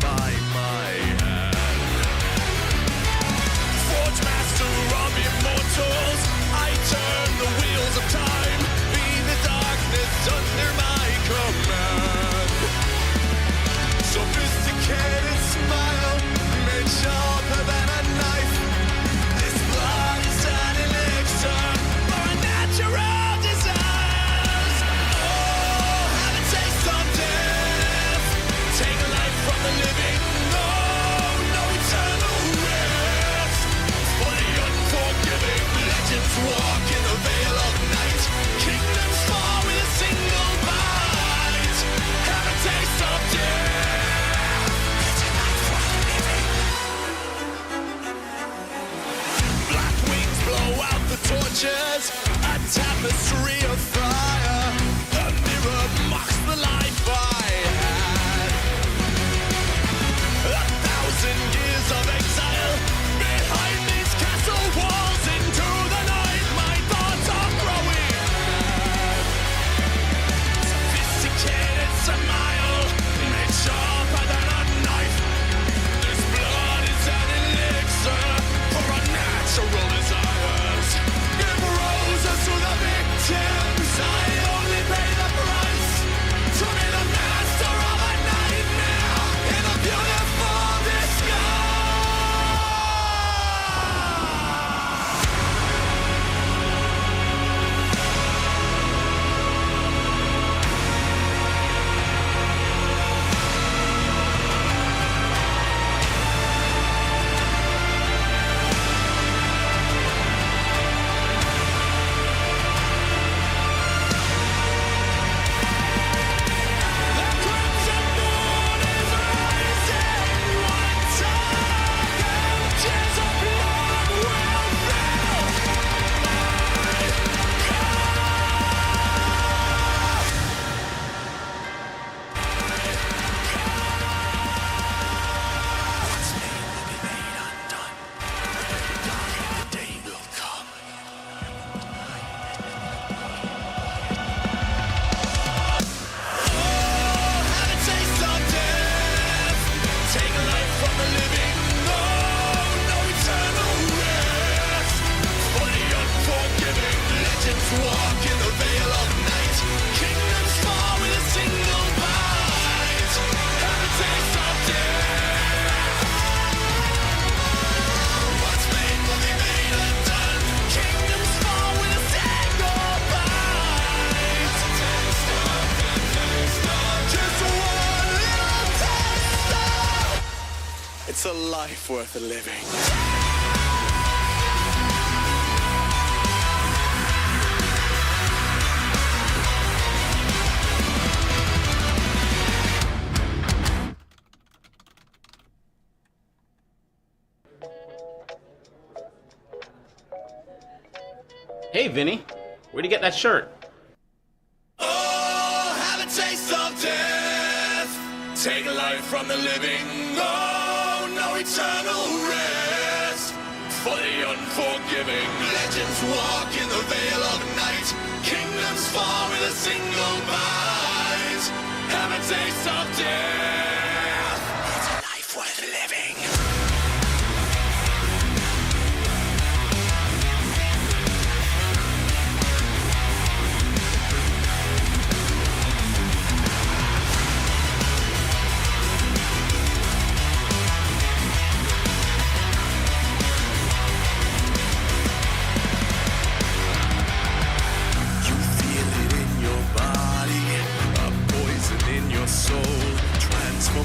by my hand. Forge master of immortals, I turn the wheels of time. Be the darkness under my command. Sophisticated smile, made sharper than a knife. This blood is an elixir for a natural desires. Oh, have a taste of death. Take life from the living. No, no eternal rest. For the unforgiving, legends walk in the veil of night. Kingdoms fall with a single bite. Have a taste of death. It's a night for the living. Black wings blow out the torches, a tapestry of fire. The mirror mocks the life I had. 1,000 years of exile behind these castle walls. Into the night, my thoughts are growing mad. Sophisticated smile, made sharper than a knife. This blood is an elixir for unnatural desires. Give roses to the victims, I only pay the price. To be the master of a nightmare in a beautiful disguise. The crimson moon is rising. One time, tears of blood will fill my What's made will be made undone. Dark and the day will come. Oh, have a taste of death. Take life from the living. No, no eternal rest. For the unforgiving, legends walk in the veil of night. Kingdoms fall with a single bite. Have a taste of death. What's made will be made undone. Kingdoms fall with a single bite. Just one little taste of. It's a life worth living. Hey, Vinny, where'd you get that shirt? Oh, have a taste of death. Take life from the living. No, no eternal rest. For the unforgiving, legends walk in the veil of night. Kingdoms fall with a single bite. Have a taste of death. It's a life worth living. You feel it in your body, a poison in your soul, transform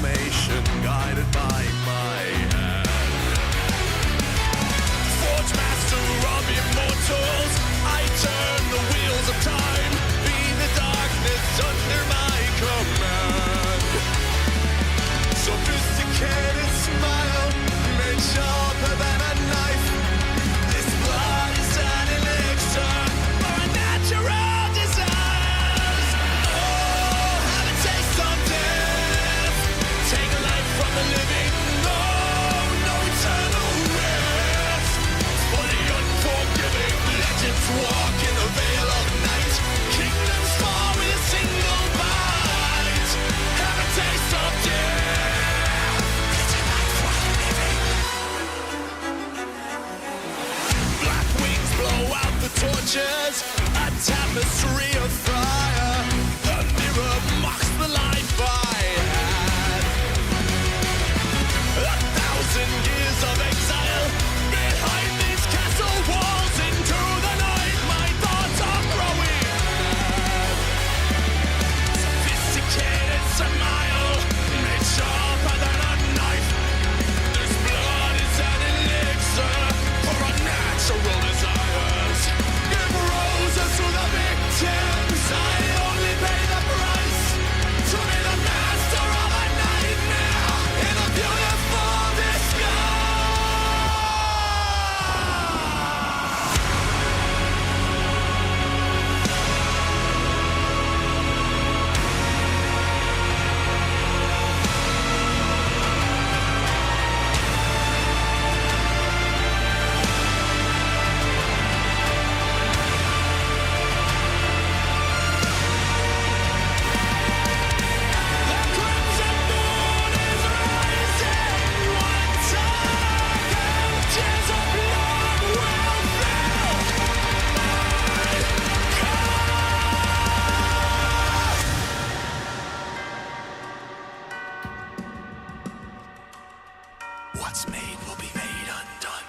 What's made will be made undone.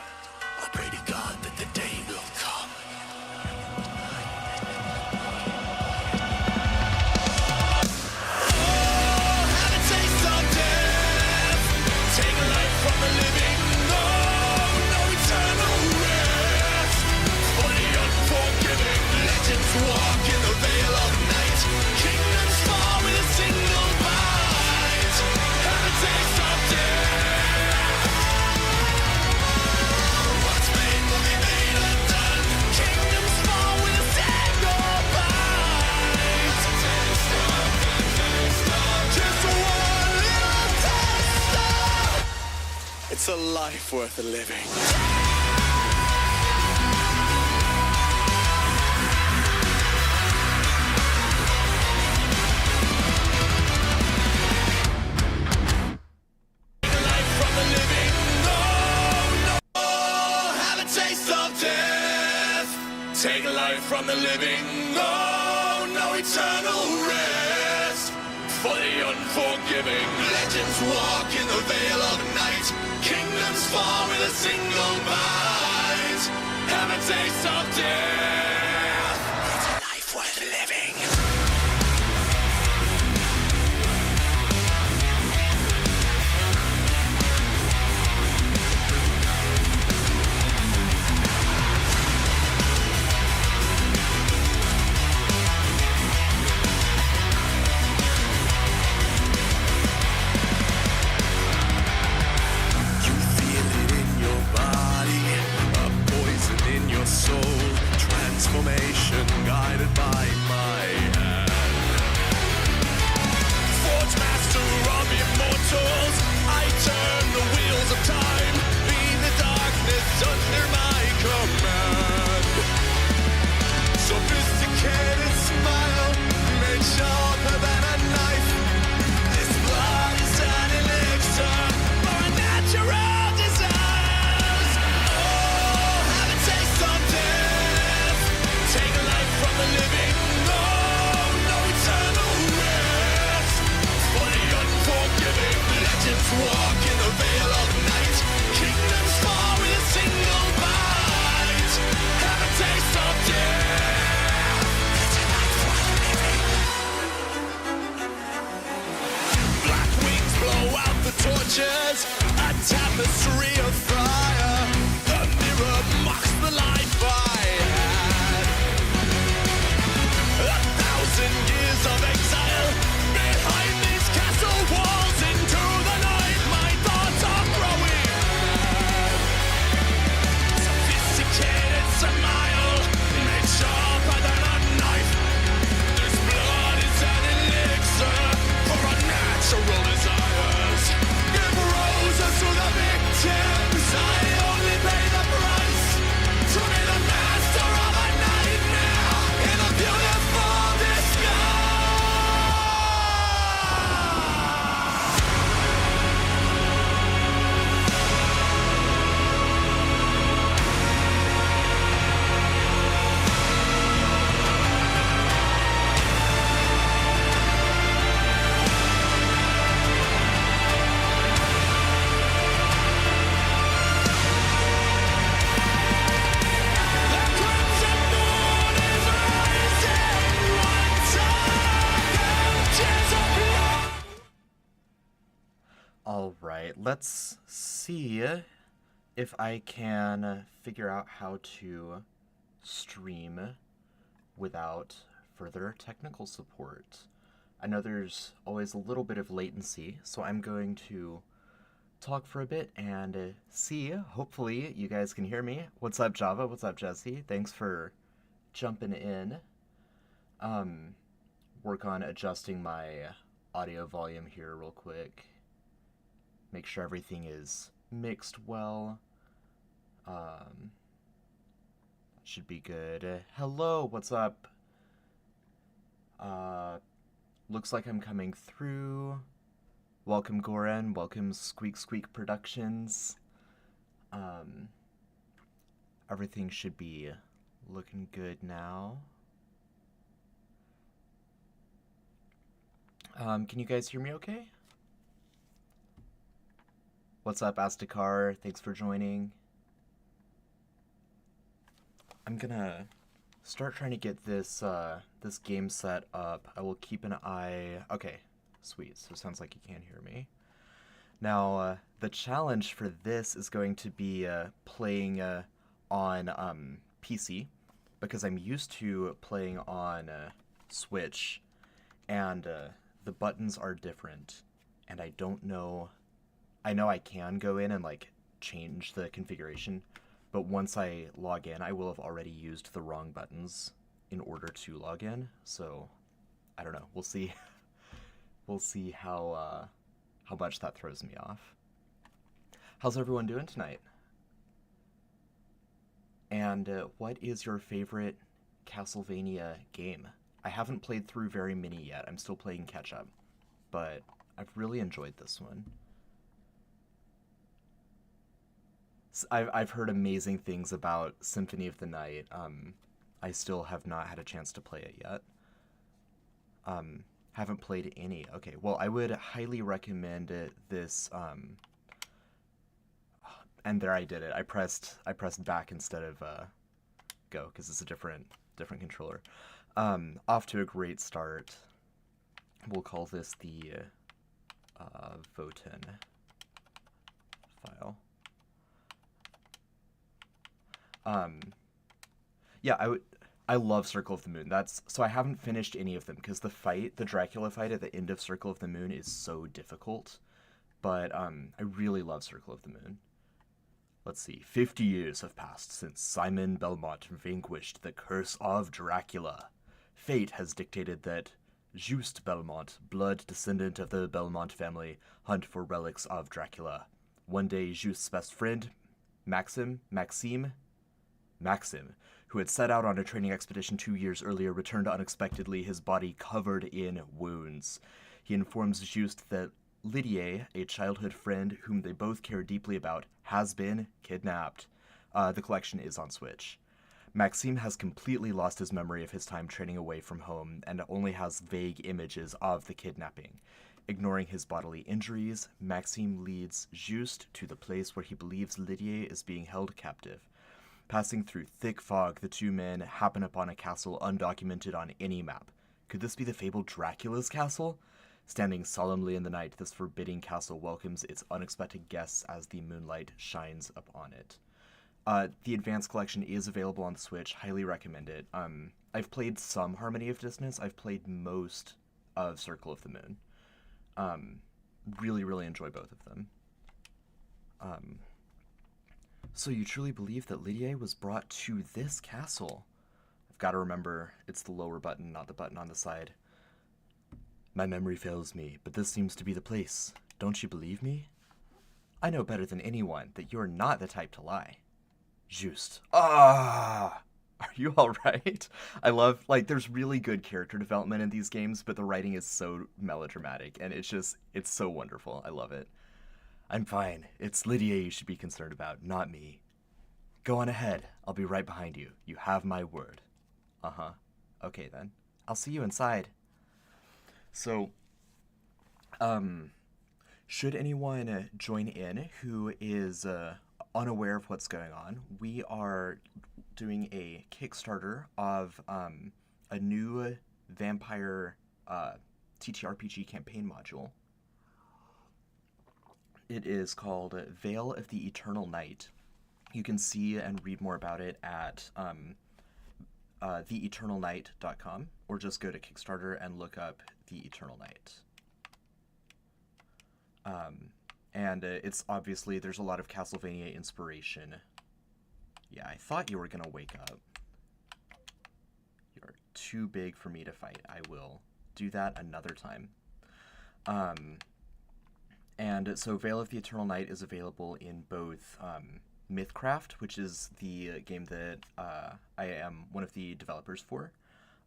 I pray to God that the day will come. Oh, have a taste of death. Take a life from the living. No, no eternal rest. For the unforgiving, legends walk in the veil of night. Kingdoms fall with a single bite. Have a taste of death. What's made will be made undone. Kingdoms fall with a single bite. Just one little taste of. It's a life worth living. Take a life from the living, no, no eternal rest. For the unforgiving, legends walk in the veil of night. Kingdoms fall with a single bite. Have a taste of death. It's a life worth living. Transformation guided by my hand. Forge master of immortals, I turn the wheels of time. Be the darkness under my command. Sophisticated smile, made sharper than a knife. This blood is an elixir for a natural desires. Oh, have a taste of death. Take a life from the living, no, no eternal rest. For the unforgiving, legends walk in the veil of night. Kingdoms fall with a single bite. Have a taste of death. It's a life worth living. Black wings blow out the torches, a tapestry of fire. The mirror mocks the life I had. 1,000 years of exile behind these castle walls. Into the night, my thoughts are growing mad. Sophisticated smile, made sharper than a knife. This blood is an elixir for unnatural desires. Give roses to the victims. I only pay the price to be the master of a nightmare in a beautiful disguise. The crimson moon is rising once again. Tears of blood. All right, let's see if I can figure out how to stream without further technical support. I know there's always a little bit of latency, so I'm going to talk for a bit and see. Hopefully you guys can hear me. What's up, Java? What's up, Jesse? Thanks for jumping in. Work on adjusting my audio volume here real quick. Make sure everything is mixed well. Should be good. Hello, what's up? Looks like I'm coming through. Welcome, Goran. Welcome, Squeak Squeak Productions. Everything should be looking good now. Can you guys hear me okay? What's up, Astakar? Thanks for joining. I'm gonna start trying to get this this game set up. I will keep an eye. Okay, sweet. So it sounds like you can't hear me. Now, the challenge for this is going to be playing on PC, because I'm used to playing on Switch, and the buttons are different, and I don't know. I know I can go in and like change the configuration, but once I log in, I will have already used the wrong buttons in order to log in. So I don't know. We'll see. We'll see how much that throws me off. How's everyone doing tonight? And what is your favorite Castlevania game? I haven't played through very many yet. I'm still playing catch up, but I've really enjoyed this one. I've heard amazing things about Symphony of the Night. I still have not had a chance to play it yet. Haven't played any. Okay, well, I would highly recommend this. And there I did it. I pressed back instead of go, because it's a different controller. Off to a great start. We'll call this the Voten file. Yeah, I love Circle of the Moon. So I haven't finished any of them because the Dracula fight at the end of Circle of the Moon is so difficult. But I really love Circle of the Moon. Let's see. 50 years have passed since Simon Belmont vanquished the curse of Dracula. Fate has dictated that Juste Belmont, blood descendant of the Belmont family, hunt for relics of Dracula. One day, Juste's best friend, Maxim, who had set out on a training expedition 2 years earlier, returned unexpectedly, his body covered in wounds. He informs Juste that Lydia, a childhood friend whom they both care deeply about, has been kidnapped. The collection is on Switch. Maxime has completely lost his memory of his time training away from home and only has vague images of the kidnapping. Ignoring his bodily injuries, Maxime leads Juste to the place where he believes Lydia is being held captive. Passing through thick fog, the two men happen upon a castle undocumented on any map. Could this be the fabled Dracula's castle? Standing solemnly in the night, this forbidding castle welcomes its unexpected guests as the moonlight shines upon it. The Advanced Collection is available on Switch. Highly recommend it. I've played some Harmony of Dissonance. I've played most of Circle of the Moon. Really, really enjoy both of them. So you truly believe that Lydia was brought to this castle? I've got to remember, it's the lower button, not the button on the side. My memory fails me, but this seems to be the place. Don't you believe me? I know better than anyone that you're not the type to lie. Juste. Ah! Are you alright? I love, there's really good character development in these games, but the writing is so melodramatic, and it's so wonderful. I love it. I'm fine. It's Lydia you should be concerned about, not me. Go on ahead. I'll be right behind you. You have my word. Uh-huh. Okay, then. I'll see you inside. So, should anyone join in who is unaware of what's going on, we are doing a Kickstarter of a new vampire TTRPG campaign module. It is called Veil of the Eternal Night. You can see and read more about it at theeternalnight.com, or just go to Kickstarter and look up The Eternal Night. And it's obviously, there's a lot of Castlevania inspiration. Yeah, I thought you were gonna wake up. You're too big for me to fight. I will do that another time. And so Veil of the Eternal Night is available in both MythCraft, which is the game that I am one of the developers for,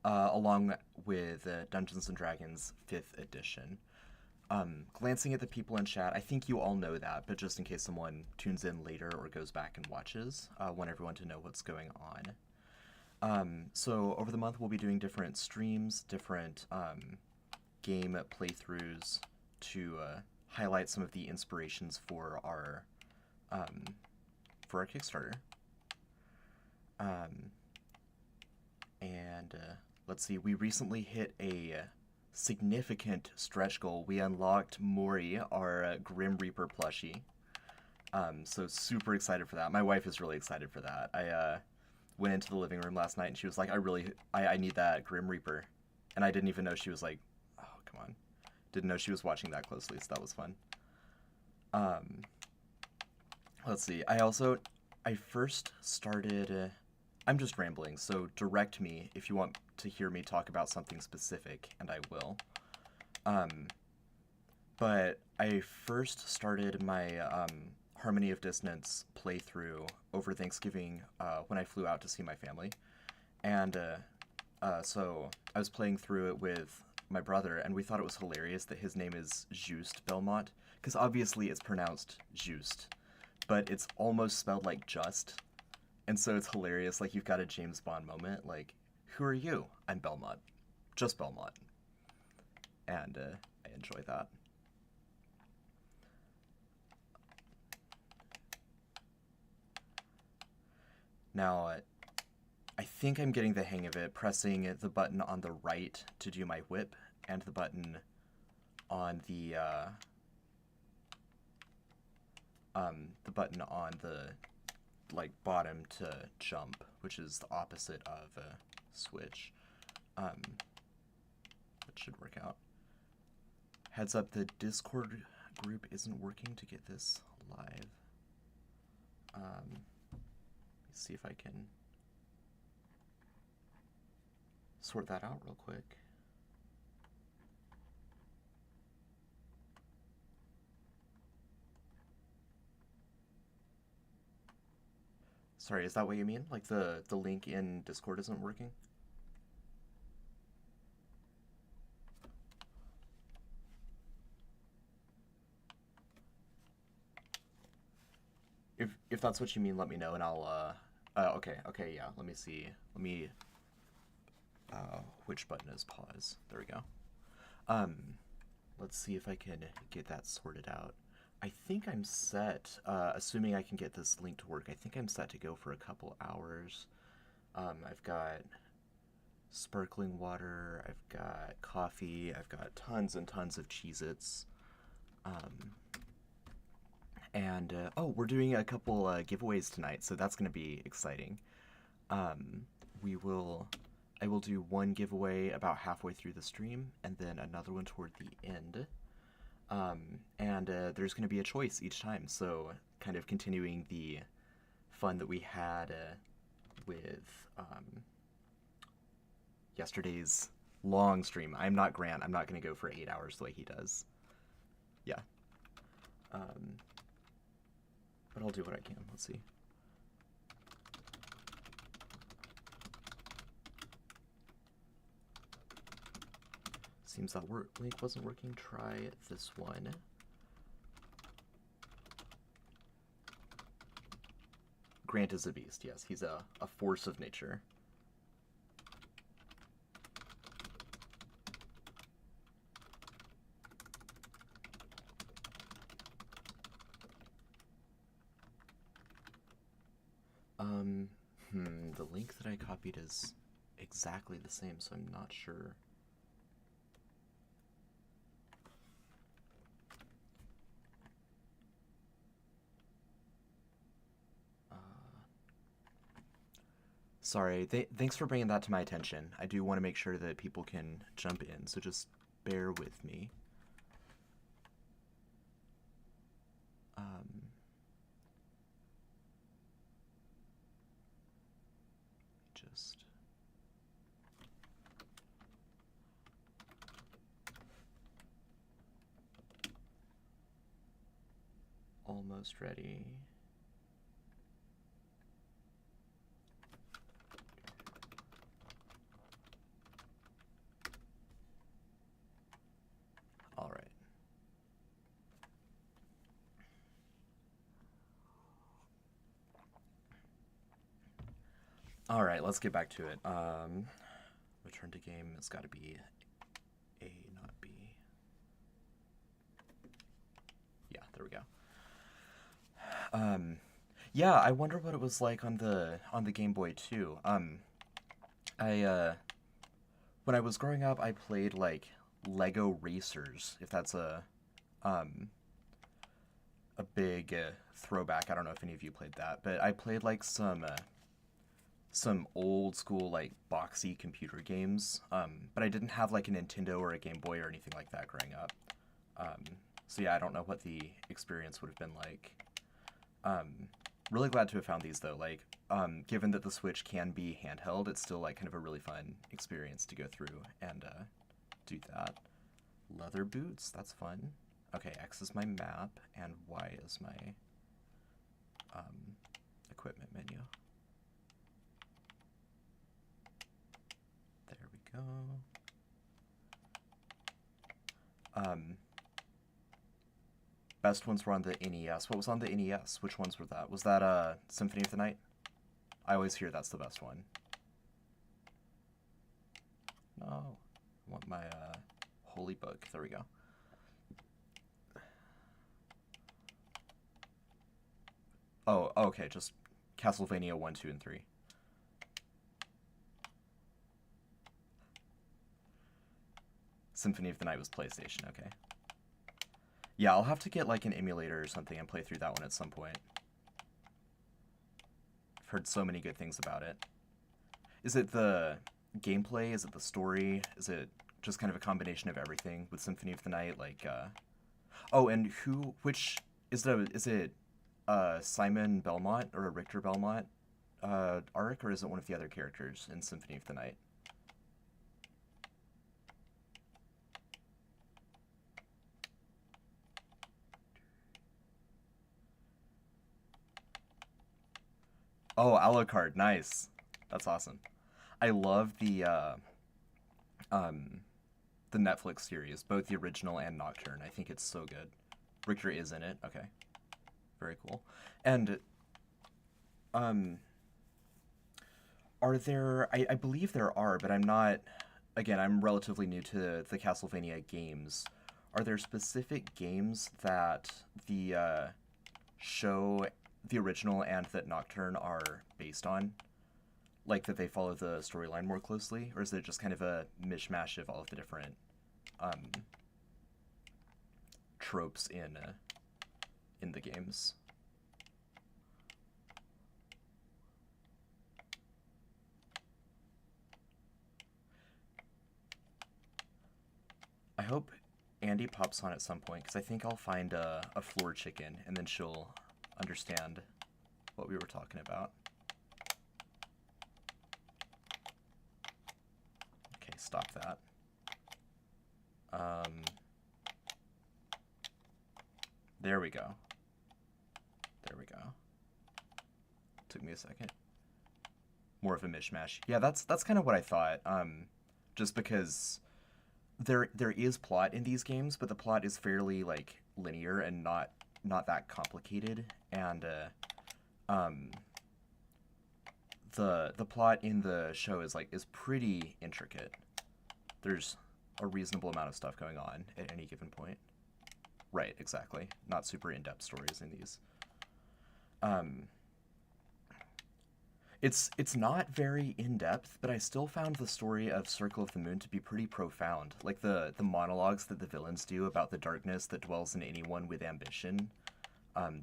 along with Dungeons & Dragons 5th edition. Glancing at the people in chat, I think you all know that, but just in case someone tunes in later or goes back and watches, I want everyone to know what's going on. So over the month we'll be doing different streams, different game playthroughs to highlight some of the inspirations for our Kickstarter. Let's see, we recently hit a significant stretch goal. We unlocked Mori, our Grim Reaper plushie. So super excited for that. My wife is really excited for that. I went into the living room last night and she was like, I need that Grim Reaper. And I didn't even know she was like, oh, come on. Didn't know she was watching that closely, so that was fun. Let's see, I first started, I'm just rambling, so direct me if you want to hear me talk about something specific, and I will. But I first started my Harmony of Dissonance playthrough over Thanksgiving when I flew out to see my family. And so I was playing through it with my brother, and we thought it was hilarious that his name is Juste Belmont, because obviously it's pronounced Juste, but it's almost spelled like just. And so it's hilarious, like, you've got a James Bond moment, like, who are you? I'm Belmont. Just Belmont. And I enjoy that. Now, I think I'm getting the hang of it, pressing the button on the right to do my whip, and the button on the like bottom to jump, which is the opposite of switch. That should work out. Heads up, the Discord group isn't working to get this live. Let me see if I can sort that out real quick. Sorry, is that what you mean? Like the link in Discord isn't working? If that's what you mean, let me know and I'll okay, yeah, let me see. Which button is pause? There we go. Let's see if I can get that sorted out. I think I'm set, assuming I can get this link to work, I think I'm set to go for a couple hours. I've got sparkling water, I've got coffee, I've got tons and tons of Cheez-Its. Oh, we're doing a couple giveaways tonight, so that's going to be exciting. I will do one giveaway about halfway through the stream, and then another one toward the end. There's going to be a choice each time, so kind of continuing the fun that we had with yesterday's long stream. I'm not Grant. I'm not going to go for 8 hours the way he does. Yeah. But I'll do what I can. Let's see. Seems that link wasn't working. Try this one. Grant is a beast, yes. He's a force of nature. The link that I copied is exactly the same, so I'm not sure. Sorry, thanks for bringing that to my attention. I do want to make sure that people can jump in, so just bear with me. Just... almost ready. All right. All right, let's get back to it. Return to game has got to be A, not B. There we go. Yeah, I wonder what it was like on the Game Boy too. I when I was growing up, I played like Lego Racers, if that's a big throwback. I don't know if any of you played that, but I played like some old school like boxy computer games. But I didn't have like a Nintendo or a Game Boy or anything like that growing up. So yeah, I don't know what the experience would have been like. Really glad to have found these though. Like, given that the Switch can be handheld, it's still like kind of a really fun experience to go through and do that. Leather boots, that's fun. Okay, X is my map and Y is my equipment menu. There we go. Best ones were on the NES. What was on the NES? Which ones were that? Was that Symphony of the Night? I always hear that's the best one. No. I want my holy book. There we go. Oh, okay, just Castlevania 1, 2, and 3. Symphony of the Night was PlayStation, okay. Yeah, I'll have to get like an emulator or something and play through that one at some point. I've heard so many good things about it. Is it the gameplay? Is it the story? Is it just kind of a combination of everything with Symphony of the Night? Like, oh, and which, is it Simon Belmont or a Richter Belmont arc, or is it one of the other characters in Symphony of the Night? Oh, Alucard, nice. That's awesome. I love the Netflix series, both the original and Nocturne. I think it's so good. Richter is in it. Okay. Very cool. And are there, I believe there are, but I'm not, again, I'm relatively new to the Castlevania games. Are there specific games that the show, the original and that Nocturne are based on? Like that they follow the storyline more closely? Or is it just kind of a mishmash of all of the different tropes in the games? I hope Andy pops on at some point, because I think I'll find a floor chicken, and then she'll understand what we were talking about. Okay, stop that. There we go. There we go. Took me a second. More of a mishmash. Yeah, that's kind of what I thought. Just because there is plot in these games, but the plot is fairly like linear and not that complicated. And the plot in the show is pretty intricate. There's a reasonable amount of stuff going on at any given point. Right, exactly. Not super in-depth stories in these. It's not very in-depth, but I still found the story of Circle of the Moon to be pretty profound. Like the monologues that the villains do about the darkness that dwells in anyone with ambition.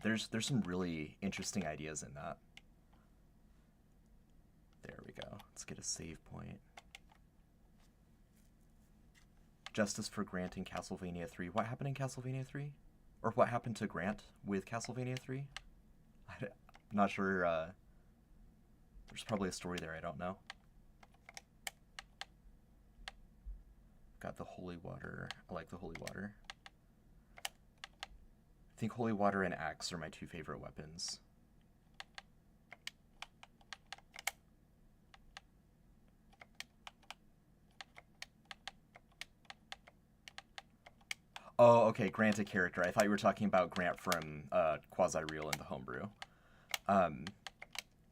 There's some really interesting ideas in that. There we go. Let's get a save point. Justice for Grant in Castlevania 3. What happened in Castlevania 3? Or what happened to Grant with Castlevania 3? I'm not sure. There's probably a story there, I don't know. Got the holy water. I like the holy water. I think holy water and axe are my two favorite weapons. Oh, okay, Grant a character. I thought you were talking about Grant from Quasi-Real in the homebrew. I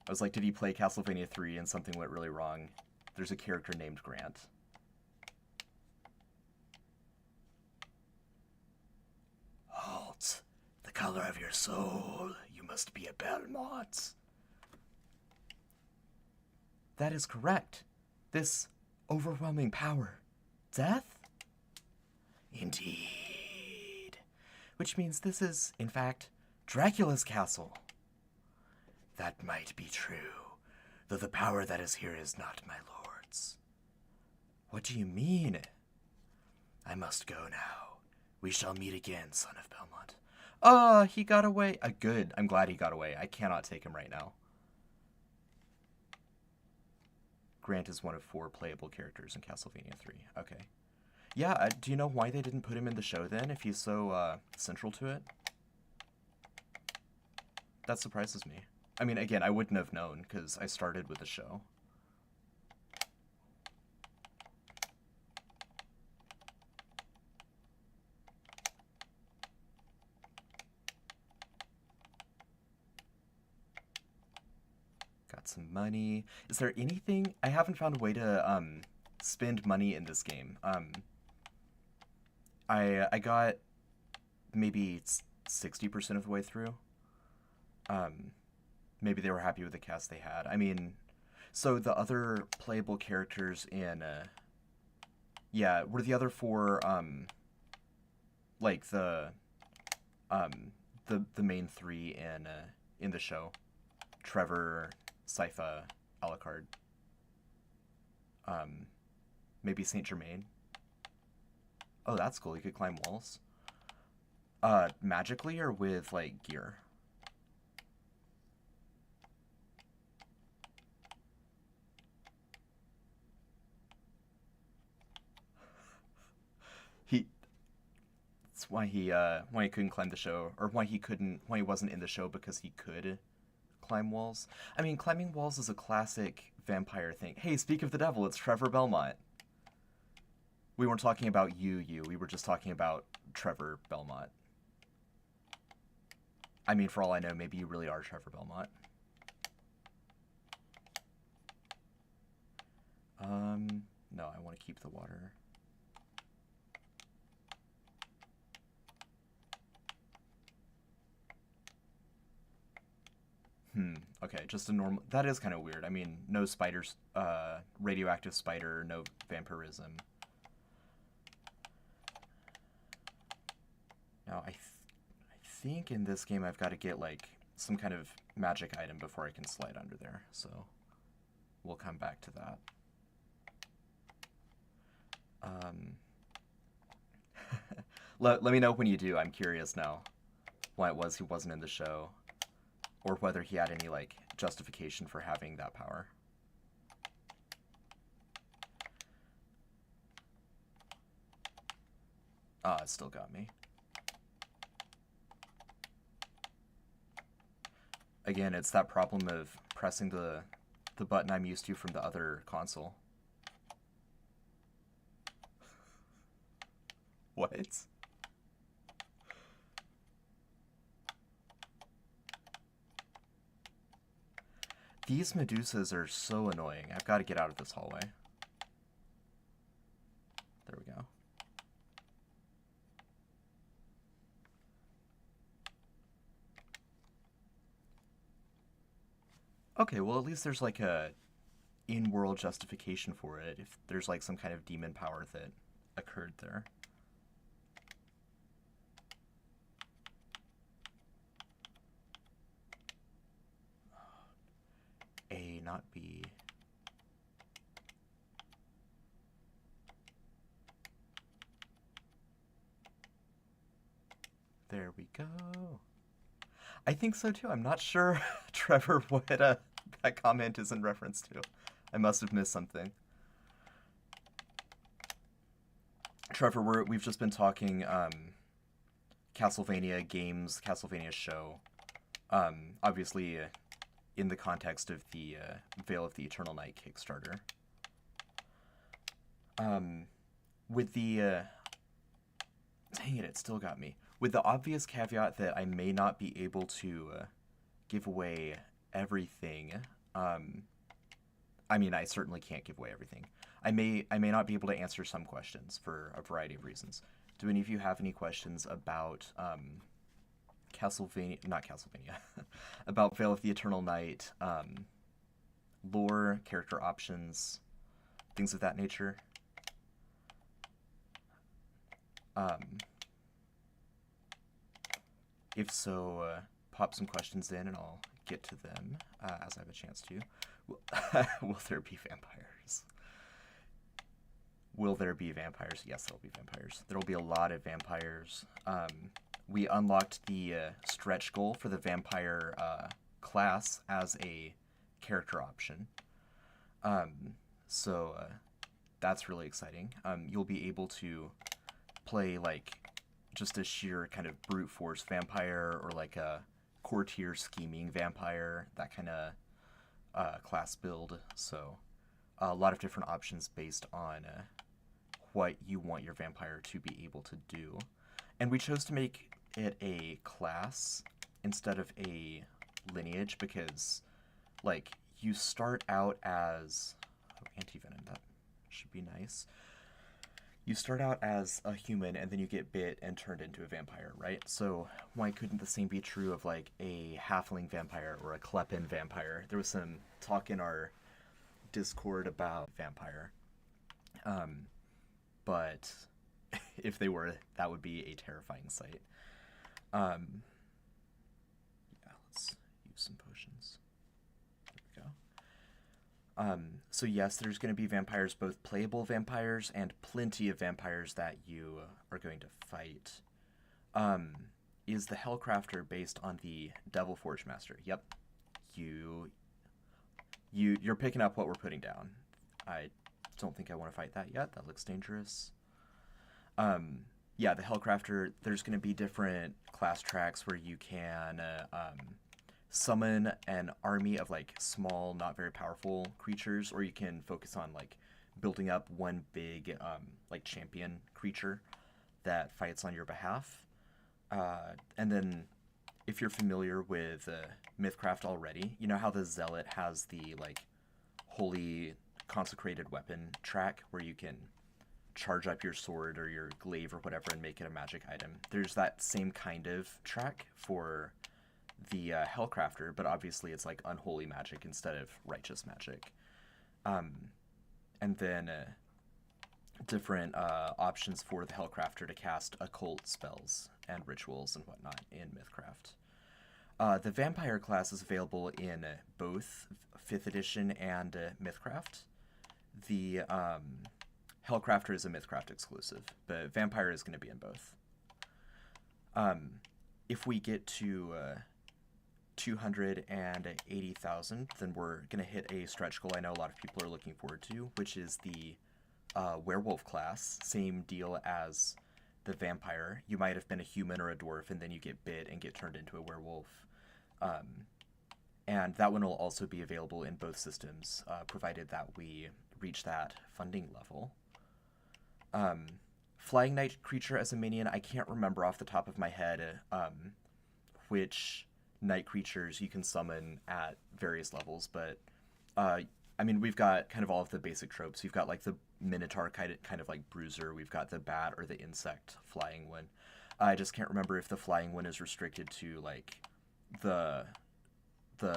was like, did he play Castlevania 3 and something went really wrong? There's a character named Grant. Halt! The The color of your soul. You must be a Belmont. That is correct. This overwhelming power. Death? Indeed. Which means this is, in fact, Dracula's castle. That might be true, though the power that is here is not my lord's. What do you mean? I must go now. We shall meet again, son of Belmont. Ah, he got away. Good. I'm glad he got away. I cannot take him right now. Grant is one of 4 playable characters in Castlevania 3. Okay. Yeah, do you know why they didn't put him in the show then, if he's so central to it? That surprises me. I mean, again, I wouldn't have known, because I started with the show. Got some money. Is there anything? I haven't found a way to spend money in this game. I got maybe 60% of the way through. Maybe they were happy with the cast they had. I mean, so the other playable characters in yeah, were the other 4 like the main 3 in the show. Trevor, Sypha, Alucard. Maybe Saint Germain. Oh, that's cool. You could climb walls. Magically or with, like, gear? That's why he couldn't climb the show, or why he wasn't in the show, because he could climb walls. I mean, climbing walls is a classic vampire thing. Hey, speak of the devil, it's Trevor Belmont. We weren't talking about you. We were just talking about Trevor Belmont. I mean, for all I know, maybe you really are Trevor Belmont. No, I want to keep the water. Okay, just a normal... That is kind of weird. I mean, no spiders, radioactive spider, no vampirism. Now, I think in this game I've got to get, like, some kind of magic item before I can slide under there, so we'll come back to that. Let me know when you do. I'm curious now why it was he wasn't in the show, or whether he had any, like, justification for having that power. Ah, it still got me. Again, it's that problem of pressing the button I'm used to from the other console. What? These Medusas are so annoying. I've got to get out of this hallway. There we go. Okay, well, at least there's like a in-world justification for it, if there's like some kind of demon power that occurred there. A, not B. There we go. I think so too. I'm not sure, Trevor, what that comment is in reference to. I must have missed something. Trevor, we've just been talking Castlevania games, Castlevania show. Obviously, in the context of the Veil of the Eternal Night Kickstarter. With the... dang it still got me. With the obvious caveat that I may not be able to give away everything. I mean, I certainly can't give away everything. I may not be able to answer some questions for a variety of reasons. Do any of you have any questions about not Castlevania, about Veil of the Eternal Night, lore, character options, things of that nature. If so, pop some questions in and I'll get to them as I have a chance to. Will there be vampires? Will there be vampires? Yes, there'll be vampires. There'll be a lot of vampires. We unlocked the stretch goal for the vampire class as a character option. So that's really exciting. You'll be able to play like just a sheer kind of brute force vampire or like a courtier scheming vampire, that kind of class build. So a lot of different options based on what you want your vampire to be able to do. And we chose to make it a class instead of a lineage because, like, you start out as... Oh, anti-venom, that should be nice. You start out as a human and then you get bit and turned into a vampire, right? So why couldn't the same be true of, like, a halfling vampire or a Kleppen vampire? There was some talk in our Discord about vampire. But if they were, that would be a terrifying sight. Yeah, let's use some potions. There we go. So yes, there's going to be vampires, both playable vampires and plenty of vampires that you are going to fight. Is the Hellcrafter based on the Devil Forge Master? Yep. You're picking up what we're putting down. I don't think I want to fight that yet. That looks dangerous. Yeah, the Hellcrafter, there's going to be different class tracks where you can summon an army of like small, not very powerful creatures, or you can focus on like building up one big like champion creature that fights on your behalf. And then if you're familiar with MythCraft already, you know how the Zealot has the like holy consecrated weapon track where you can charge up your sword or your glaive or whatever and make it a magic item. There's that same kind of track for the Hellcrafter, but obviously it's like unholy magic instead of righteous magic. And then different options for the Hellcrafter to cast occult spells and rituals and whatnot in MythCraft. The Vampire class is available in both 5th edition and MythCraft. The Hellcrafter is a MythCraft exclusive, but Vampire is going to be in both. If we get to 280,000, then we're going to hit a stretch goal I know a lot of people are looking forward to, which is the Werewolf class. Same deal as the Vampire. You might have been a human or a dwarf, and then you get bit and get turned into a werewolf. And that one will also be available in both systems, provided that we reach that funding level. Flying Night Creature as a minion, I can't remember off the top of my head which night creatures you can summon at various levels, but I mean, we've got kind of all of the basic tropes. We've got like the Minotaur kind of like bruiser. We've got the bat or the insect flying one. I just can't remember if the flying one is restricted to like the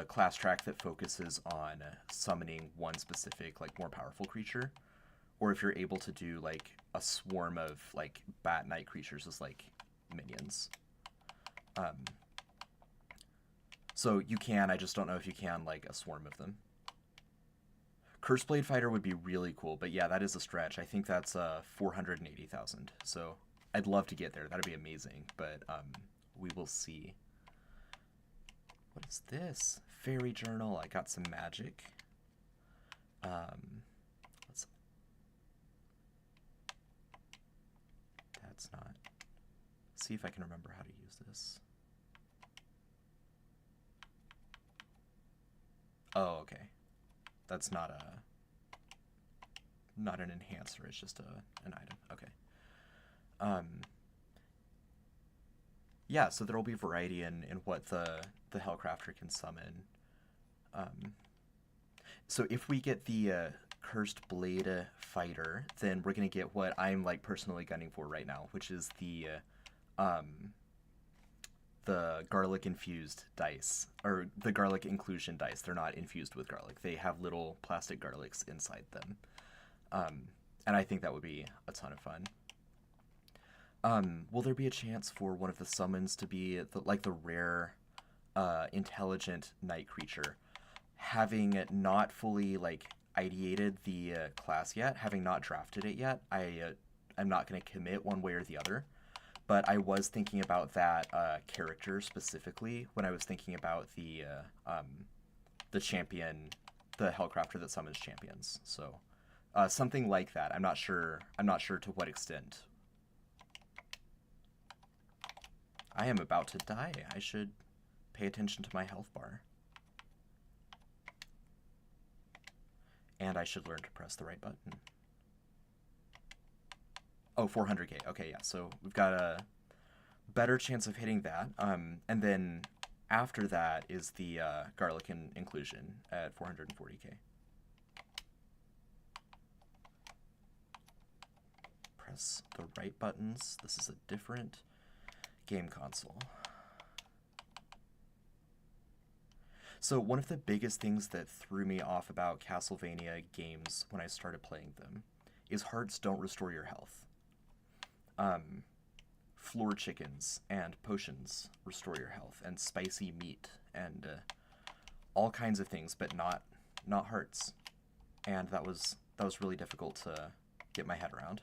class track that focuses on summoning one specific like more powerful creature, or if you're able to do like a swarm of like bat night creatures as like minions. So you can, I just don't know if you can like a swarm of them. Curseblade Fighter would be really cool, but yeah, that is a stretch. I think that's 480,000. So I'd love to get there. That'd be amazing, but we will see. What is this? Fairy Journal. I got some magic. Let's. That's not. See if I can remember how to use this. Oh, okay. That's not an enhancer. It's just an item. Okay. Yeah, so there will be variety in what the Hellcrafter can summon. So if we get the Cursed Blade Fighter, then we're gonna get what I'm like personally gunning for right now, which is the the garlic infused dice, or the garlic inclusion dice. They're not infused with garlic. They have little plastic garlics inside them. And I think that would be a ton of fun. Will there be a chance for one of the summons to be the rare, intelligent night creature? Having not fully ideated the class yet, having not drafted it yet, I'm not going to commit one way or the other. But I was thinking about that character specifically when I was thinking about the champion, the Hellcrafter that summons champions. So something like that. I'm not sure to what extent. I am about to die. I should pay attention to my health bar. And I should learn to press the right button. Oh, 400k. Okay, yeah. So we've got a better chance of hitting that. And then after that is the garlic inclusion at 440k. Press the right buttons. This is a different game console. So one of the biggest things that threw me off about Castlevania games when I started playing them is hearts don't restore your health. Floor chickens and potions restore your health, and spicy meat, and all kinds of things, but not hearts. And that was really difficult to get my head around.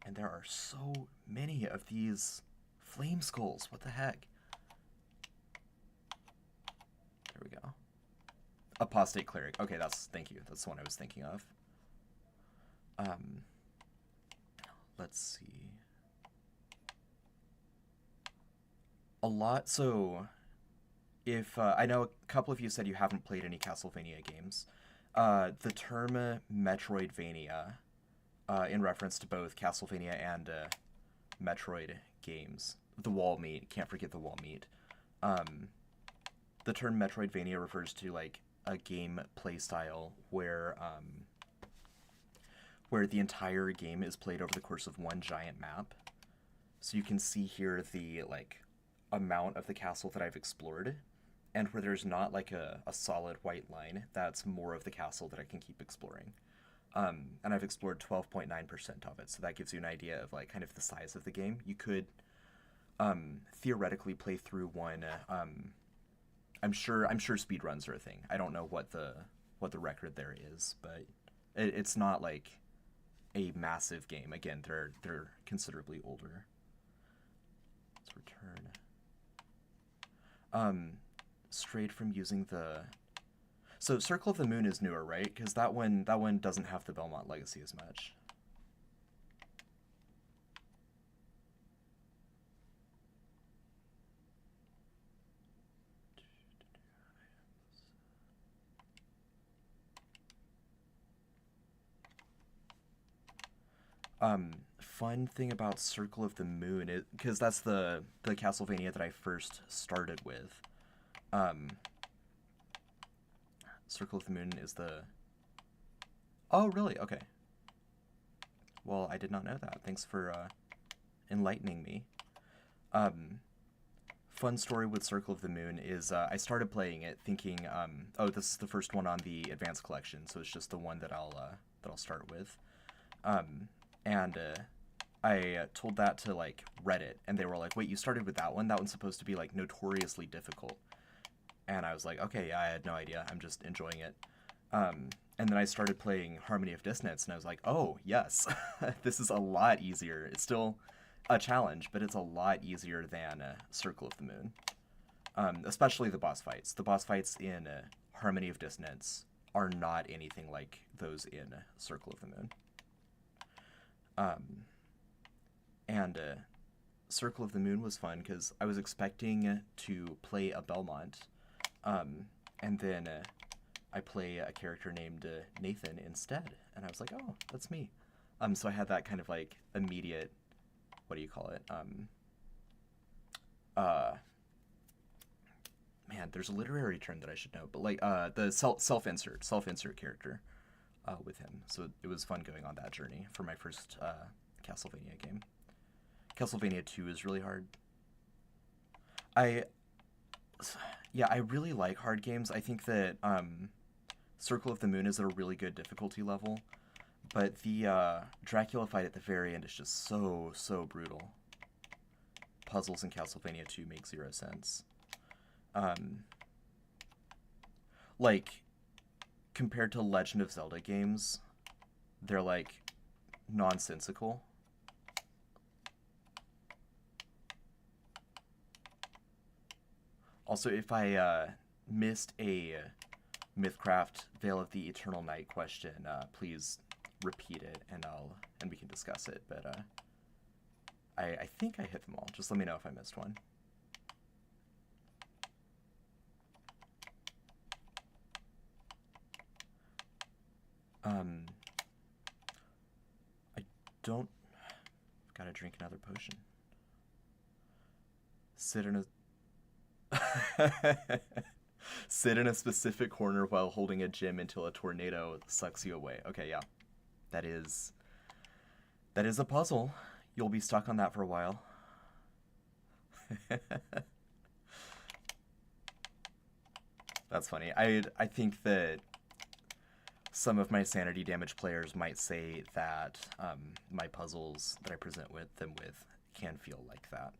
And there are so many of these flame skulls. What the heck? There we go. Apostate cleric. Okay, thank you. That's the one I was thinking of. Let's see. A lot. So, if I know a couple of you said you haven't played any Castlevania games, the term Metroidvania, in reference to both Castlevania and Metroid games, the wall meat. Can't forget the wall meat. The term Metroidvania refers to a game play style where the entire game is played over the course of one giant map. So you can see here the amount of the castle that I've explored, and where there's not a solid white line, that's more of the castle that I can keep exploring. And I've explored 12.9% of it, so that gives you an idea of kind of the size of the game. You could theoretically play through one. I'm sure speedruns are a thing. I don't know what the record there is, but it's not a massive game. Again, they're considerably older. Let's return. Strayed from using the. So Circle of the Moon is newer, right? Because that one doesn't have the Belmont legacy as much. Fun thing about Circle of the Moon, because that's the Castlevania that I first started with. Circle of the Moon is the... Oh, really? Okay. Well, I did not know that. Thanks for enlightening me. Fun story with Circle of the Moon is I started playing it thinking, oh, this is the first one on the Advanced Collection, so it's just the one that I'll start with. And I told that to Reddit, and they were like, wait, you started with that one? That one's supposed to be notoriously difficult. And I was like, okay, I had no idea. I'm just enjoying it. And then I started playing Harmony of Dissonance, and I was like, oh, yes, this is a lot easier. It's still a challenge, but it's a lot easier than Circle of the Moon. Especially the boss fights. The boss fights in Harmony of Dissonance are not anything like those in Circle of the Moon. And Circle of the Moon was fun because I was expecting to play a Belmont, and then I play a character named Nathan instead, and I was like, oh, that's me. So I had that kind of immediate, what do you call it? Man, there's a literary term that I should know, but the self-insert character with him. So it was fun going on that journey for my first Castlevania game. Castlevania 2 is really hard. Yeah, I really like hard games. I think that Circle of the Moon is at a really good difficulty level, but the Dracula fight at the very end is just so brutal. Puzzles in Castlevania 2 make 0 sense. Like, compared to Legend of Zelda games, they're like nonsensical. Also, if I missed a MythCraft Veil of the Eternal Night question, please repeat it and we can discuss it. But I think I hit them all. Just let me know if I missed one. I don't... Gotta drink another potion. Sit in a specific corner while holding a gem until a tornado sucks you away. Okay, yeah. That is a puzzle. You'll be stuck on that for a while. That's funny. I think that some of my sanity damage players might say that my puzzles that I present them with can feel like that.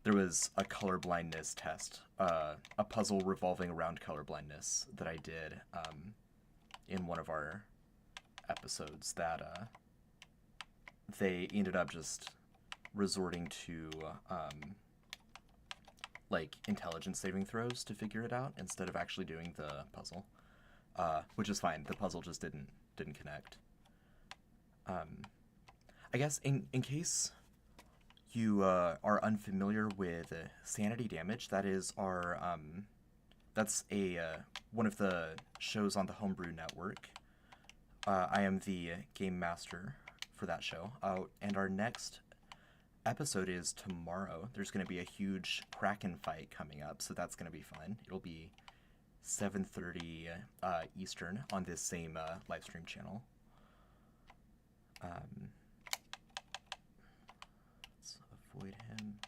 There was a colorblindness test, a puzzle revolving around colorblindness that I did in one of our episodes that they ended up just resorting to like intelligence saving throws to figure it out instead of actually doing the puzzle, which is fine. The puzzle just didn't connect. I guess in case you are unfamiliar with sanity damage, that is our that's a one of the shows on the Homebrew Network. I am the game master for that show, and our next episode is tomorrow. There's going to be a huge Kraken fight coming up, so that's going to be fun. It'll be 7:30 Eastern on this same live stream channel. Let's avoid him.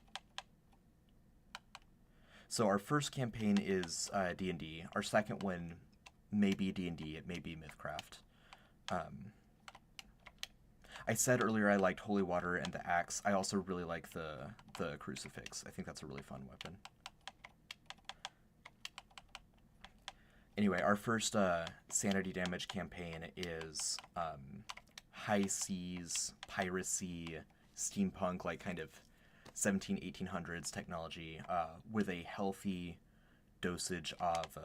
So our first campaign is D&D. Our second one may be D&D. It may be MythCraft. I said earlier I liked Holy Water and the Axe. I also really like the Crucifix. I think that's a really fun weapon. Anyway, our first sanity damage campaign is high seas, piracy, steampunk, like kind of 1800s technology with a healthy dosage of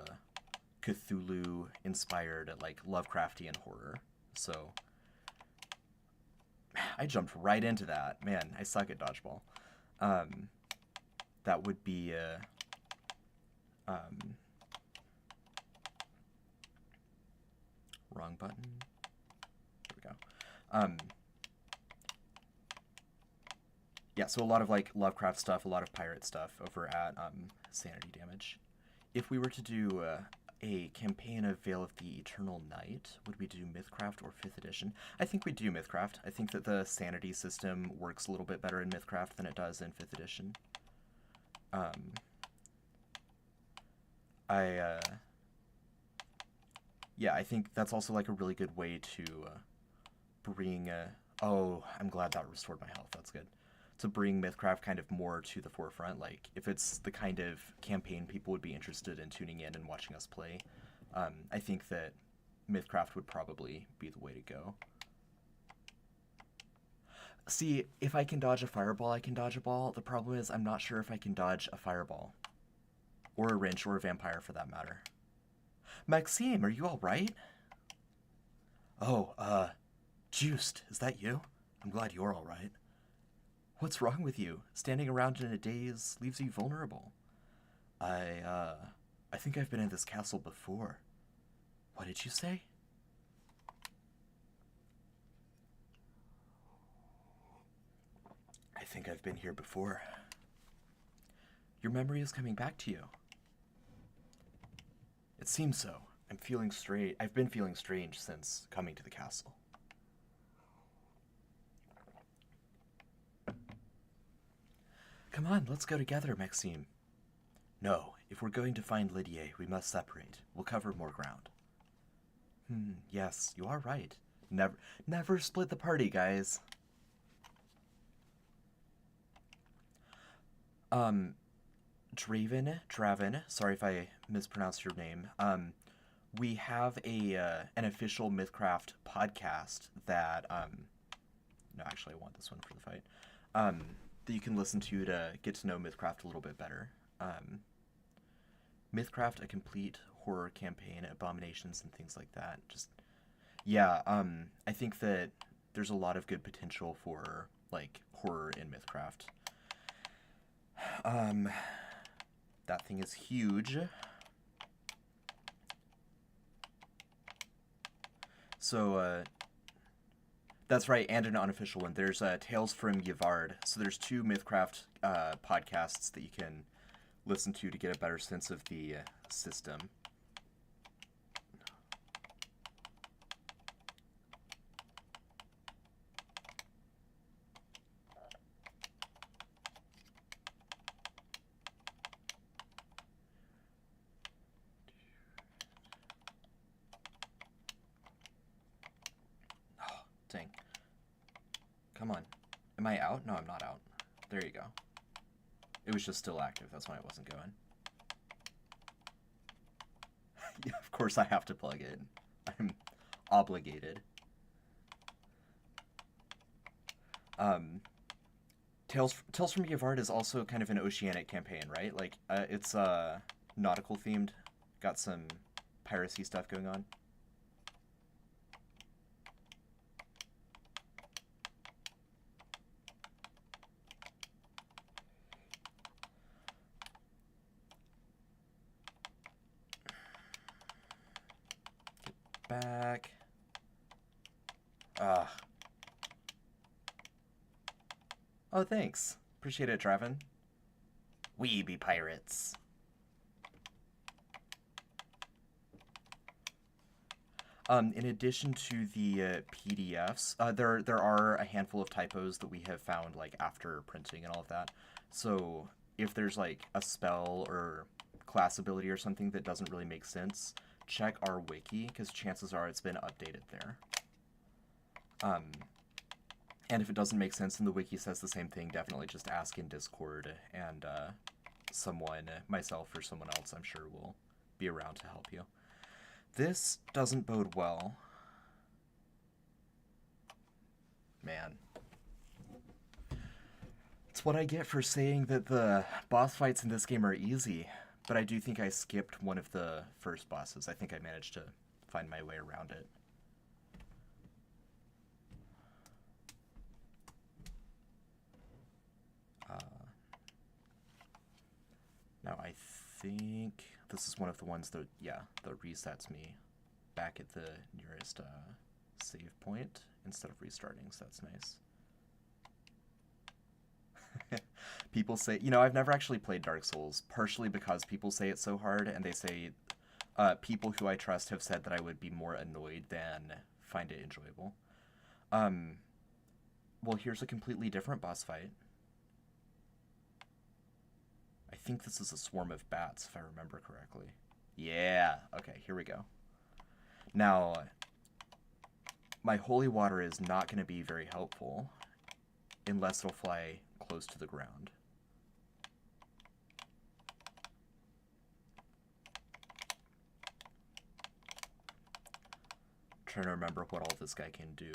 Cthulhu-inspired, like Lovecraftian horror. So I jumped right into that. Man, I suck at dodgeball. That would be wrong button. There we go. Yeah, so a lot of like Lovecraft stuff, a lot of pirate stuff over at Sanity Damage. If we were to do a campaign of Veil of the Eternal Night, would we do MythCraft or 5th edition? I think we'd do MythCraft. I think that the sanity system works a little bit better in MythCraft than it does in 5th edition. Yeah, I think that's also like a really good way to bring... oh, I'm glad that restored my health. That's good. To bring MythCraft kind of more to the forefront. Like, if it's the kind of campaign people would be interested in tuning in and watching us play, I think that MythCraft would probably be the way to go. See, if I can dodge a fireball, I can dodge a ball. The problem is I'm not sure if I can dodge a fireball. Or a wrench, or a vampire for that matter. Maxime, are you alright? Oh, Juiced, is that you? I'm glad you're alright. What's wrong with you? Standing around in a daze leaves you vulnerable. I think I've been in this castle before. What did you say? I think I've been here before. Your memory is coming back to you. It seems so. I'm feeling strange. I've been feeling strange since coming to the castle. Come on, let's go together, Maxime. No, if we're going to find Lydia, we must separate. We'll cover more ground. Yes, you are right. Never split the party, guys. Draven, sorry if I mispronounced your name. We have an official MythCraft podcast that, no, actually I want this one for the fight, that you can listen to get to know MythCraft a little bit better. MythCraft, a complete horror campaign, abominations and things like that. Just, yeah, I think that there's a lot of good potential for, like, horror in MythCraft. That thing is huge. So, that's right, and an unofficial one. There's Tales from Yvard. So there's 2 MythCraft podcasts that you can listen to get a better sense of the system. Dang. Come on. Am I out? No, I'm not out. There you go. It was just still active. That's why it wasn't going. Yeah, of course I have to plug it. I'm obligated. Tales from Yvard is also kind of an oceanic campaign, right? Like, it's nautical themed. Got some piracy stuff going on. Back. Oh, thanks. Appreciate it, Draven. We be pirates. In addition to the PDFs, there are a handful of typos that we have found, like, after printing and all of that. So if there's, like, a spell or class ability or something that doesn't really make sense, check our wiki, because chances are it's been updated there. And if it doesn't make sense and the wiki says the same thing, definitely just ask in Discord, and someone, myself or someone else, I'm sure will be around to help you. This doesn't bode well. Man. It's what I get for saying that the boss fights in this game are easy. But I do think I skipped one of the first bosses. I think I managed to find my way around it. Now I think this is one of the ones that, yeah, that resets me back at the nearest save point instead of restarting, so that's nice. People say, you know, I've never actually played Dark Souls, partially because people say it's so hard, and they say, people who I trust have said that I would be more annoyed than find it enjoyable. Well, here's a completely different boss fight. I think this is a swarm of bats, if I remember correctly. Yeah, okay, here we go. Now, my holy water is not going to be very helpful unless it'll fly close to the ground. Trying to remember what all this guy can do.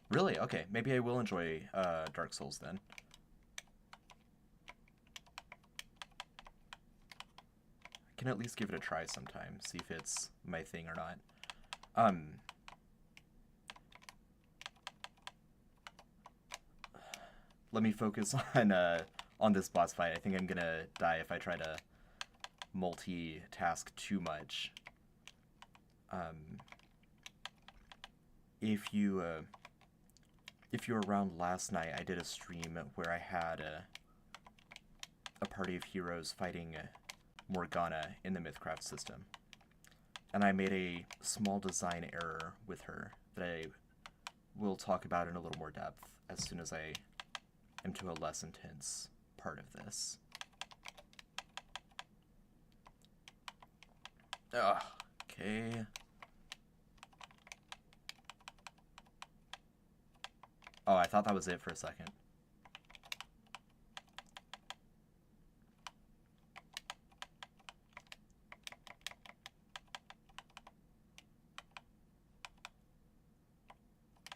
Really? Okay, maybe I will enjoy Dark Souls then. I can at least give it a try sometime, see if it's my thing or not. Let me focus on this boss fight. I think I'm gonna die if I try to multitask too much. If you were around last night, I did a stream where I had a party of heroes fighting Morgana in the MythCraft system. And I made a small design error with her that I will talk about in a little more depth as soon as I am to a less intense part of this. Ugh, okay. Oh, I thought that was it for a second.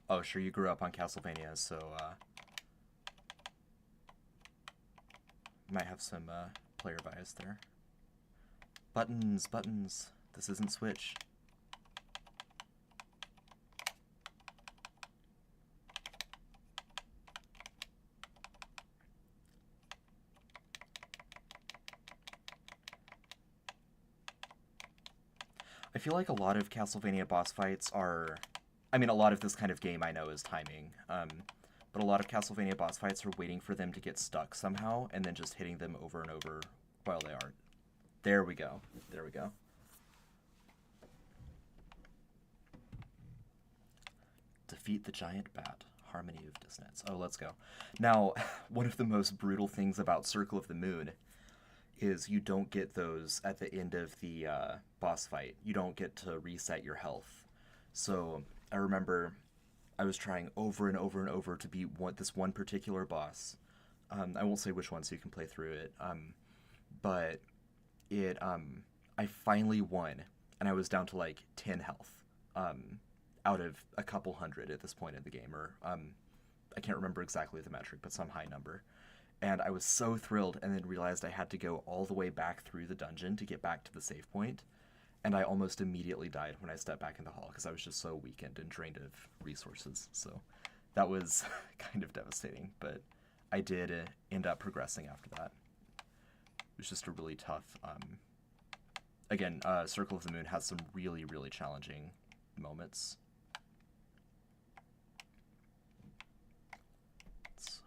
Oh, sure, you grew up on Castlevania, so, might have some, player bias there. Buttons, buttons. This isn't Switch. I feel like a lot of Castlevania boss fights are... I mean, a lot of this kind of game I know is timing, but a lot of Castlevania boss fights are waiting for them to get stuck somehow, and then just hitting them over and over while they are. There we go. There we go. Defeat the giant bat. Harmony of Dissonance. Oh, let's go. Now, one of the most brutal things about Circle of the Moon is you don't get those at the end of the boss fight. You don't get to reset your health. So I remember I was trying over and over and over to beat this one particular boss. I won't say which one so you can play through it. But I finally won, and I was down to like 10 health out of a couple hundred at this point in the game. Or I can't remember exactly the metric, but some high number. And I was so thrilled, and then realized I had to go all the way back through the dungeon to get back to the save point. And I almost immediately died when I stepped back in the hall because I was just so weakened and drained of resources. So that was kind of devastating, but I did end up progressing after that. It was just a really tough... Again, Circle of the Moon has some really, really challenging moments. Let's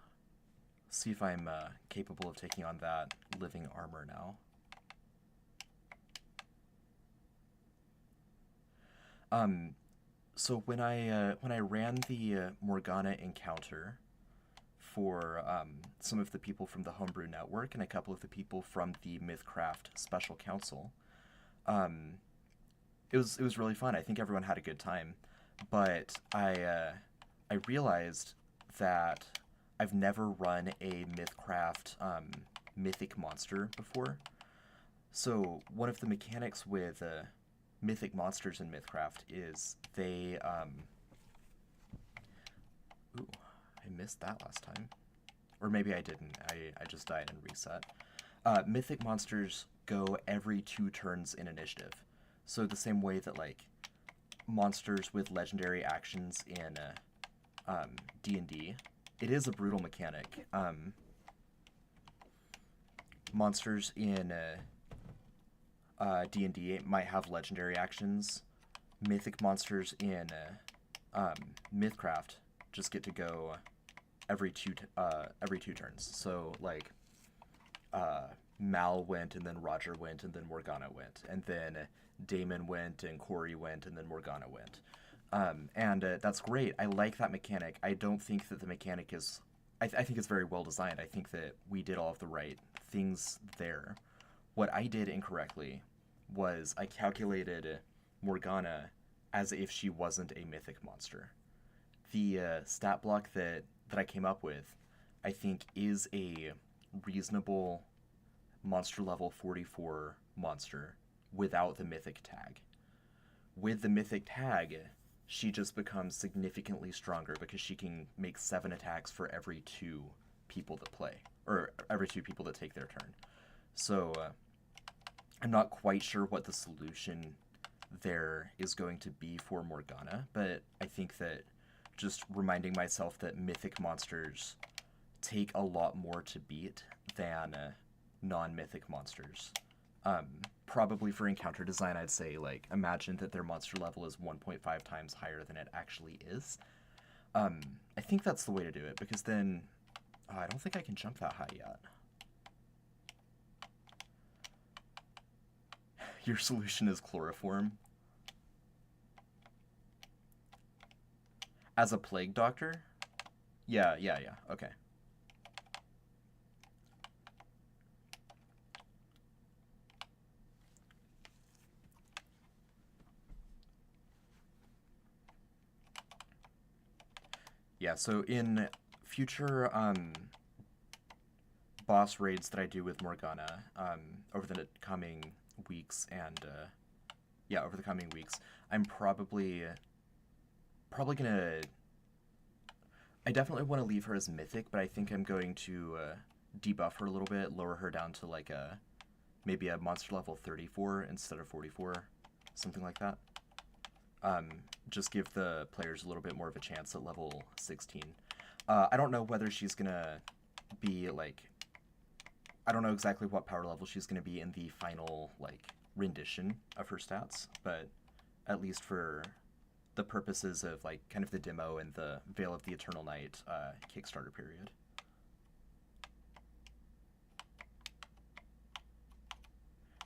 see if I'm capable of taking on that living armor now. So when I ran the Morgana encounter for some of the people from the Homebrew Network and a couple of the people from the MythCraft Special Council, it was really fun. I think everyone had a good time, but I realized that I've never run a MythCraft mythic monster before. So one of the mechanics with mythic monsters in MythCraft is they ooh, I missed that last time. Or maybe I didn't. I just died and reset. Mythic monsters go every 2 turns in initiative. So the same way that, like, monsters with legendary actions in D&D, it is a brutal mechanic. Monsters in D&D might have legendary actions. Mythic monsters in MythCraft just get to go every two turns. So like Mal went, and then Roger went, and then Morgana went, and then Damon went, and Corey went, and then Morgana went. And that's great. I like that mechanic. I don't think that the mechanic is... I think it's very well designed. I think that we did all of the right things there. What I did incorrectly was I calculated Morgana as if she wasn't a mythic monster. The stat block that I came up with, I think, is a reasonable monster level 44 monster without the mythic tag. With the mythic tag, she just becomes significantly stronger because she can make 7 attacks for every 2 people that play, or every 2 people that take their turn. So I'm not quite sure what the solution there is going to be for Morgana, but I think that just reminding myself that mythic monsters take a lot more to beat than non-mythic monsters. Probably for encounter design, I'd say, like, imagine that their monster level is 1.5 times higher than it actually is. I think that's the way to do it, because then... I don't think I can jump that high yet. Your solution is chloroform. As a plague doctor? Yeah, okay. Yeah, so in future boss raids that I do with Morgana over the coming weeks and over the coming weeks, I'm probably gonna. I definitely want to leave her as mythic, but I think I'm going to debuff her a little bit, lower her down to like maybe a monster level 34 instead of 44, something like that. Just give the players a little bit more of a chance at level 16. I don't know whether she's gonna be like. I don't know exactly what power level she's gonna be in the final like rendition of her stats, but at least for the purposes of like kind of the demo and the Veil of the Eternal Night Kickstarter period.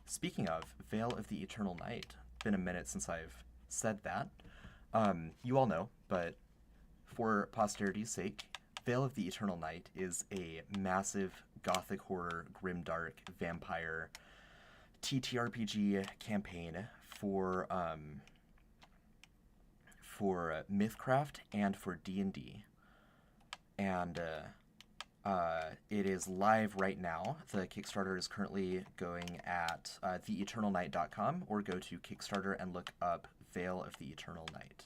Speaking of Veil of the Eternal Night, been a minute since I've said that. You all know, but for posterity's sake, Veil of the Eternal Night is a massive gothic horror, grimdark, vampire TTRPG campaign for MythCraft and for D&D. And it is live right now. The Kickstarter is currently going at theeternalnight.com, or go to Kickstarter and look up Veil of the Eternal Night.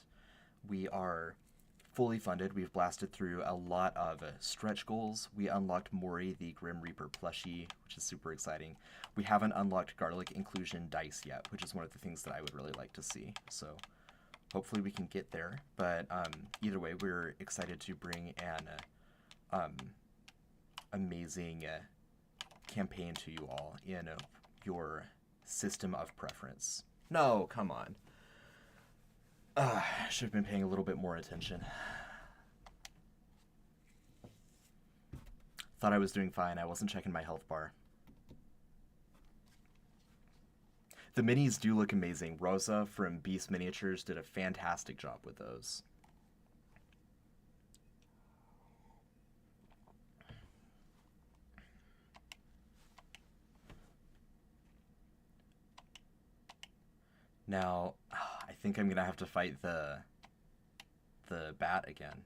We are fully funded. We've blasted through a lot of stretch goals. We unlocked Mori, the Grim Reaper plushie, which is super exciting. We haven't unlocked Garlic Inclusion dice yet, which is one of the things that I would really like to see. So hopefully we can get there. But either way, we're excited to bring an amazing campaign to you all in your system of preference. No, come on. Should have been paying a little bit more attention. Thought I was doing fine. I wasn't checking my health bar. The minis do look amazing. Rosa from Beast Miniatures did a fantastic job with those. Now, I think I'm gonna have to fight the bat again.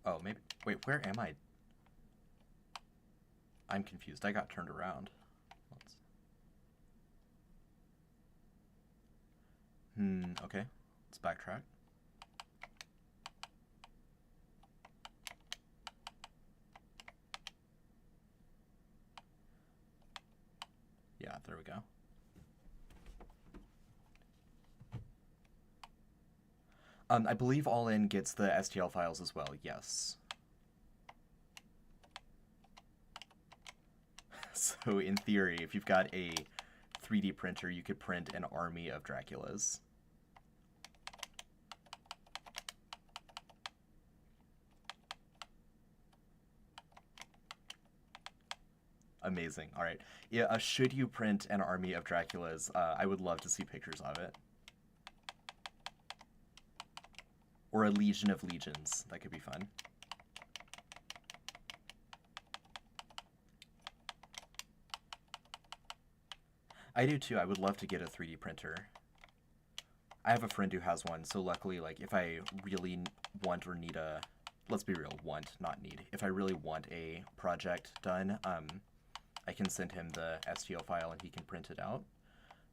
Oh, maybe. Wait, where am I? I'm confused. I got turned around. Okay. Let's backtrack. Yeah, there we go. I believe All In gets the STL files as well, yes. So in theory, if you've got a 3D printer, you could print an army of Draculas. Amazing. All right. Yeah, should you print an army of Draculas, I would love to see pictures of it. Or a legion of legions. That could be fun. I do too. I would love to get a 3D printer. I have a friend who has one, so luckily, like, if I really want or need a... Let's be real, want, not need. If I really want a project done, I can send him the STL file and he can print it out.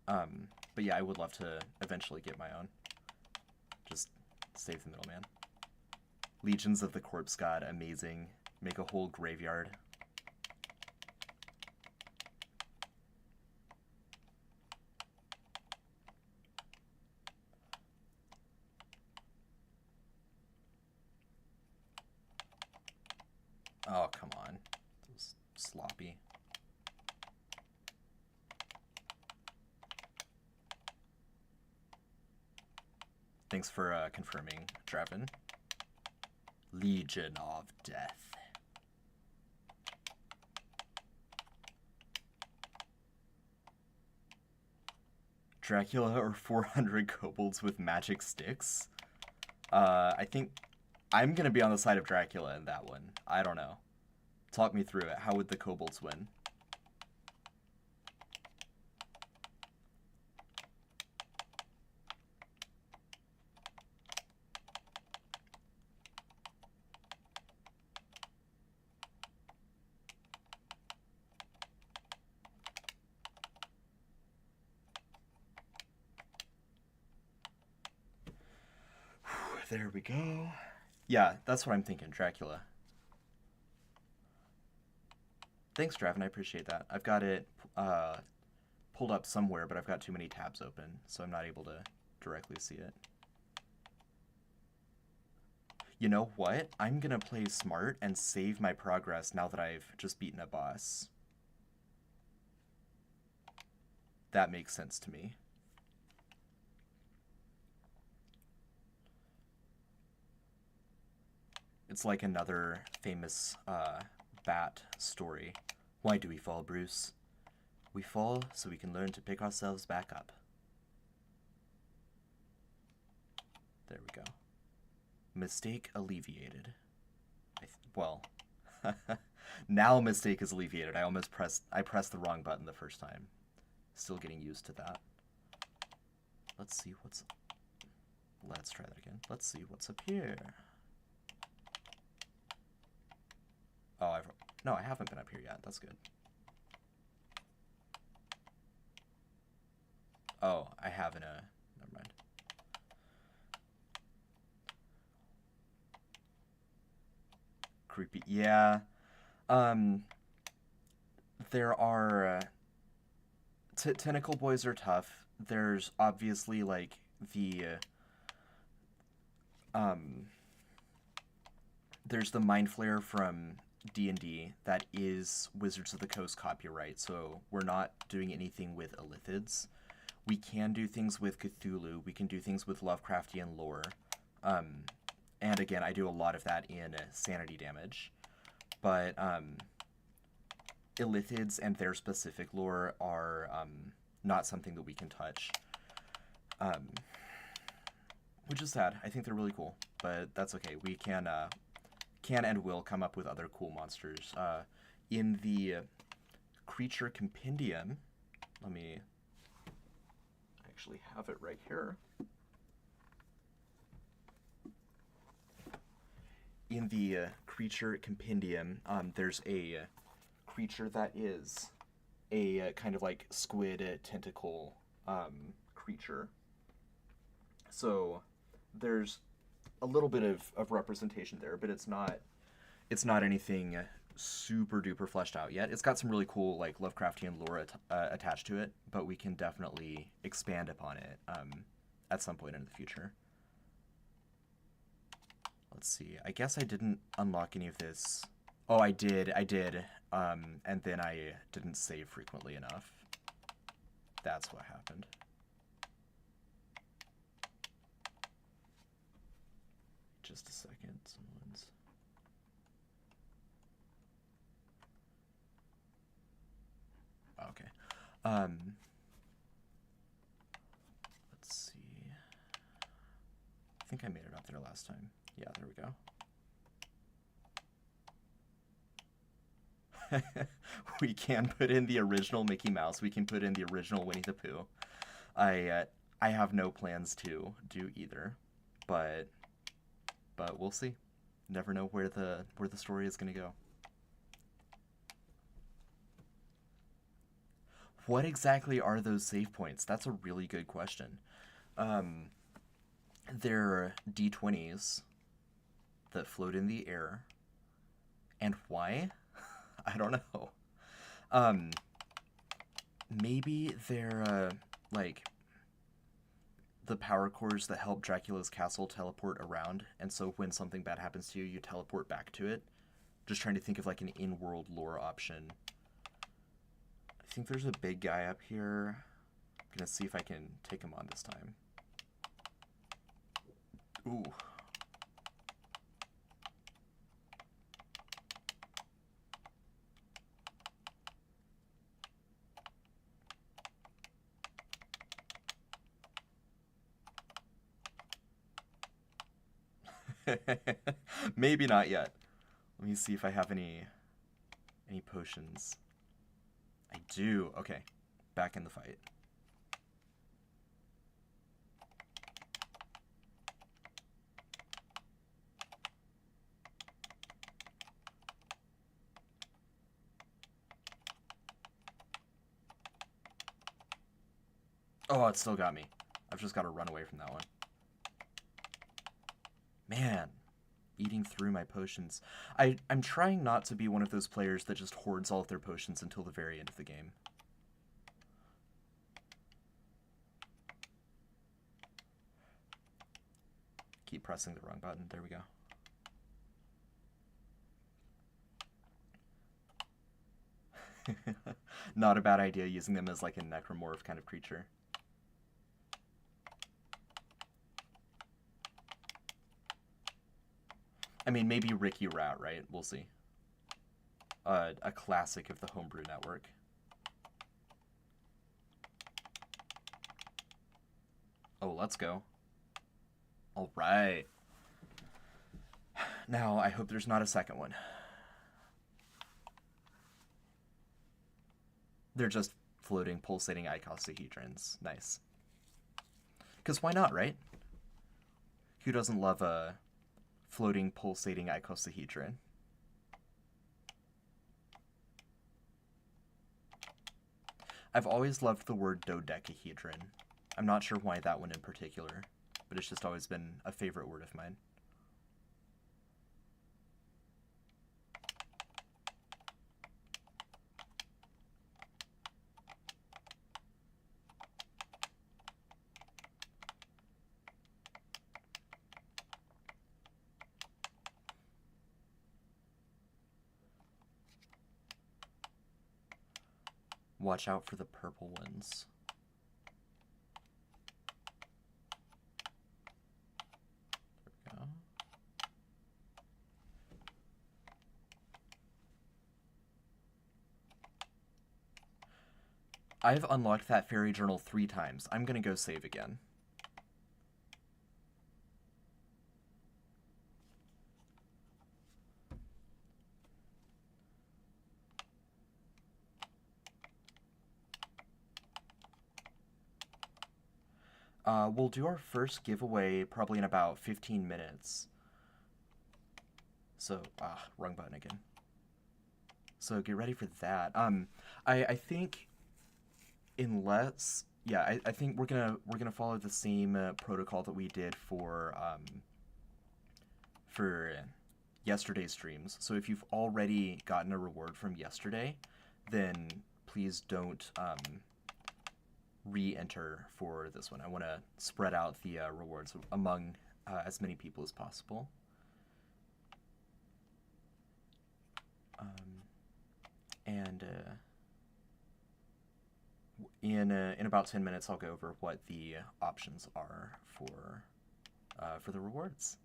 But yeah, I would love to eventually get my own. Just save the middleman. Legions of the Corpse God, amazing. Make a whole graveyard. Oh, come on. That was sloppy. Thanks for confirming, Draven. Legion of Death. Dracula or 400 kobolds with magic sticks? I think I'm gonna be on the side of Dracula in that one. I don't know. Talk me through it. How would the kobolds win? There we go. Yeah, that's what I'm thinking, Dracula. Thanks, Draven, I appreciate that. I've got it pulled up somewhere, but I've got too many tabs open, so I'm not able to directly see it. You know what? I'm gonna play smart and save my progress now that I've just beaten a boss. That makes sense to me. It's like another famous bat story. Why do we fall, Bruce? We fall so we can learn to pick ourselves back up. There we go. Mistake alleviated. Well, now mistake is alleviated. I pressed the wrong button the first time. Still getting used to that. Let's see what's... Let's try that again. Let's see what's up here. Oh, no, I haven't been up here yet. That's good. Oh, I have in a... Never mind. Creepy. Yeah. There are... Tentacle boys are tough. There's obviously, like, the... There's the Mind Flayer from D&D that is Wizards of the Coast copyright, so we're not doing anything with Illithids. We can do things with Cthulhu, we can do things with Lovecraftian lore, and again, I do a lot of that in sanity damage, but Illithids and their specific lore are not something that we can touch, which is sad. I think they're really cool, but that's okay. We can and will come up with other cool monsters. In the Creature Compendium, let me actually have it right here. In the Creature Compendium, there's a creature that is a kind of like squid tentacle creature. So there's a little bit of representation there, but it's not anything super duper fleshed out yet. It's got some really cool like Lovecraftian lore attached to it, but we can definitely expand upon it at some point in the future. Let's see. I guess I didn't unlock any of this. Oh, I did, and then I didn't save frequently enough. That's what happened. Just a second, someone's... Okay. Let's see. I think I made it up there last time. Yeah, there we go. We can put in the original Mickey Mouse. We can put in the original Winnie the Pooh. I have no plans to do either, but we'll see. Never know where the story is going to go. What exactly are those save points? That's a really good question. They're D20s that float in the air. And why? I don't know. Maybe they're like the power cores that help Dracula's castle teleport around, and so when something bad happens to you, you teleport back to it. Just trying to think of like an in-world lore option. I think there's a big guy up here. I'm gonna see if I can take him on this time. Ooh. Maybe not yet. Let me see if I have any potions. I do. Okay. Back in the fight. Oh, it still got me. I've just got to run away from that one. Man, eating through my potions. I'm trying not to be one of those players that just hoards all of their potions until the very end of the game. Keep pressing the wrong button. There we go. Not a bad idea using them as like a necromorph kind of creature. I mean, maybe Ricky Rat, right? We'll see. A classic of the Homebrew Network. Oh, let's go. All right. Now, I hope there's not a second one. They're just floating, pulsating icosahedrons. Nice. Because why not, right? Who doesn't love a floating, pulsating icosahedron? I've always loved the word dodecahedron. I'm not sure why that one in particular, but it's just always been a favorite word of mine. Watch out for the purple ones. There we go. I've unlocked that fairy journal 3 times. I'm gonna go save again. We'll do our first giveaway probably in about 15 minutes. So, wrong button again. So get ready for that. I think unless, yeah, I think we're gonna follow the same protocol that we did for yesterday's streams. So if you've already gotten a reward from yesterday, then please don't re-enter for this one. I want to spread out the rewards among as many people as possible. And in about 10 minutes, I'll go over what the options are for the rewards.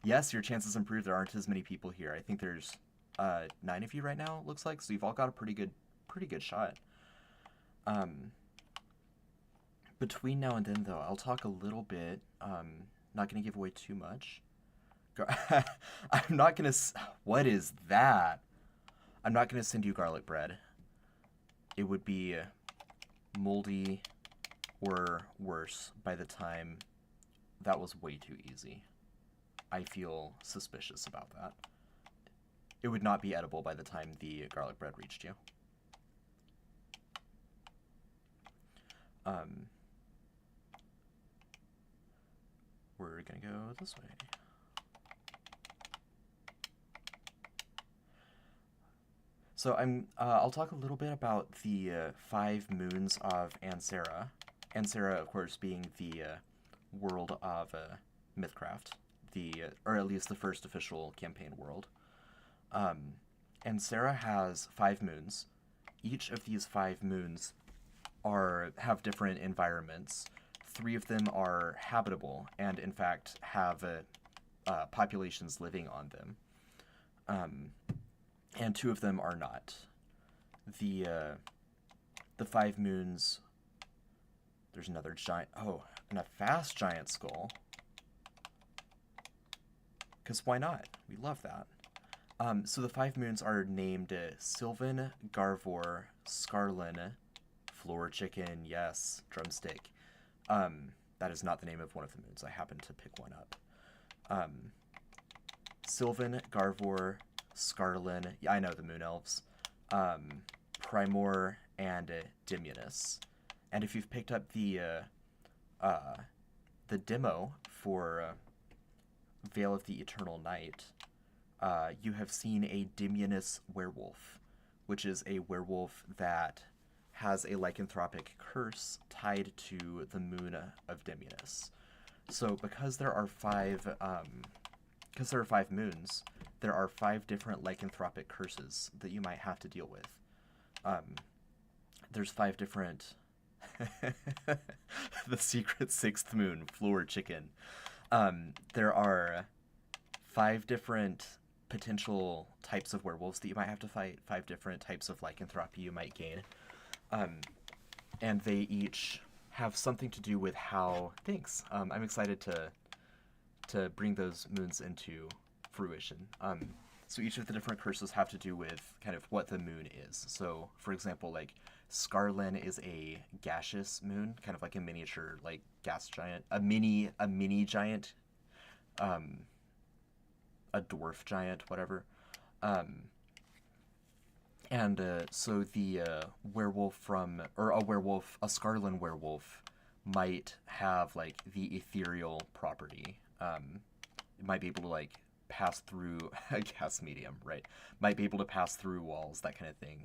Yes, your chances improve. There aren't as many people here. I think there's 9 of you right now. It looks like, so you've all got a pretty good shot. Between now and then, though, I'll talk a little bit. Not gonna give away too much. I'm not gonna. What is that? I'm not gonna send you garlic bread. It would be moldy or worse by the time. That was way too easy. I feel suspicious about that. It would not be edible by the time the garlic bread reached you. We're gonna go this way. So I'll talk a little bit about the 5 moons of Ansera. Ansera, of course, being the world of MythCraft, or at least the first official campaign world. Ansera has 5 moons. Each of these 5 moons have different environments. 3 of them are habitable and, in fact, have populations living on them. And 2 of them are not. The 5 moons... There's another giant... Oh, and a fast giant skull. Because why not? We love that. So the 5 moons are named Sylvan, Garvor, Scarlin, Floor Chicken, yes, Drumstick. That is not the name of one of the moons. I happened to pick one up. Sylvan, Garvor, Scarlin, yeah, I know the moon elves. Primor, and Dimianus. And if you've picked up the demo for Veil of the Eternal Night, you have seen a Dimianus werewolf, which is a werewolf that has a lycanthropic curse tied to the moon of Dimianus. So because there are 5 moons, there are 5 different lycanthropic curses that you might have to deal with. There's 5 different... the secret 6th moon, Floor Chicken. There are 5 different potential types of werewolves that you might have to fight, 5 different types of lycanthropy you might gain. And they each have something to do with how... Thanks. I'm excited to bring those moons into fruition. So each of the different curses have to do with kind of what the moon is. So, for example, like, Scarlin is a gaseous moon, kind of like a miniature, like, gas giant. A mini giant. A dwarf giant, whatever. So the werewolf from... Or a Scarlin werewolf might have, like, the ethereal property. It might be able to, like, pass through a gas medium, right? Might be able to pass through walls, that kind of thing.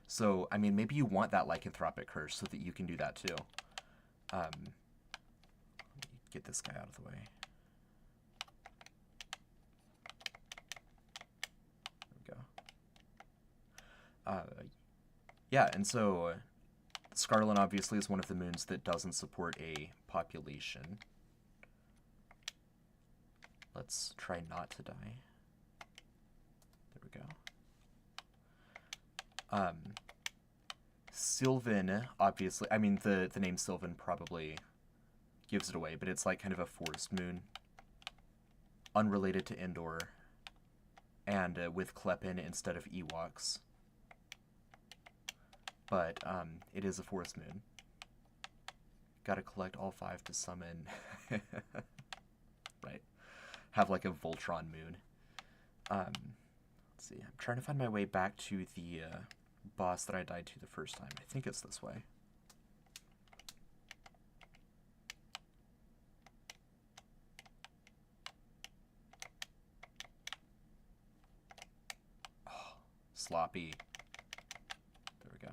So, I mean, maybe you want that lycanthropic curse so that you can do that too. Let me get this guy out of the way. There we go. Yeah, and so Scarlin obviously is one of the moons that doesn't support a population. Let's try not to die. There we go. Sylvan, obviously, I mean, the name Sylvan probably gives it away, but it's like kind of a forest moon. Unrelated to Endor. And with Klepin instead of Ewoks. But it is a forest moon. Gotta collect all 5 to summon. Right. Have like a Voltron moon. Let's see. I'm trying to find my way back to the boss that I died to the first time. I think it's this way. Oh, sloppy. There we go.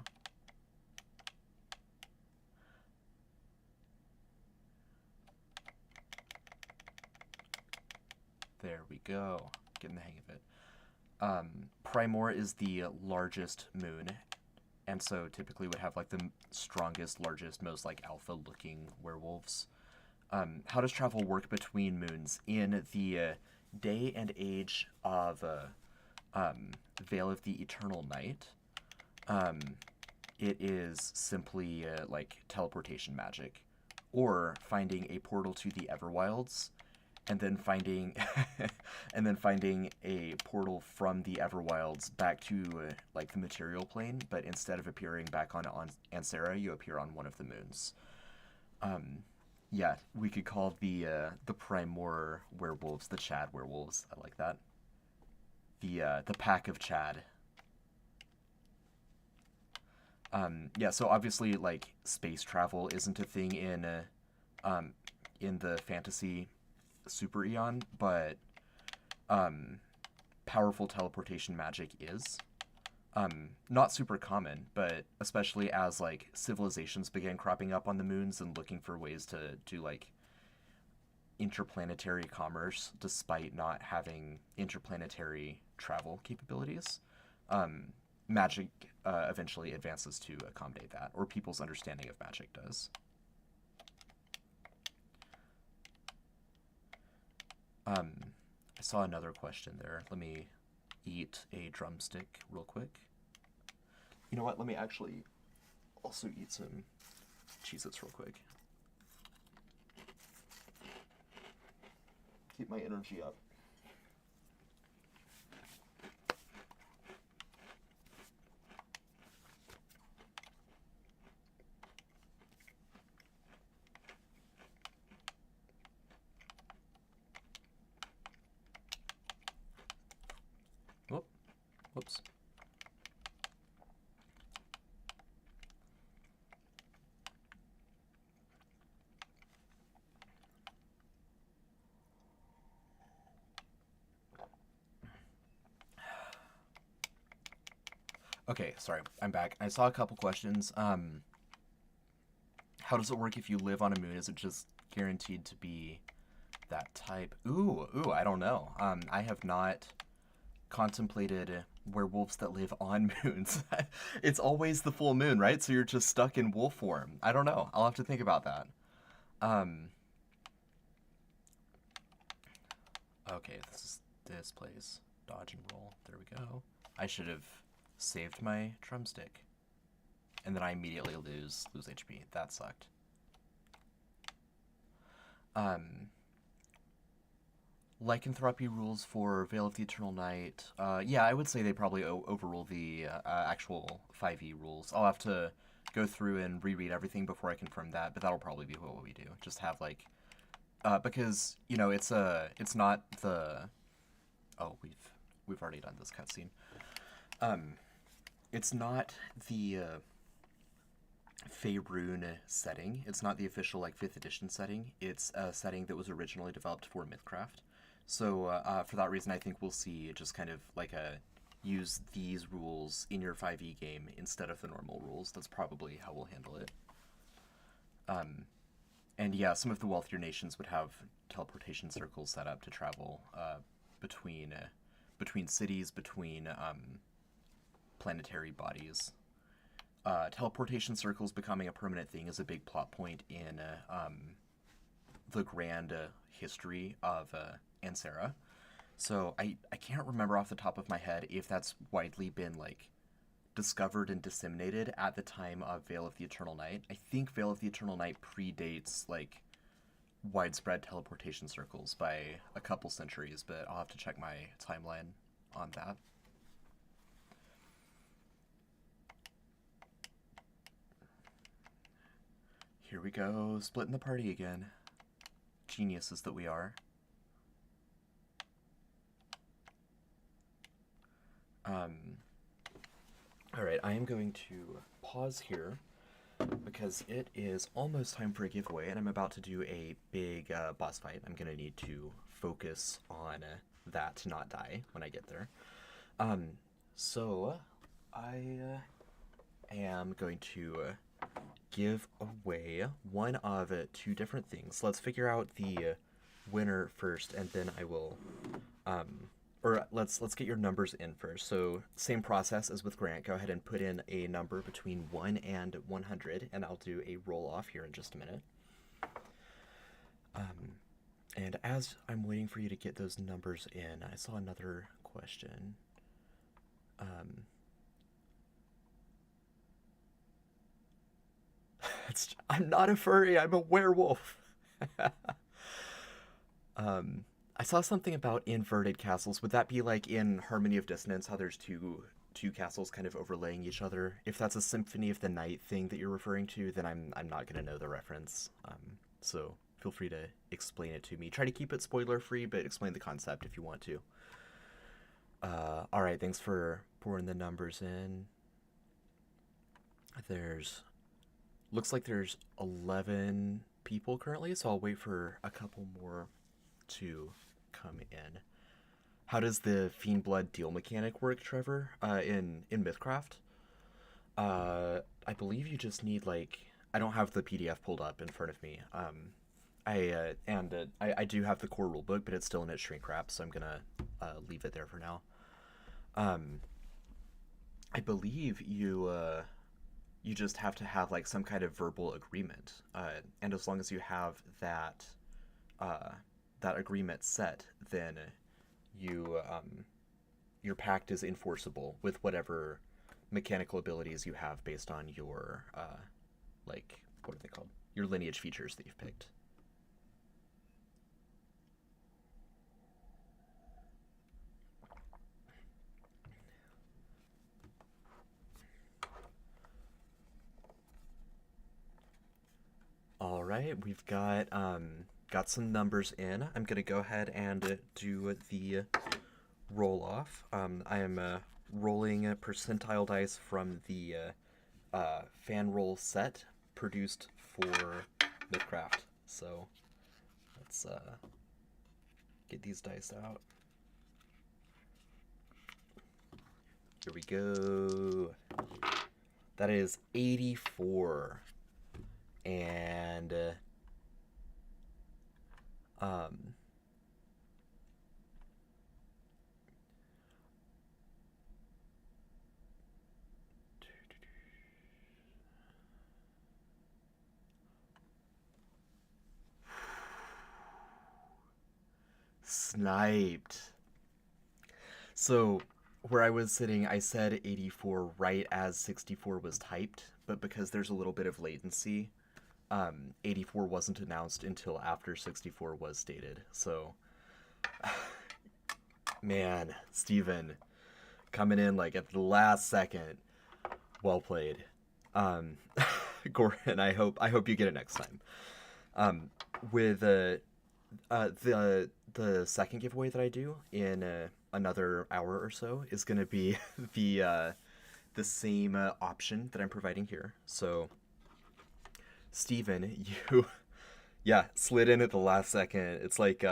There we go. Getting the hang of it. Primor is the largest moon, and so typically would have like the strongest, largest, most like alpha-looking werewolves. How does travel work between moons? In the day and age of Veil of the Eternal Night, it is simply like teleportation magic, or finding a portal to the Everwilds, and then finding a portal from the Everwilds back to like the material plane, but instead of appearing back on Ansera, you appear on one of the moons. Yeah, we could call the Primor werewolves the Chad werewolves. I like that. The pack of Chad. Yeah, so obviously like space travel isn't a thing in the fantasy Super Eon, but powerful teleportation magic is. Not super common, but especially as like civilizations began cropping up on the moons and looking for ways to do like interplanetary commerce despite not having interplanetary travel capabilities, magic eventually advances to accommodate that, or people's understanding of magic does. I saw another question there. Let me eat a drumstick real quick. You know what? Let me actually also eat some Cheez-Its real quick. Keep my energy up. Whoops. Okay, sorry, I'm back. I saw a couple questions. How does it work if you live on a moon? Is it just guaranteed to be that type? Ooh, I don't know. I have not contemplated werewolves that live on moons. It's always the full moon, right? So you're just stuck in wolf form. I don't know. I'll have to think about that. Okay, this place. Dodge and roll. There we go. I should have saved my drumstick. And then I immediately lose HP. That sucked. Lycanthropy rules for Veil of the Eternal Night. Yeah, I would say they probably overrule the actual 5e rules. I'll have to go through and reread everything before I confirm that, but that'll probably be what we do. Just have like, because you know it's not the. Oh, we've already done this cutscene. It's not the Faerun setting. It's not the official like 5th edition setting. It's a setting that was originally developed for MythCraft. So for that reason, I think we'll see just kind of like use these rules in your 5e game instead of the normal rules. That's probably how we'll handle it. And yeah, some of the wealthier nations would have teleportation circles set up to travel between cities, between planetary bodies. Teleportation circles becoming a permanent thing is a big plot point in the grand history of Ansera. So I can't remember off the top of my head if that's widely been like discovered and disseminated at the time of Veil of the Eternal Night. I think Veil of the Eternal Night predates like widespread teleportation circles by a couple centuries, but I'll have to check my timeline on that. Here we go, splitting the party again. Geniuses that we are. Alright, I am going to pause here because it is almost time for a giveaway and I'm about to do a big boss fight. I'm going to need to focus on that to not die when I get there. So I am going to give away one of two different things. Let's figure out the winner first and then I will or let's get your numbers in first. So same process as with Grant. Go ahead and put in a number between 1 and 100, and I'll do a roll off here in just a minute. And as I'm waiting for you to get those numbers in, I saw another question. I'm not a furry. I'm a werewolf. I saw something about inverted castles. Would that be like in Harmony of Dissonance, how there's two castles kind of overlaying each other? If that's a Symphony of the Night thing that you're referring to, then I'm not gonna know the reference. So feel free to explain it to me. Try to keep it spoiler free, but explain the concept if you want to. All right, thanks for pouring the numbers in. Looks like there's 11 people currently, so I'll wait for a couple more to come in. How does the Fiend Blood deal mechanic work, Trevor, in MythCraft? I believe you just need, like, I don't have the PDF pulled up in front of me. I do have the core rulebook, but it's still in its shrink wrap, so I'm gonna leave it there for now. I believe you just have to have like some kind of verbal agreement, and as long as you have that that agreement set, then you your pact is enforceable with whatever mechanical abilities you have based on your like, what are they called? Your lineage features that you've picked. All right, we've got some numbers in. I'm gonna go ahead and do the roll off. I am rolling percentile dice from the fan roll set produced for MythCraft. So let's get these dice out. Here we go. That is 84. And sniped. So where I was sitting, I said 84 right as 64 was typed, but because there's a little bit of latency, 84 wasn't announced until after 64 was stated. So, man, Steven, coming in like at the last second. Well played. Gordon, I hope you get it next time. With the second giveaway that I do in another hour or so is going to be the same option that I'm providing here. So, Steven, you slid in at the last second. It's like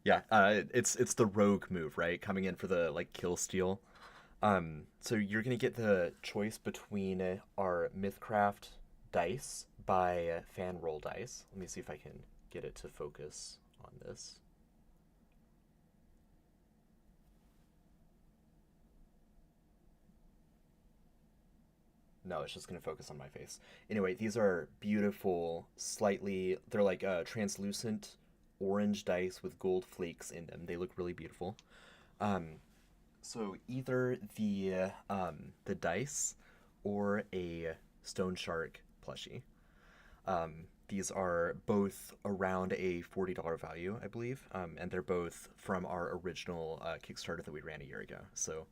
it's the rogue move, right? Coming in for the like kill steal. So you're gonna get the choice between our MythCraft dice by fan roll dice. Let me see if I can get it to focus on this. No, it's just going to focus on my face. Anyway, these are beautiful, they're like translucent orange dice with gold flakes in them. They look really beautiful. So either the dice or a stone shark plushie. These are both around a $40 value, I believe, and they're both from our original Kickstarter that we ran a year ago. So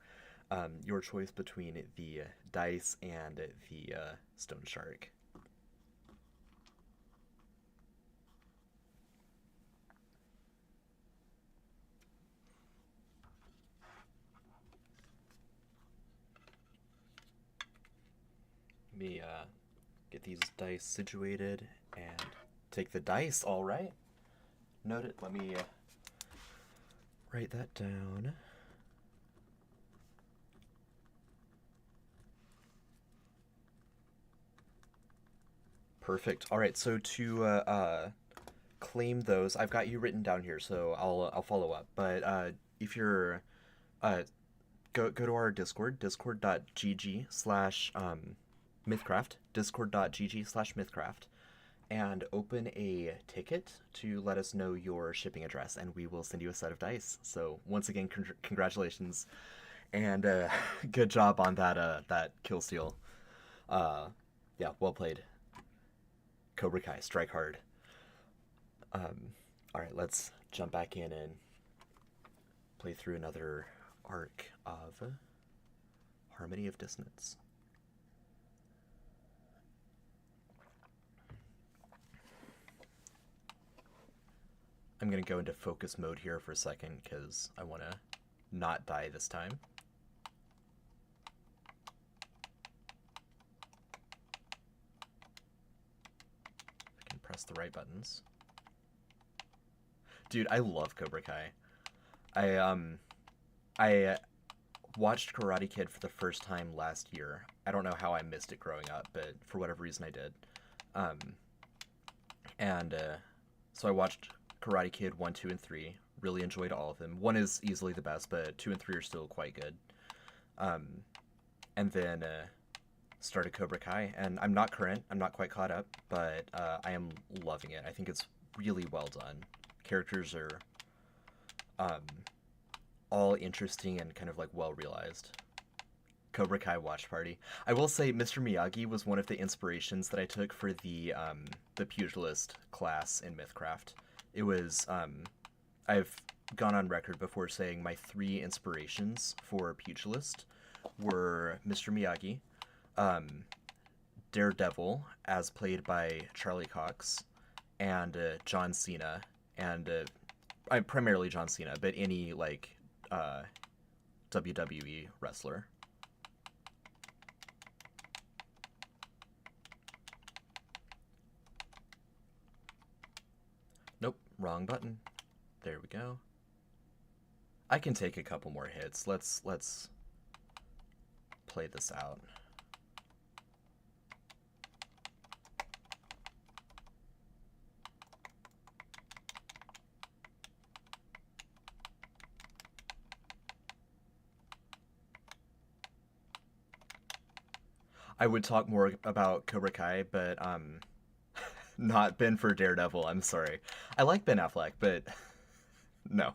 your choice between the dice and the stone shark. Let me get these dice situated and take the dice. All right. Note it. Let me write that down. Perfect. All right. So to claim those, I've got you written down here, so I'll follow up. But if you're go to our Discord, discord.gg/mythcraft, discord.gg/mythcraft, and open a ticket to let us know your shipping address, and we will send you a set of dice. So once again, congratulations, and good job on that kill steal. Yeah, well played. Cobra Kai, strike hard. All right, let's jump back in and play through another arc of Harmony of Dissonance. I'm going to go into focus mode here for a second because I want to not die this time. I can press the right buttons. Dude, I love Cobra Kai. I watched Karate Kid for the first time last year. I don't know how I missed it growing up, but for whatever reason I did. So I watched Karate Kid 1, 2, and 3. Really enjoyed all of them. 1 is easily the best, but 2 and 3 are still quite good. And then started Cobra Kai, and I'm not current. I'm not quite caught up, but I am loving it. I think it's really well done. Characters are all interesting and kind of like well realized. Cobra Kai watch party. I will say Mr. Miyagi was one of the inspirations that I took for the pugilist class in MythCraft. It was I've gone on record before saying my 3 inspirations for pugilist were Mr. Miyagi, Daredevil, as played by Charlie Cox, and John Cena, and primarily John Cena, but any like WWE wrestler. Nope, wrong button. There we go. I can take a couple more hits. Let's play this out. I would talk more about Cobra Kai, but not Ben for Daredevil. I'm sorry. I like Ben Affleck, but no.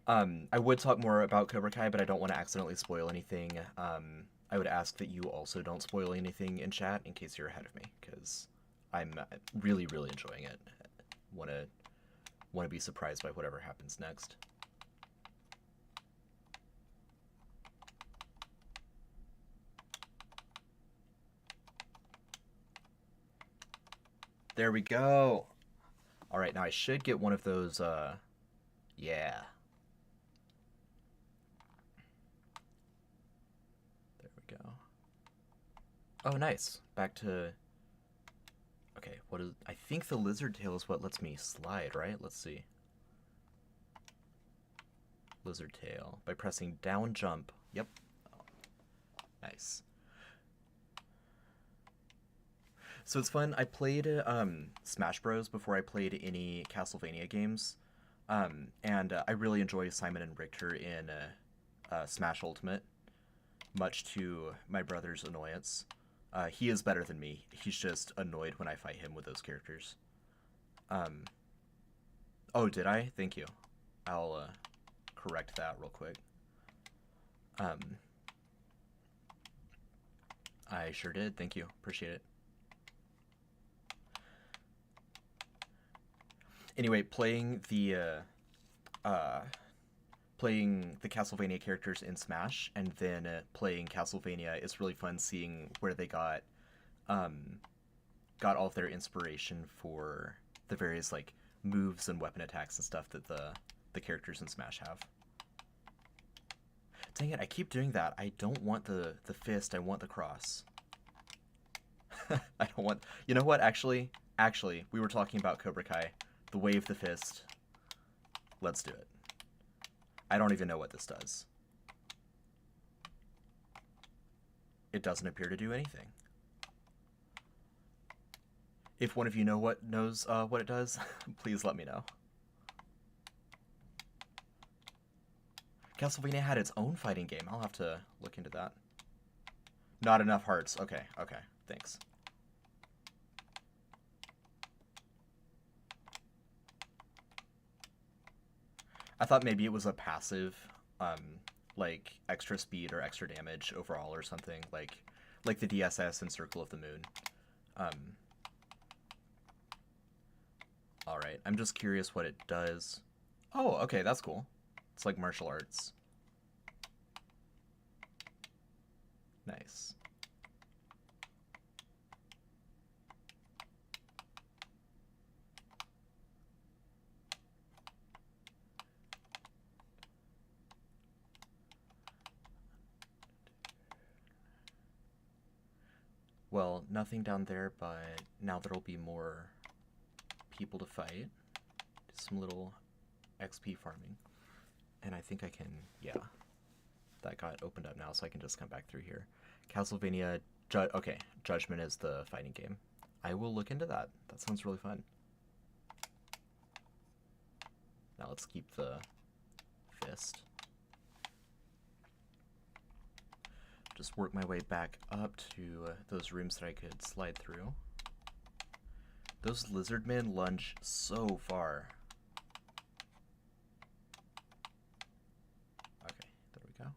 I would talk more about Cobra Kai, but I don't want to accidentally spoil anything. I would ask that you also don't spoil anything in chat in case you're ahead of me, because I'm really, really enjoying it. Want to be surprised by whatever happens next. There we go. All right, now I should get one of those, yeah. There we go. Oh, nice. Back to, okay, what is, I think the lizard tail is what lets me slide, right? Let's see. Lizard tail. By pressing down jump. Yep. Nice. So it's fun. I played Smash Bros. Before I played any Castlevania games, and I really enjoy Simon and Richter in Smash Ultimate, much to my brother's annoyance. He is better than me. He's just annoyed when I fight him with those characters. Oh, did I? Thank you. I'll correct that real quick. I sure did. Thank you. Appreciate it. Anyway, playing the Castlevania characters in Smash, and then playing Castlevania is really fun. Seeing where they got all of their inspiration for the various like moves and weapon attacks and stuff that the characters in Smash have. Dang it! I keep doing that. I don't want the fist. I want the cross. I don't want. You know what? Actually, we were talking about Cobra Kai. The wave the fist. Let's do it. I don't even know what this does. It doesn't appear to do anything. If one of you knows what it does, please let me know. Castlevania had its own fighting game. I'll have to look into that. Not enough hearts. Okay, thanks. I thought maybe it was a passive, like extra speed or extra damage overall or something, like the DSS in Circle of the Moon. All right, I'm just curious what it does. Oh, okay, that's cool. It's like martial arts. Nice. Well, nothing down there, but now there'll be more people to fight. Some little XP farming. And I think I can, yeah. That got opened up now, so I can just come back through here. Castlevania, okay, Judgment is the fighting game. I will look into that. That sounds really fun. Now let's keep the fist. just work my way back up to those rooms that I could slide through. Those lizard men lunge so far. Okay, there we go.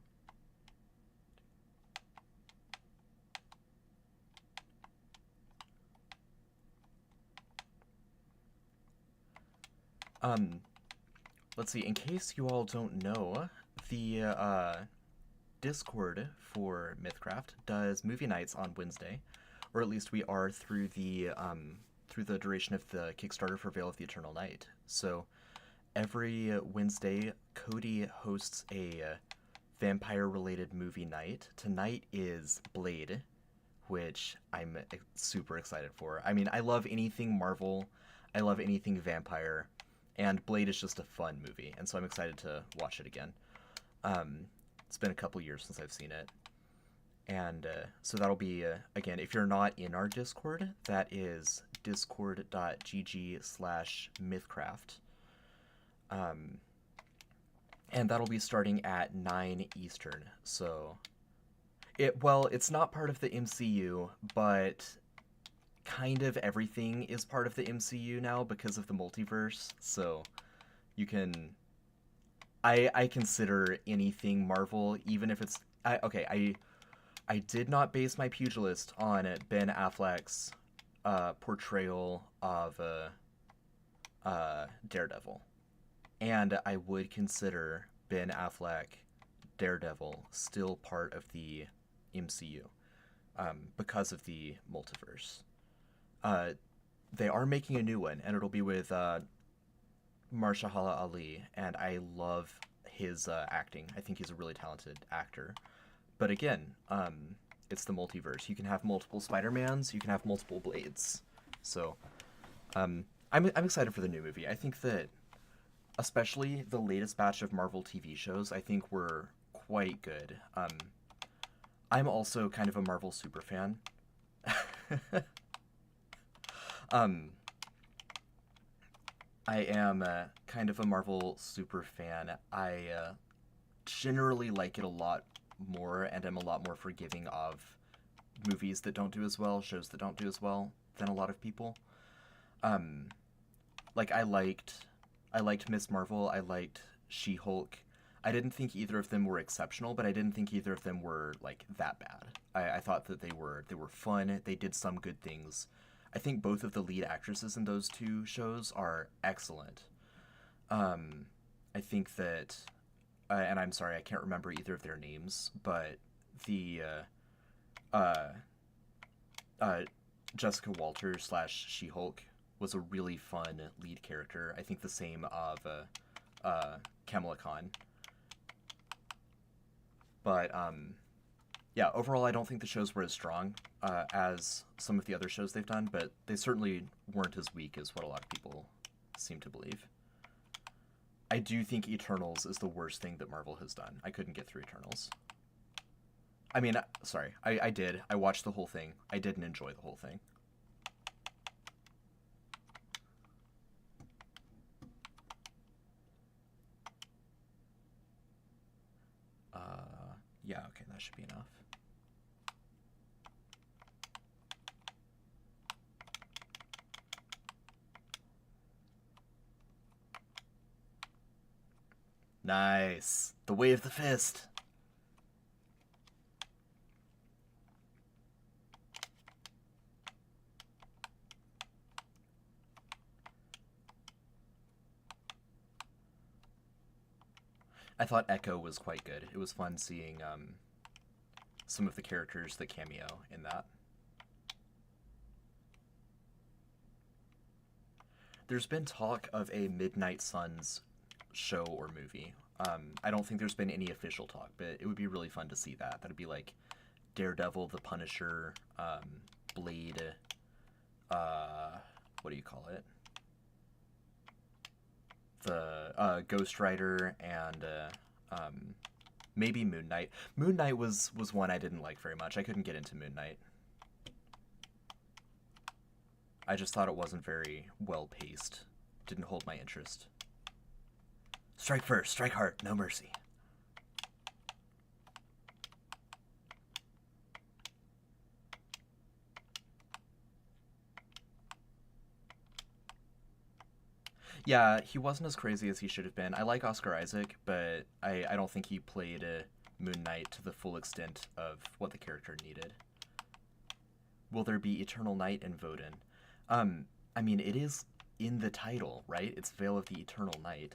Let's see, in case you all don't know, the Discord for MythCraft does movie nights on Wednesday, or at least we are through the duration of the Kickstarter for Veil of the Eternal Night. So every Wednesday, Cody hosts a vampire-related movie night. Tonight is Blade, which I'm super excited for. I mean, I love anything Marvel, I love anything vampire, and Blade is just a fun movie, and so I'm excited to watch it again. It's been a couple years since I've seen it. And so that'll be, again, if you're not in our Discord, that is discord.gg/mythcraft. And that'll be starting at 9 Eastern. So, it's not part of the MCU, but kind of everything is part of the MCU now because of the multiverse. So, you can... I consider anything Marvel, even if it's... I did not base my pugilist on Ben Affleck's portrayal of Daredevil. And I would consider Ben Affleck, Daredevil, still part of the MCU because of the multiverse. They are making a new one, and it'll be with Mahershala Ali, and I love his acting. I think he's a really talented actor. But again, it's the multiverse. You can have multiple Spider-Mans, you can have multiple Blades. So, I'm excited for the new movie. I think that, especially the latest batch of Marvel TV shows, I think were quite good. I'm also kind of a Marvel superfan. I am kind of a Marvel superfan. I generally like it a lot more, and I'm a lot more forgiving of movies that don't do as well, shows that don't do as well than a lot of people. Like I liked Miss Marvel, I liked She-Hulk. I didn't think either of them were exceptional, but I didn't think either of them were like that bad. I thought that they were fun. They did some good things. I think both of the lead actresses in those two shows are excellent. I think that and I'm sorry, I can't remember either of their names, but the Jessica Walters / She-Hulk was a really fun lead character. I think the same of Kamala Khan. But yeah, overall, I don't think the shows were as strong as some of the other shows they've done, but they certainly weren't as weak as what a lot of people seem to believe. I do think Eternals is the worst thing that Marvel has done. I couldn't get through Eternals. I mean, sorry, I did. I watched the whole thing. I didn't enjoy the whole thing. Yeah, okay, that should be enough. Nice. The way of the fist. I thought Echo was quite good. It was fun seeing some of the characters that cameo in that. There's been talk of a Midnight Suns show or movie. I don't think there's been any official talk, but it would be really fun to see that. That'd be like Daredevil, the Punisher, Blade, what do you call it? The Ghost Rider, and maybe Moon Knight. Moon Knight was one I didn't like very much. I couldn't get into Moon Knight. I just thought it wasn't very well paced. Didn't hold my interest. Strike first, strike hard, no mercy. Yeah, he wasn't as crazy as he should have been. I like Oscar Isaac, but I don't think he played Moon Knight to the full extent of what the character needed. Will there be Eternal Night in Voden? I mean, it is in the title, right? It's Veil of the Eternal Night.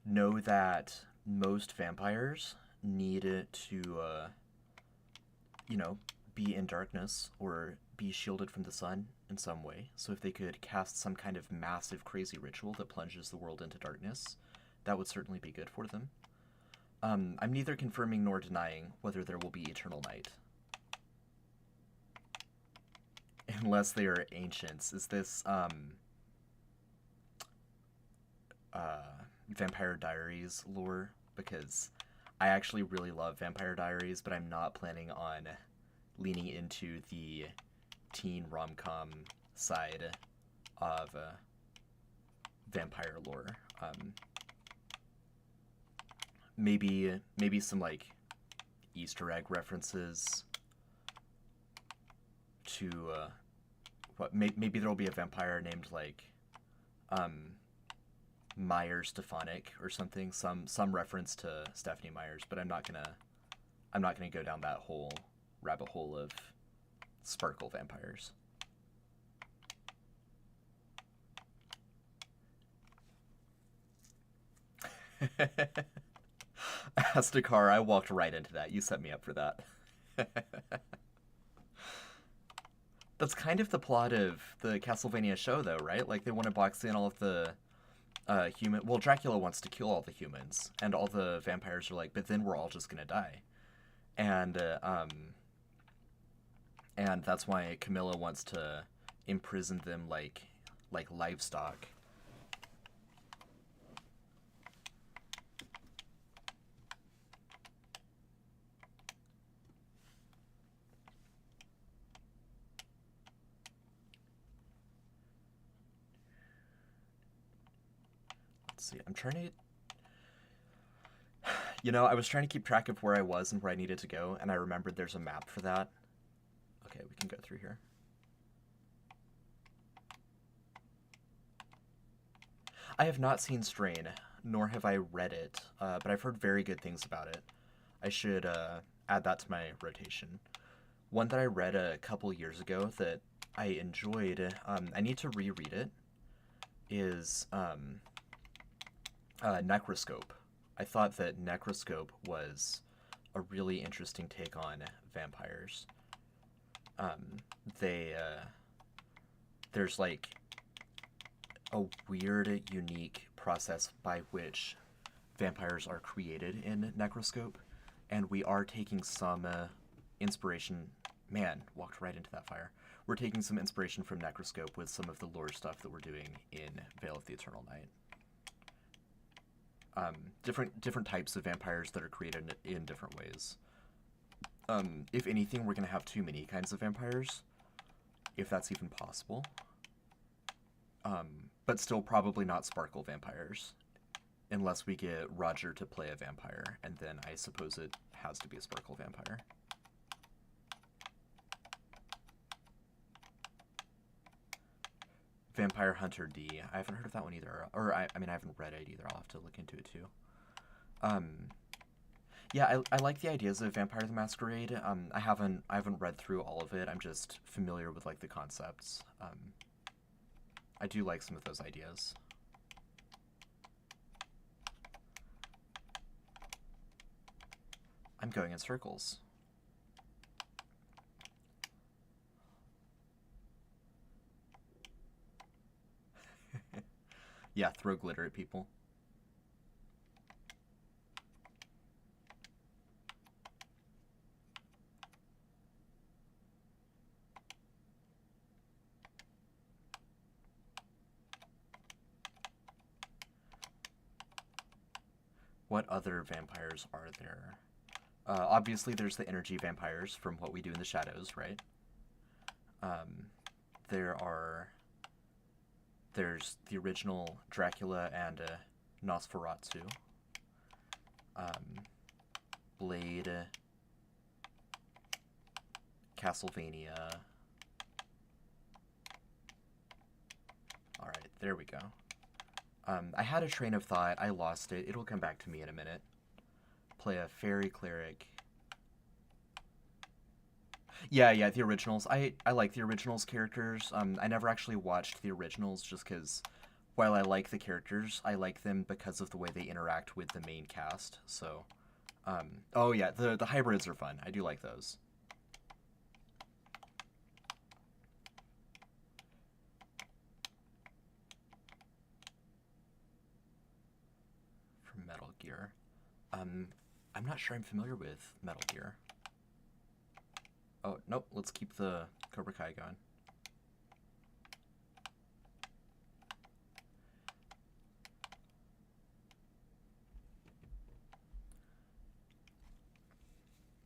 Know that most vampires need to, be in darkness or be shielded from the sun in some way. So if they could cast some kind of massive, crazy ritual that plunges the world into darkness, that would certainly be good for them. I'm neither confirming nor denying whether there will be Eternal Night. Unless they are ancients. Is this, Vampire Diaries lore? Because I actually really love Vampire Diaries, but I'm not planning on leaning into the teen rom-com side of vampire lore. Maybe some like Easter egg references to maybe there'll be a vampire named like Meyer Stefanik or something, some reference to Stephanie Myers, but I'm not gonna go down that whole rabbit hole of sparkle vampires. Astakar, I walked right into that. You set me up for that. That's kind of the plot of the Castlevania show, though, right? Like, they want to box in all of the human... Well, Dracula wants to kill all the humans, and all the vampires are like, but then we're all just gonna die. And that's why Camilla wants to imprison them like livestock. Let's see, I'm trying to... I was trying to keep track of where I was and where I needed to go, and I remembered there's a map for that. Okay, we can go through here. I have not seen Strain, nor have I read it, but I've heard very good things about it. I should add that to my rotation. One that I read a couple years ago that I enjoyed, I need to reread it, is Necroscope. I thought that Necroscope was a really interesting take on vampires. There's like a weird, unique process by which vampires are created in Necroscope, and we are taking some inspiration. Man, walked right into that fire. We're taking some inspiration from Necroscope with some of the lore stuff that we're doing in Veil of the Eternal Night. Different types of vampires that are created in different ways. If anything, we're going to have too many kinds of vampires, if that's even possible. But still probably not sparkle vampires, unless we get Roger to play a vampire, and then I suppose it has to be a sparkle vampire. Vampire Hunter D. I haven't heard of that one either. Or, I mean, I haven't read it either. I'll have to look into it, too. Yeah, I like the ideas of Vampire the Masquerade. I haven't read through all of it. I'm just familiar with, like, the concepts. I do like some of those ideas. I'm going in circles. Yeah, throw glitter at people. What other vampires are there? Obviously, there's the energy vampires from What We Do in the Shadows, right? There's the original Dracula and Nosferatu. Blade. Castlevania. Alright, there we go. I had a train of thought. I lost it. It'll come back to me in a minute. Play a fairy cleric. Yeah, the originals. I like the originals characters. I never actually watched the originals just because while I like the characters, I like them because of the way they interact with the main cast. So, oh yeah, the hybrids are fun. I do like those. From Metal Gear. I'm not sure I'm familiar with Metal Gear. Oh, nope, let's keep the Cobra Kai going.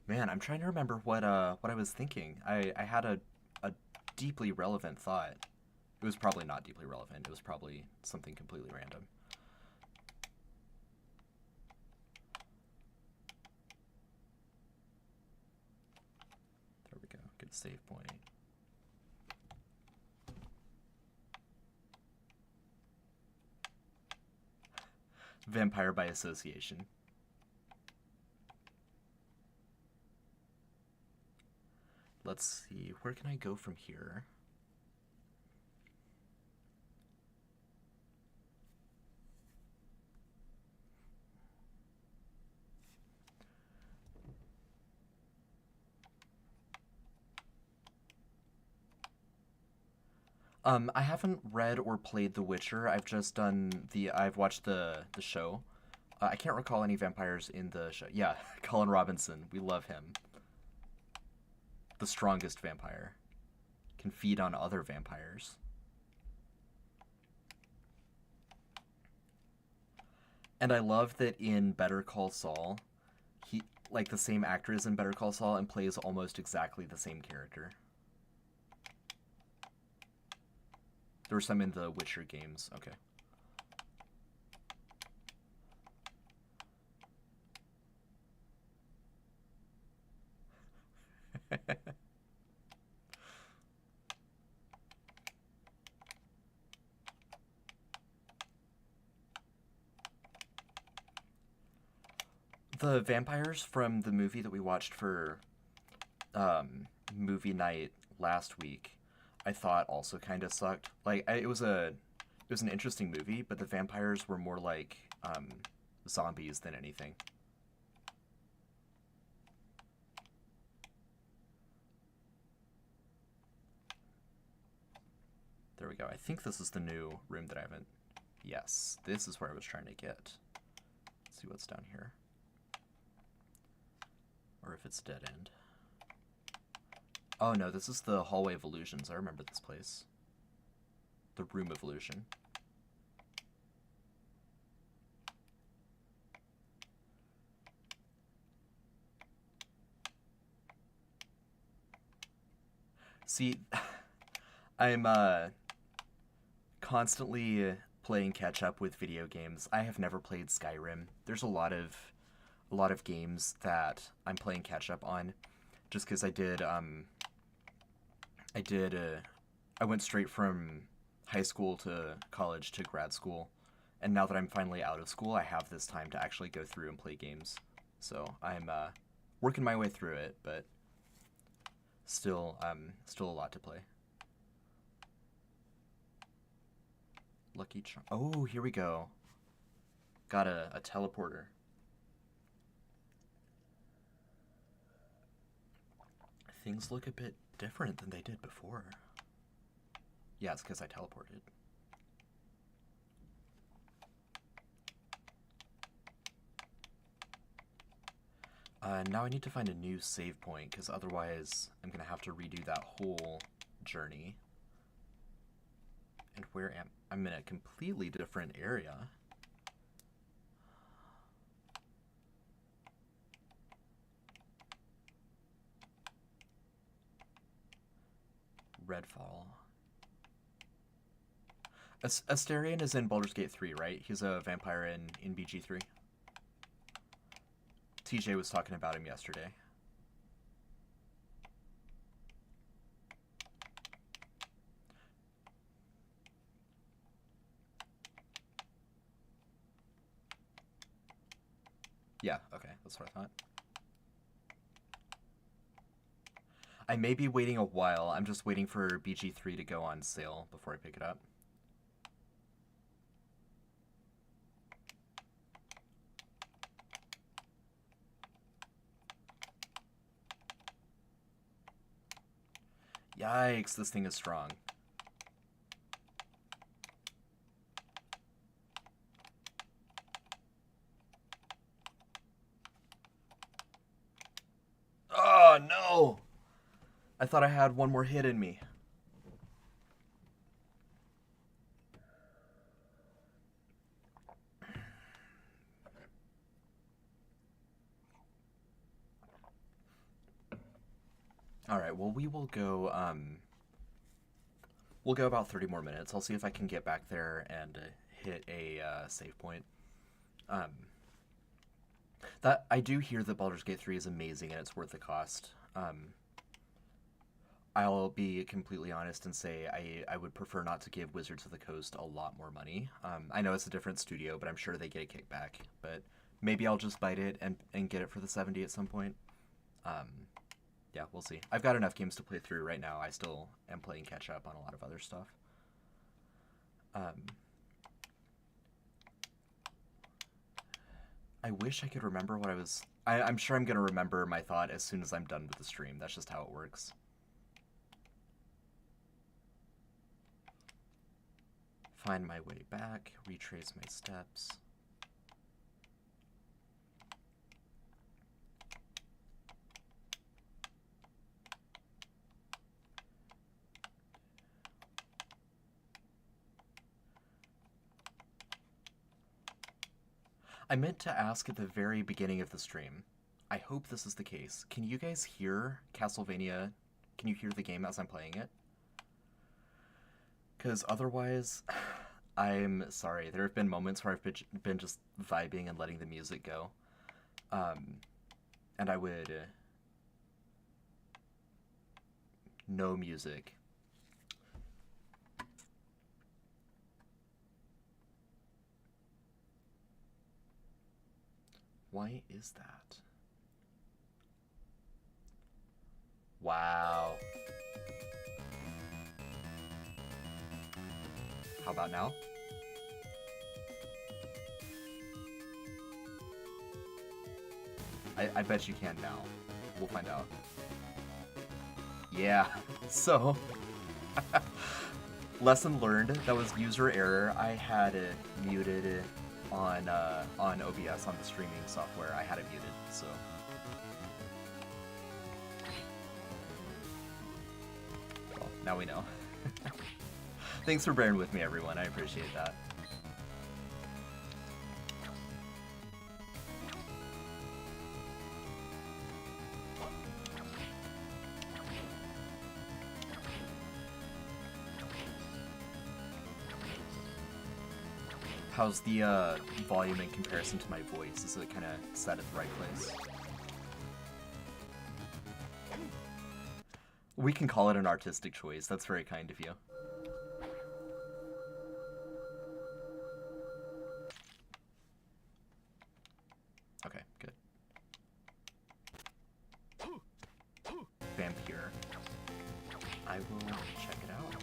Man, I'm trying to remember what I was thinking. I had a deeply relevant thought. It was probably not deeply relevant. It was probably something completely random. There we go. Good save point. Vampire by association. Let's see. Where can I go from here? I haven't read or played The Witcher. I've just done I've watched the show. I can't recall any vampires in the show. Yeah, Colin Robinson. We love him. The strongest vampire. Can feed on other vampires. And I love that in Better Call Saul, he, like, the same actor is in Better Call Saul and plays almost exactly the same character. There were some in the Witcher games. Okay. The vampires from the movie that we watched for movie night last week, I thought also kind of sucked. Like it was an interesting movie, but the vampires were more like zombies than anything. There we go. I think this is the new room that I haven't... Yes, this is where I was trying to get. Let's see what's down here. Or if it's dead end. Oh no, this is the Hallway of Illusions. I remember this place. The Room of Illusion. See, I'm constantly playing catch up with video games. I have never played Skyrim. There's a lot of games that I'm playing catch up on, just because I went straight from high school to college to grad school, and now that I'm finally out of school, I have this time to actually go through and play games. So I'm working my way through it, but still a lot to play. Lucky Charm. Oh, here we go. Got a teleporter. Things look a bit different than they did before. Yeah, it's because I teleported. Now I need to find a new save point, because otherwise I'm going to have to redo that whole journey. And where am I? I'm in a completely different area. Redfall. Asterion is in Baldur's Gate 3, right? He's a vampire in BG3. TJ was talking about him yesterday. Yeah, okay, that's what I thought. I may be waiting a while. I'm just waiting for BG3 to go on sale before I pick it up. Yikes, this thing is strong. Oh, no! I thought I had one more hit in me. Alright, well, we will go, we'll go about 30 more minutes. I'll see if I can get back there and hit a save point. That I do hear that Baldur's Gate 3 is amazing and it's worth the cost. I'll be completely honest and say I would prefer not to give Wizards of the Coast a lot more money. I know it's a different studio, but I'm sure they get a kickback. But maybe I'll just bite it and get it for the 70 at some point. Yeah, we'll see. I've got enough games to play through right now. I still am playing catch up on a lot of other stuff. I wish I could remember what I was... I'm sure I'm going to remember my thought as soon as I'm done with the stream. That's just how it works. Find my way back, retrace my steps. I meant to ask at the very beginning of the stream. I hope this is the case. Can you guys hear Castlevania? Can you hear the game as I'm playing it? Because otherwise, I'm sorry. There have been moments where I've been just vibing and letting the music go. And I would... no music. Why is that? Wow. How about now? I bet you can now. We'll find out. Yeah, so... lesson learned, that was user error. I had it muted on OBS, on the streaming software. I had it muted, so... well, now we know. Thanks for bearing with me, everyone. I appreciate that. How's the volume in comparison to my voice? Is it kind of set at the right place? We can call it an artistic choice. That's very kind of you. Okay, good. Vampire. I will check it out.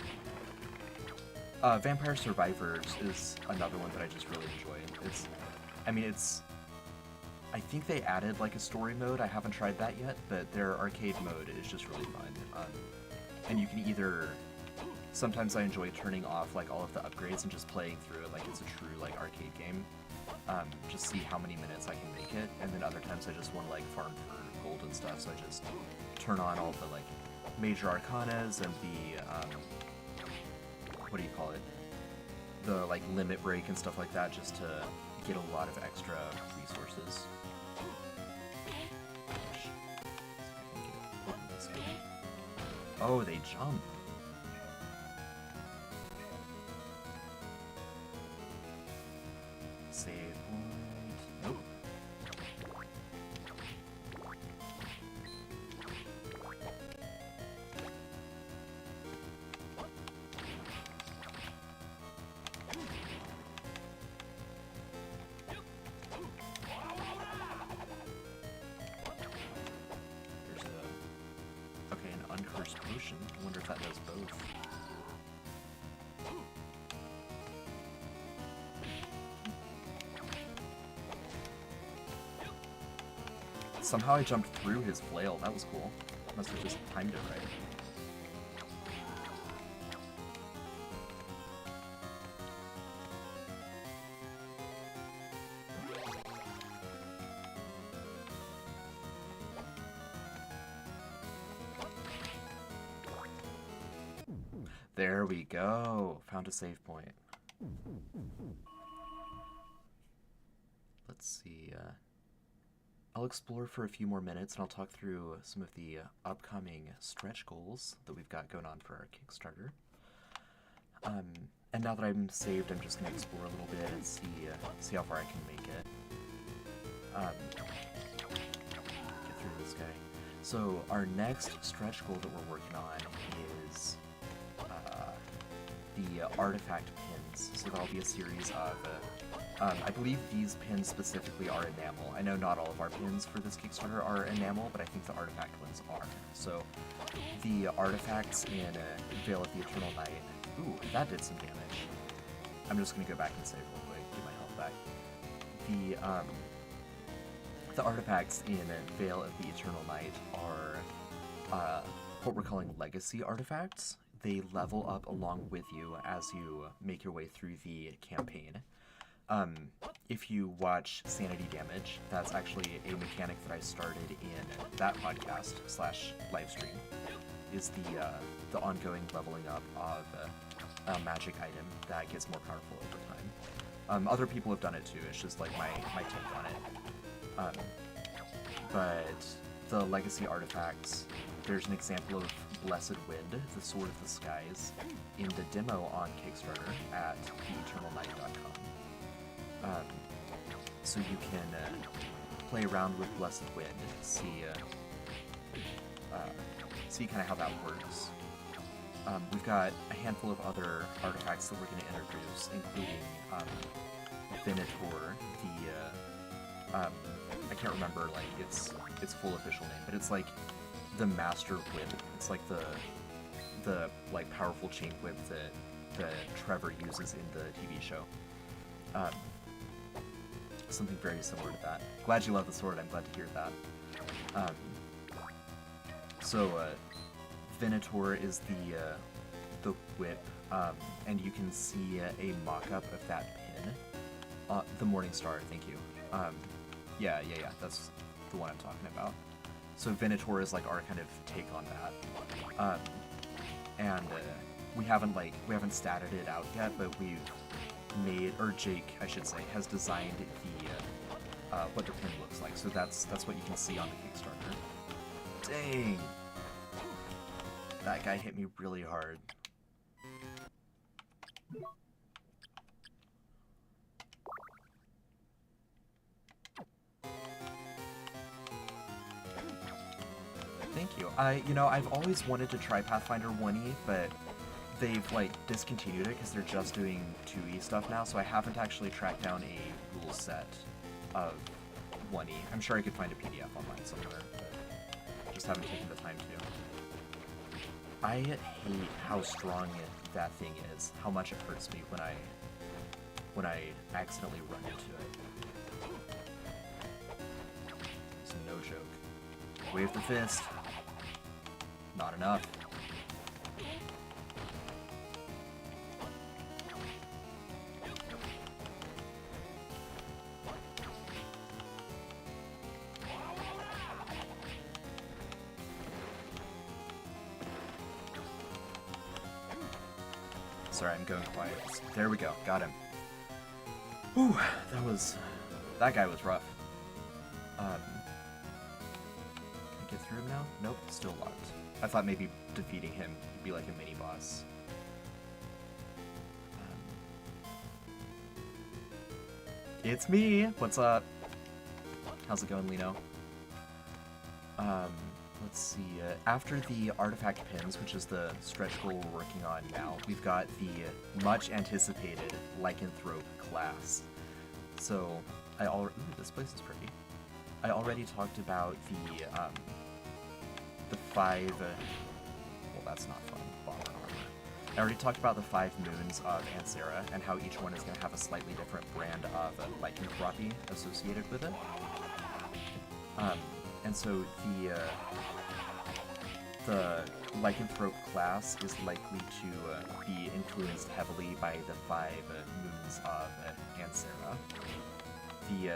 Vampire Survivors is another one that I just really enjoy. I think they added like a story mode. I haven't tried that yet, but their arcade mode is just really fun. And you can either... sometimes I enjoy turning off like all of the upgrades and just playing through it like it's a true like arcade game. Just see how many minutes I can make it, and then other times I just want to like farm for gold and stuff, so I just turn on all the like major arcanas and the what do you call it? The like limit break and stuff like that, just to get a lot of extra resources. Oh, they jump. Save point. Nope. us both. Somehow I jumped through his flail. That was cool. Must have just timed it right. There we go. Found a save point. Let's see. I'll explore for a few more minutes and I'll talk through some of the upcoming stretch goals that we've got going on for our Kickstarter. And now that I'm saved, I'm just going to explore a little bit and see how far I can make it. Get through this guy. So our next stretch goal that we're working on is the artifact pins. So that'll be a series of, I believe these pins specifically are enamel. I know not all of our pins for this Kickstarter are enamel, but I think the artifact ones are. So the artifacts in Veil of the Eternal Night. Ooh, that did some damage. I'm just gonna go back and save real quick, get my health back. The artifacts in Veil of the Eternal Night are what we're calling legacy artifacts. They level up along with you as you make your way through the campaign. If you watch Sanity Damage, that's actually a mechanic that I started in that podcast / livestream, is the ongoing leveling up of a magic item that gets more powerful over time. Other people have done it too, it's just like my take on it. But the legacy artifacts, there's an example of Blessed Wind, the Sword of the Skies, in the demo on Kickstarter at theeternalnight.com. So you can play around with Blessed Wind, see kind of how that works. We've got a handful of other artifacts that we're going to introduce, including Venator, I can't remember like its full official name, but it's like the Master Whip. It's like the like powerful chain whip that Trevor uses in the TV show. Something very similar to that. Glad you love the sword. I'm glad to hear that. So Venator is the whip, and you can see a mock-up of that pin. The Morning Star. Thank you. Yeah, that's the one I'm talking about. So Venator is like our kind of take on that. And we haven't statted it out yet, but we've made, or Jake, I should say, has designed the what the pin looks like. So that's what you can see on the Kickstarter. Dang, that guy hit me really hard. Thank you. I've always wanted to try Pathfinder 1E, but they've, like, discontinued it because they're just doing 2E stuff now, so I haven't actually tracked down a rule set of 1E. I'm sure I could find a PDF online somewhere, but just haven't taken the time to. I hate how strong that thing is, how much it hurts me when I accidentally run into it. It's no joke. Wave the fist. Not enough. Sorry, I'm going quiet. There we go. Got him. Whew, that guy was rough. Can I get through him now? Nope, still locked. I thought maybe defeating him would be like a mini boss. It's me! What's up? How's it going, Lino? Let's see. After the artifact pins, which is the stretch goal we're working on now, we've got the much anticipated lycanthrope class. So, ooh, this place is pretty. I already talked about the 5, well, that's not fun, bummer. I already talked about the 5 moons of Ansera and how each one is going to have a slightly different brand of lycanthropy associated with it. And so the lycanthrope class is likely to be influenced heavily by the 5 moons of Ansera. The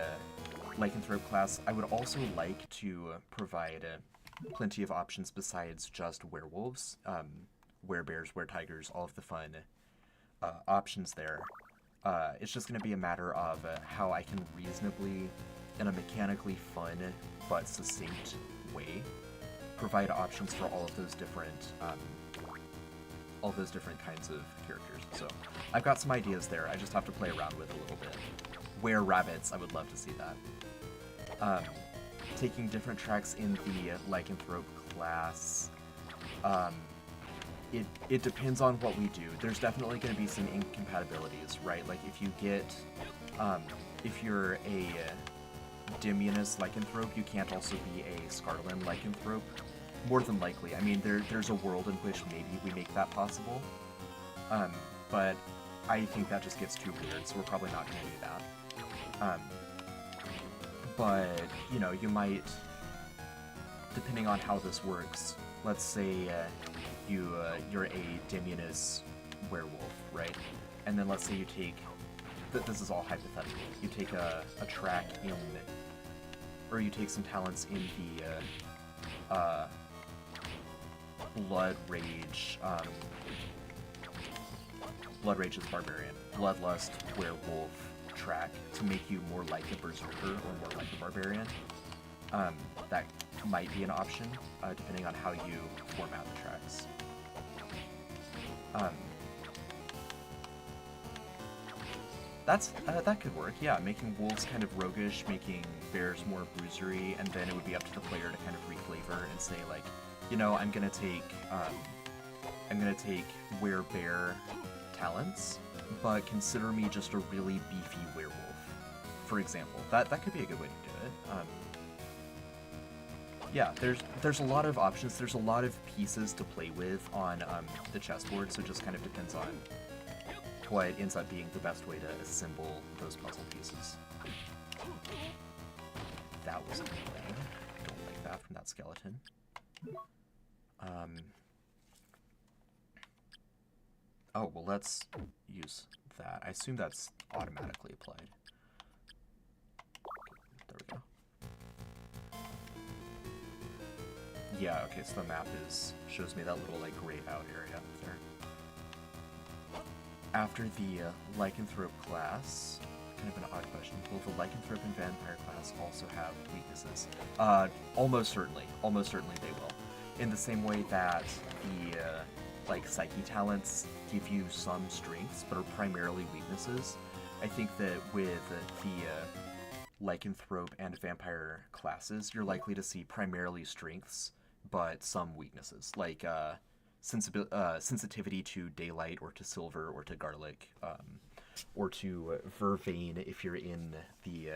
lycanthrope class, I would also like to provide plenty of options besides just werewolves, werebears, weretigers, all of the fun options there. It's just going to be a matter of how I can reasonably, in a mechanically fun but succinct way, provide options for all of those different kinds of characters. So I've got some ideas there. I just have to play around with a little bit. Were-rabbits, I would love to see that. Taking different tracks in the lycanthrope class. It depends on what we do. There's definitely going to be some incompatibilities, right? Like if you get, if you're a Dimianus lycanthrope, you can't also be a Scarlan lycanthrope. More than likely. I mean, there's a world in which maybe we make that possible. But I think that just gets too weird, so we're probably not going to do that. But, you know, you might, depending on how this works, let's say you're a Dimianus werewolf, right? And then let's say you take, this is all hypothetical, you take a track in, or you take some talents in the Blood Rage is Barbarian, Bloodlust Werewolf track to make you more like a Berserker or more like a Barbarian. That might be an option, depending on how you format the tracks. That could work, yeah, making wolves kind of roguish, making bears more bruisery, and then it would be up to the player to kind of reflavor and say, like, you know, I'm gonna take werebear talents, but consider me just a really beefy werewolf, for example. That could be a good way to do it. Yeah, there's a lot of options. There's a lot of pieces to play with on the chessboard, so it just kind of depends on what ends up being the best way to assemble those puzzle pieces. That was annoying. Don't like that from that skeleton. Oh, well, let's use that. I assume that's automatically applied. There we go. Yeah, okay, so the map shows me that little, like, grayed out area up there. After the lycanthrope class, kind of an odd question, will the lycanthrope and vampire class also have weaknesses? Almost certainly they will. In the same way that the, like, psyche talents give you some strengths, but are primarily weaknesses, I think that with the lycanthrope and vampire classes, you're likely to see primarily strengths, but some weaknesses, like sensitivity to daylight or to silver or to garlic, or to vervain if you're in the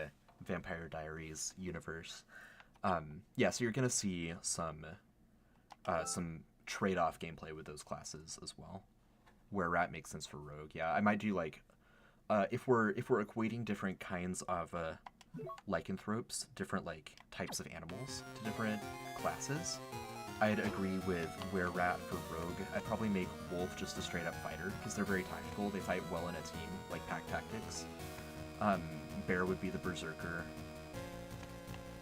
Vampire Diaries universe. Yeah, so you're gonna see some trade-off gameplay with those classes as well. Where Rat makes sense for Rogue. Yeah, I might do like if we're equating different kinds of lycanthropes, different like types of animals to different classes, I'd agree with Were Rat for Rogue. I'd probably make Wolf just a straight up fighter because they're very tactical. They fight well in a team, like pack tactics. Bear would be the Berserker.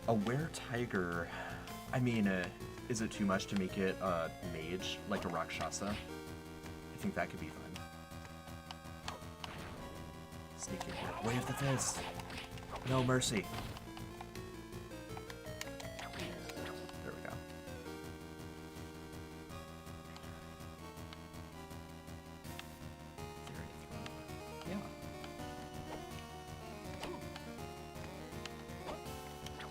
A Were Tiger, I mean, is it too much to make it a mage, like a Rakshasa? I think that could be fun. Sneak in here. Way of the Fist! No mercy. There we go. Yeah.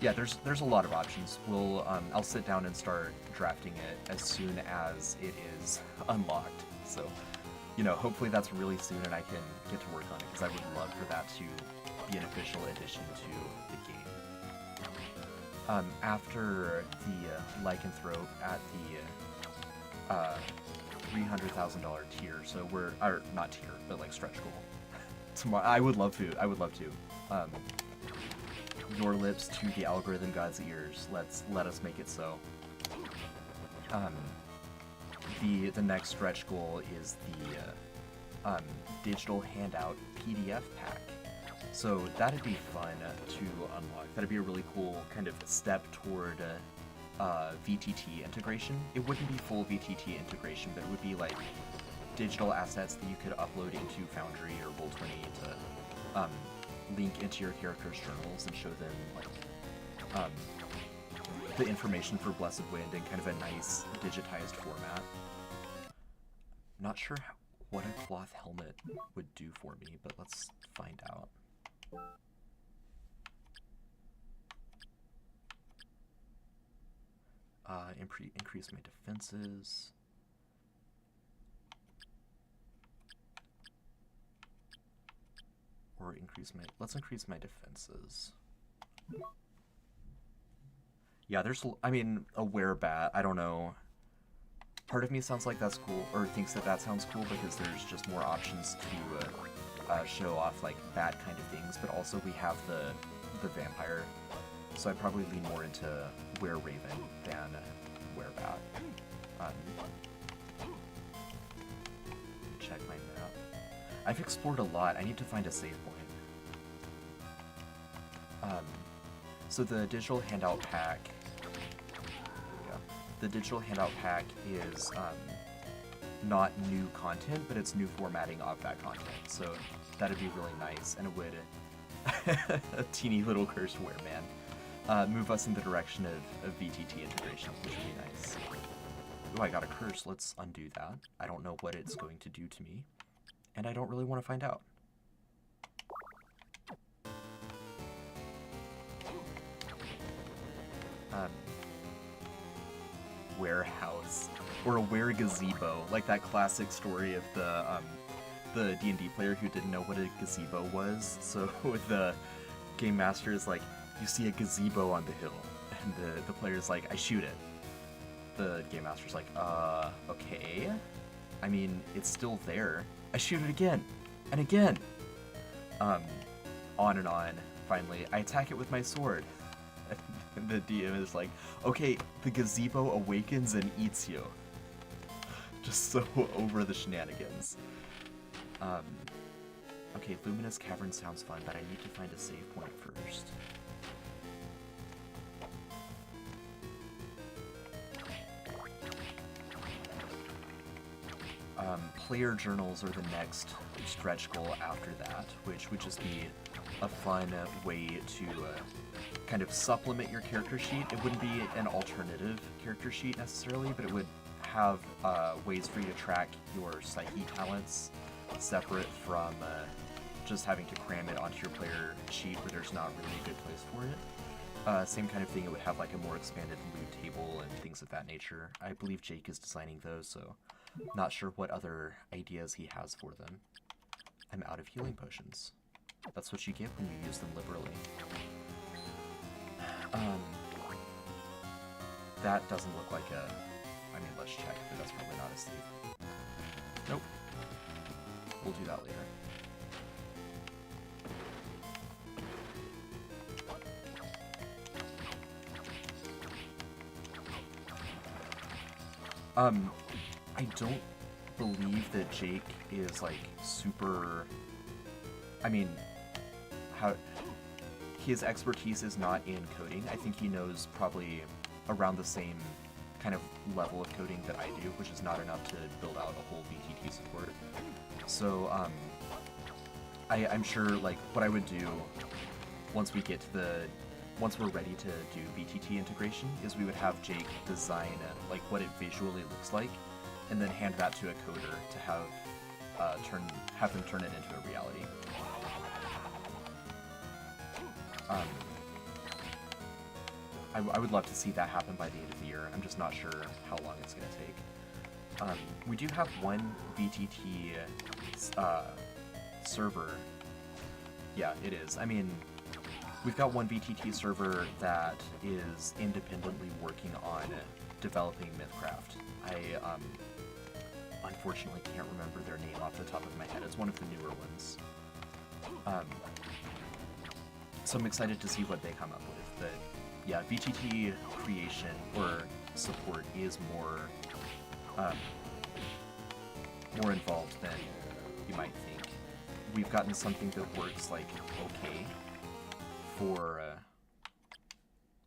Yeah, there's a lot of options. I'll sit down and start drafting it as soon as it is unlocked. So, you know, hopefully that's really soon and I can get to work on it, because I would love for that to be an official addition to the game. After the lycanthrope at the $300,000 tier, so or not tier, but like stretch goal. Tomorrow, I would love to. Your lips to the algorithm god's ears. Let us make it so. The next stretch goal is the digital handout PDF pack. So that'd be fun to unlock. That'd be a really cool kind of step toward VTT integration. It wouldn't be full VTT integration, but it would be like digital assets that you could upload into Foundry or Roll20 to link into your character's journals and show them like the information for Blessed Wind in kind of a nice digitized format. Not sure what a cloth helmet would do for me, but let's find out. Increase my defenses. Or let's increase my defenses. Yeah, there's, I mean, a werebat, I don't know. Part of me sounds like that's cool, or thinks that sounds cool because there's just more options to show off like that kind of things, but also we have the vampire, so I'd probably lean more into Were-Raven than Werebat. Check my map. I've explored a lot. I need to find a save point. So the digital handout pack. The digital handout pack is not new content, but it's new formatting of that content. So that'd be really nice, and it would a teeny little cursed wereman move us in the direction of VTT integration, which would be nice. Oh, I got a curse. Let's undo that. I don't know what it's going to do to me, and I don't really want to find out. Warehouse, or a were-gazebo, like that classic story of the D&D player who didn't know what a gazebo was. So the game master is like, you see a gazebo on the hill, and the player's like, I shoot it. The game master's like, okay. I mean, it's still there. I shoot it again, and again. On and on. Finally, I attack it with my sword. And the DM is like, okay, the gazebo awakens and eats you. Just so over the shenanigans. Okay, Luminous Cavern sounds fun, but I need to find a save point first. Player journals are the next stretch goal after that, which would just be a fun way to kind of supplement your character sheet. It wouldn't be an alternative character sheet necessarily, but it would have ways for you to track your psyche talents separate from just having to cram it onto your player sheet where there's not really a good place for it. Same kind of thing, it would have like a more expanded loot table and things of that nature. I believe Jake is designing those, so not sure what other ideas he has for them. I'm out of healing potions. That's what you get when you use them liberally. That doesn't look like a... I mean, let's check, but that's probably not a save. Nope. We'll do that later. I don't believe that Jake is, like, super... I mean, his expertise is not in coding. I think he knows probably around the same kind of level of coding that I do, which is not enough to build out a whole VTT support. So, I'm sure, like, what I would do once we're ready to do VTT integration is we would have Jake design, like, what it visually looks like, and then hand that to a coder to have them turn it into a reality. I would love to see that happen by the end of the year. I'm just not sure how long it's going to take. We do have one VTT server. Yeah, it is. I mean, we've got one VTT server that is independently working on developing MythCraft. unfortunately can't remember their name off the top of my head. It's one of the newer ones. So I'm excited to see what they come up with. But yeah, VTT creation or support is more involved than you might think. We've gotten something that works like okay for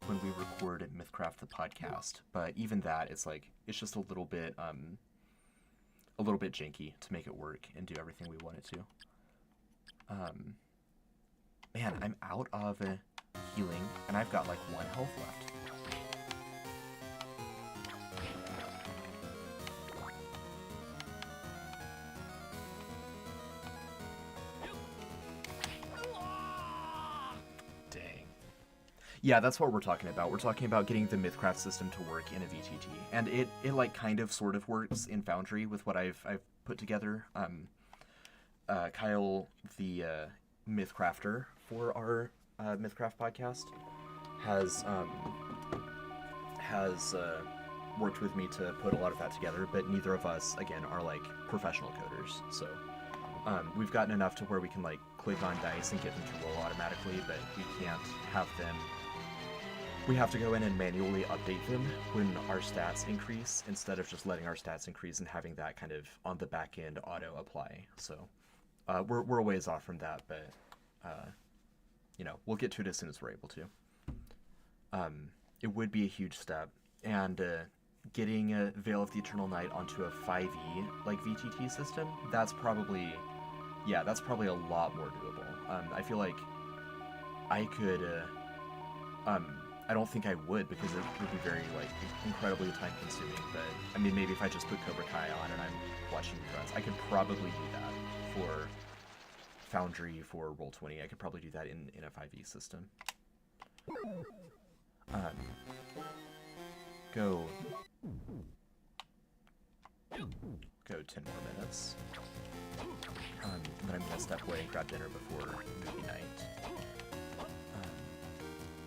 when we record MythCraft the podcast, but even that, it's like it's just a little bit janky to make it work and do everything we want it to. Man, I'm out of healing, and I've got like 1 health left. Dang. Yeah, that's what we're talking about. We're talking about getting the MythCraft system to work in a VTT, and it like kind of sort of works in Foundry with what I've put together. Kyle, the MythCrafter for our MythCraft podcast, has worked with me to put a lot of that together, but neither of us, again, are like professional coders. So we've gotten enough to where we can like click on dice and get them to roll automatically, but we can't have them. We have to go in and manually update them when our stats increase, instead of just letting our stats increase and having that kind of on the back end auto apply. So we're a ways off from that, but you know, we'll get to it as soon as we're able to. It would be a huge step, and getting Veil of the Eternal Night onto a 5e like VTT system, that's probably a lot more doable. I feel like I could. I don't think I would, because it would be very like incredibly time consuming. But I mean, maybe if I just put Cobra Kai on and I'm watching runs, I could probably do that for Foundry, for Roll20. I could probably do that in a 5e system. Go 10 more minutes. Then I'm gonna step away and grab dinner before movie night.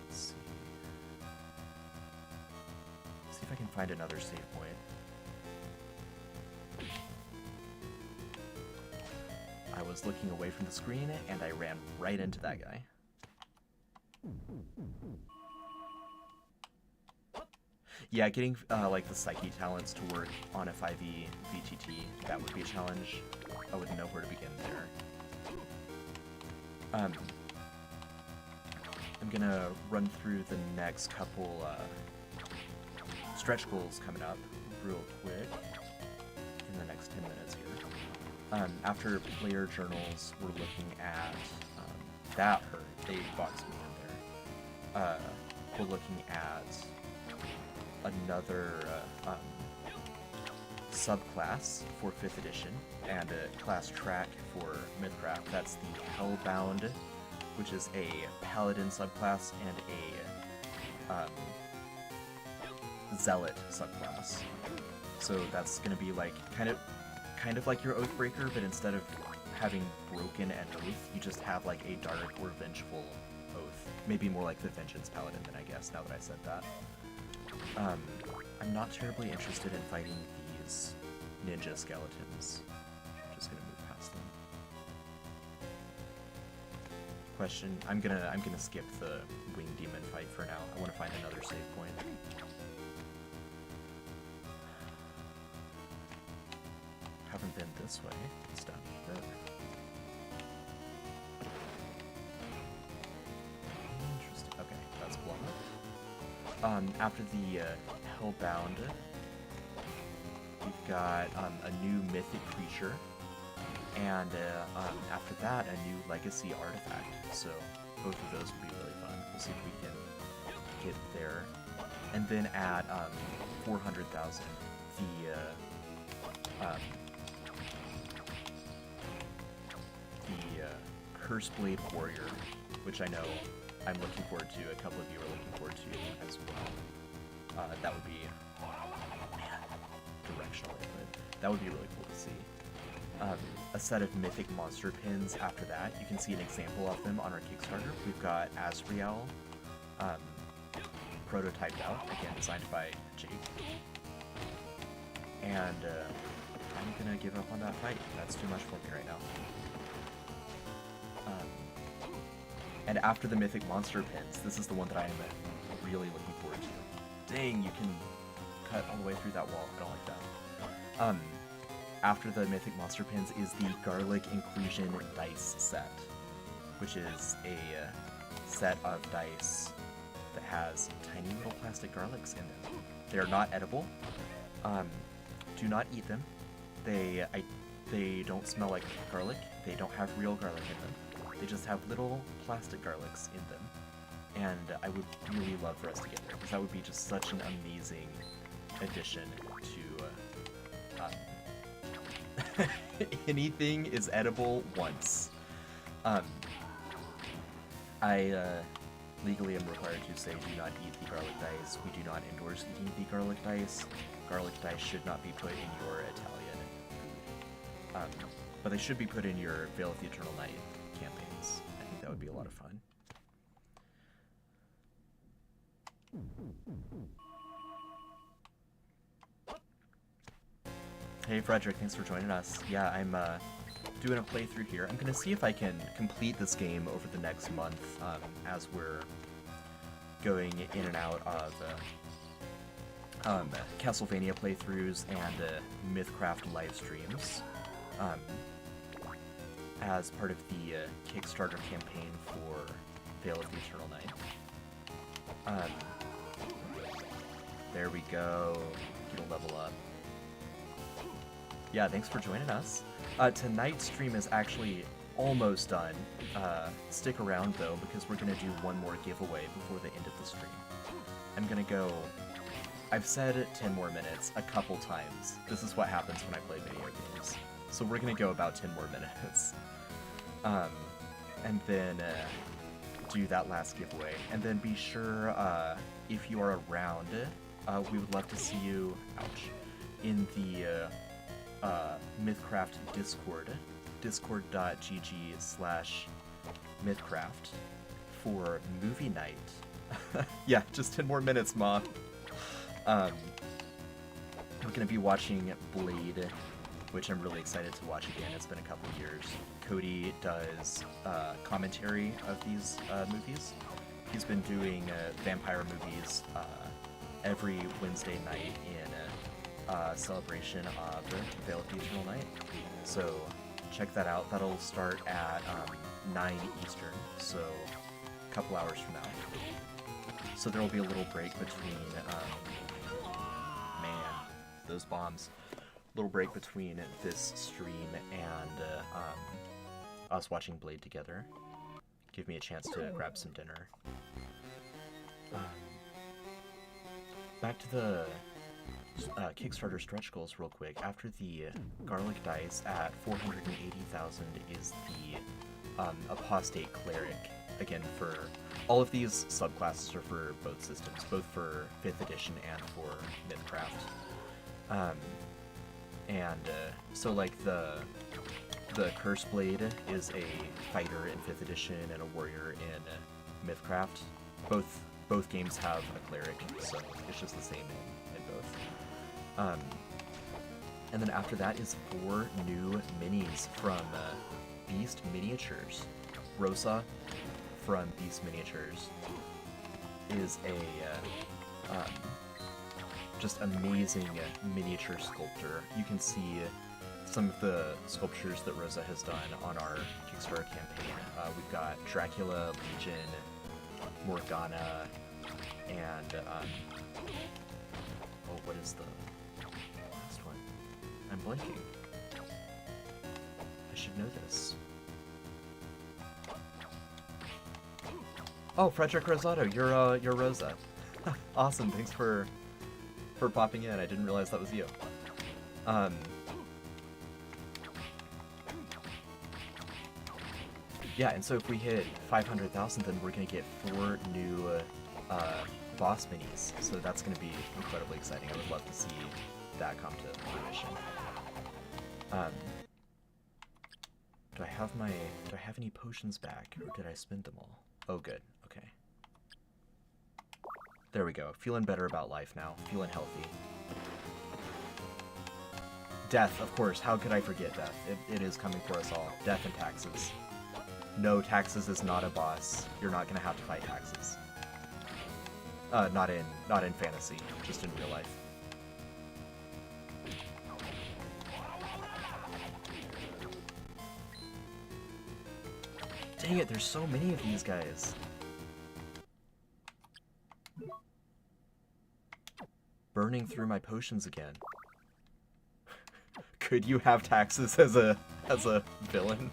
Let's see. See if I can find another save point. I was looking away from the screen and I ran right into that guy. Yeah, getting like the Psyche talents to work on a 5e VTT, that would be a challenge. I wouldn't know where to begin there. I'm gonna run through the next couple stretch goals coming up real quick in the next 10 minutes here. After player journals, we're looking at that hurt. They boxed me in there. We're looking at another subclass for 5th edition and a class track for MythCraft. That's the Hellbound, which is a paladin subclass, and a zealot subclass. So that's going to be like kind of like your Oathbreaker, but instead of having broken and oath, you just have like a dark or vengeful oath. Maybe more like the Vengeance Paladin than I guess, now that I said that. I'm not terribly interested in fighting these ninja skeletons. I'm just gonna move past them. Question: I'm gonna skip the wing demon fight for now. I want to find another save point. Haven't been this way. It's down here. Interesting. Okay, that's blocked. After the Hellbound, we've got a new mythic creature, and after that, a new legacy artifact. So both of those will be really fun. We'll see if we can get there. And then at 400,000, the Curseblade Warrior, which I know I'm looking forward to. A couple of you are looking forward to as well. That would be, man, directional input. That would be really cool to see. A set of mythic monster pins after that. You can see an example of them on our Kickstarter. We've got Asriel, prototyped out, again designed by Jake. And I'm gonna give up on that fight. That's too much for me right now. And after the Mythic Monster Pins, this is the one that I am really looking forward to. Dang, you can cut all the way through that wall. I don't like that. After the Mythic Monster Pins is the Garlic Inclusion Dice set, which is a set of dice that has tiny little plastic garlics in them. They are not edible. Do not eat them. They don't smell like garlic. They don't have real garlic in them. They just have little plastic garlics in them. And I would really love for us to get there, because that would be just such an amazing addition to anything is edible once. I legally am required to say do not eat the garlic dice. We do not endorse eating the garlic dice. Garlic dice should not be put in your Italian food. But they should be put in your Veil of the Eternal Night campaigns. I think that would be a lot of fun. Hey Frederick, thanks for joining us. Yeah, I'm doing a playthrough here. I'm gonna see if I can complete this game over the next month as we're going in and out of Castlevania playthroughs and MythCraft live streams as part of the Kickstarter campaign for Veil of the Eternal Night. There we go. Get a level up. Yeah, thanks for joining us. Tonight's stream is actually almost done. Stick around though, because we're gonna do one more giveaway before the end of the stream. I'm gonna go... I've said 10 more minutes a couple times. This is what happens when I play video games. So we're gonna go about 10 more minutes. And then do that last giveaway. And then be sure, if you are around, we would love to see you, ouch, in the MythCraft Discord, discord.gg/MythCraft for movie night. Yeah, just 10 more minutes, Ma. We're gonna be watching Blade, which I'm really excited to watch again. It's been a couple years. Cody does commentary of these movies. He's been doing vampire movies every Wednesday night in celebration of Veil of the Eternal Night. So check that out. That'll start at 9 Eastern, so a couple hours from now. So there will be a little break between, man, those bombs. Little break between this stream and us watching Blade together. Give me a chance to grab some dinner. Back to the Kickstarter stretch goals real quick. After the Garlic Dice at 480,000 is the Apostate Cleric. Again, for all of these subclasses are for both systems, both for 5th edition and for MythCraft. So like the Curse Blade is a fighter in 5th edition and a warrior in MythCraft. Both games have a cleric, so it's just the same in both. And then after that is 4 new minis from Beast Miniatures. Rosa from Beast Miniatures is a just amazing miniature sculptor. You can see some of the sculptures that Rosa has done on our Kickstarter campaign. We've got Dracula, Legion, Morgana, and oh, what is the last one? I'm blanking. I should know this. Oh, Frederick Rosato, you're Rosa. Awesome, thanks for popping in. I didn't realize that was you. Yeah, and so if we hit 500,000, then we're gonna get 4 new boss minis. So that's gonna be incredibly exciting. I would love to see that come to fruition. Do I have any potions back, or did I spend them all? Oh, good. Okay. There we go. Feeling better about life now. Feeling healthy. Death, of course. How could I forget death? It is coming for us all. Death and taxes. No, taxes is not a boss. You're not gonna have to fight taxes. Not in fantasy, just in real life. Dang it, there's so many of these guys. Burning through my potions again. Could you have taxes as a villain?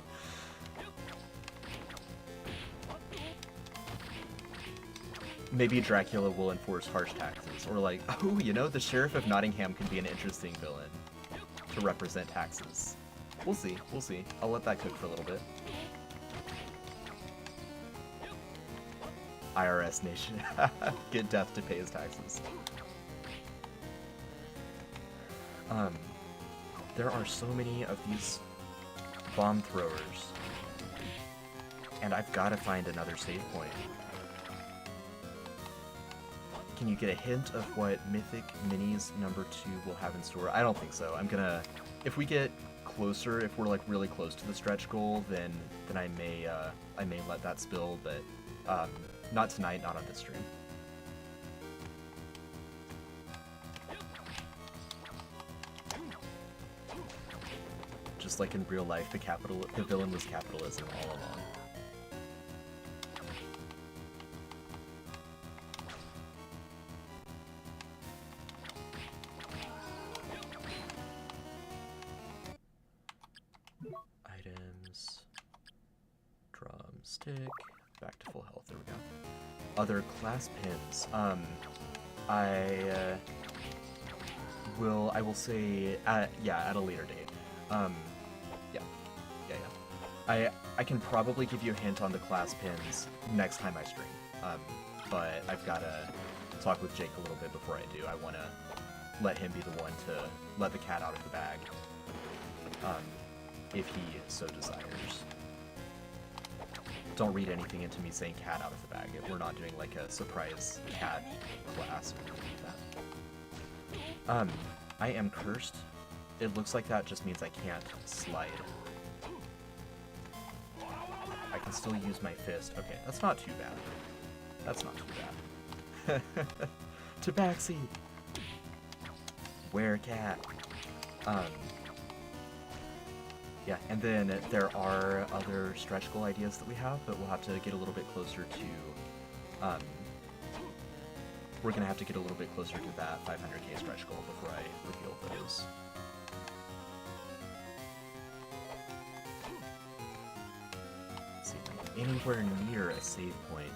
Maybe Dracula will enforce harsh taxes, or like, oh, you know, the Sheriff of Nottingham could be an interesting villain to represent taxes. We'll see, we'll see. I'll let that cook for a little bit. IRS Nation. Get death to pay his taxes. There are so many of these bomb throwers, and I've got to find another save point. Can you get a hint of what Mythic Minis number 2 will have in store? I don't think so. I'm gonna, if we get closer, if we're like really close to the stretch goal, then I may let that spill, but not tonight, not on this stream. Just like in real life, the villain was capitalism all along. Items, drumstick, back to full health. There we go. Other class pins. I will say at a later date. I can probably give you a hint on the class pins next time I stream. But I've got to talk with Jake a little bit before I do. I want to let him be the one to let the cat out of the bag, if he so desires. Don't read anything into me saying cat out of the bag. We're not doing like a surprise cat class or anything like that. I am cursed. It looks like that just means I can't slide. I can still use my fist. Okay, that's not too bad. That's not too bad. Tabaxi! Werecat. Yeah, and then there are other stretch goal ideas that we have, but we'll have to get a little bit closer to, we're gonna have to get a little bit closer to that 500k stretch goal before I reveal those. Let's see, anywhere near a save point.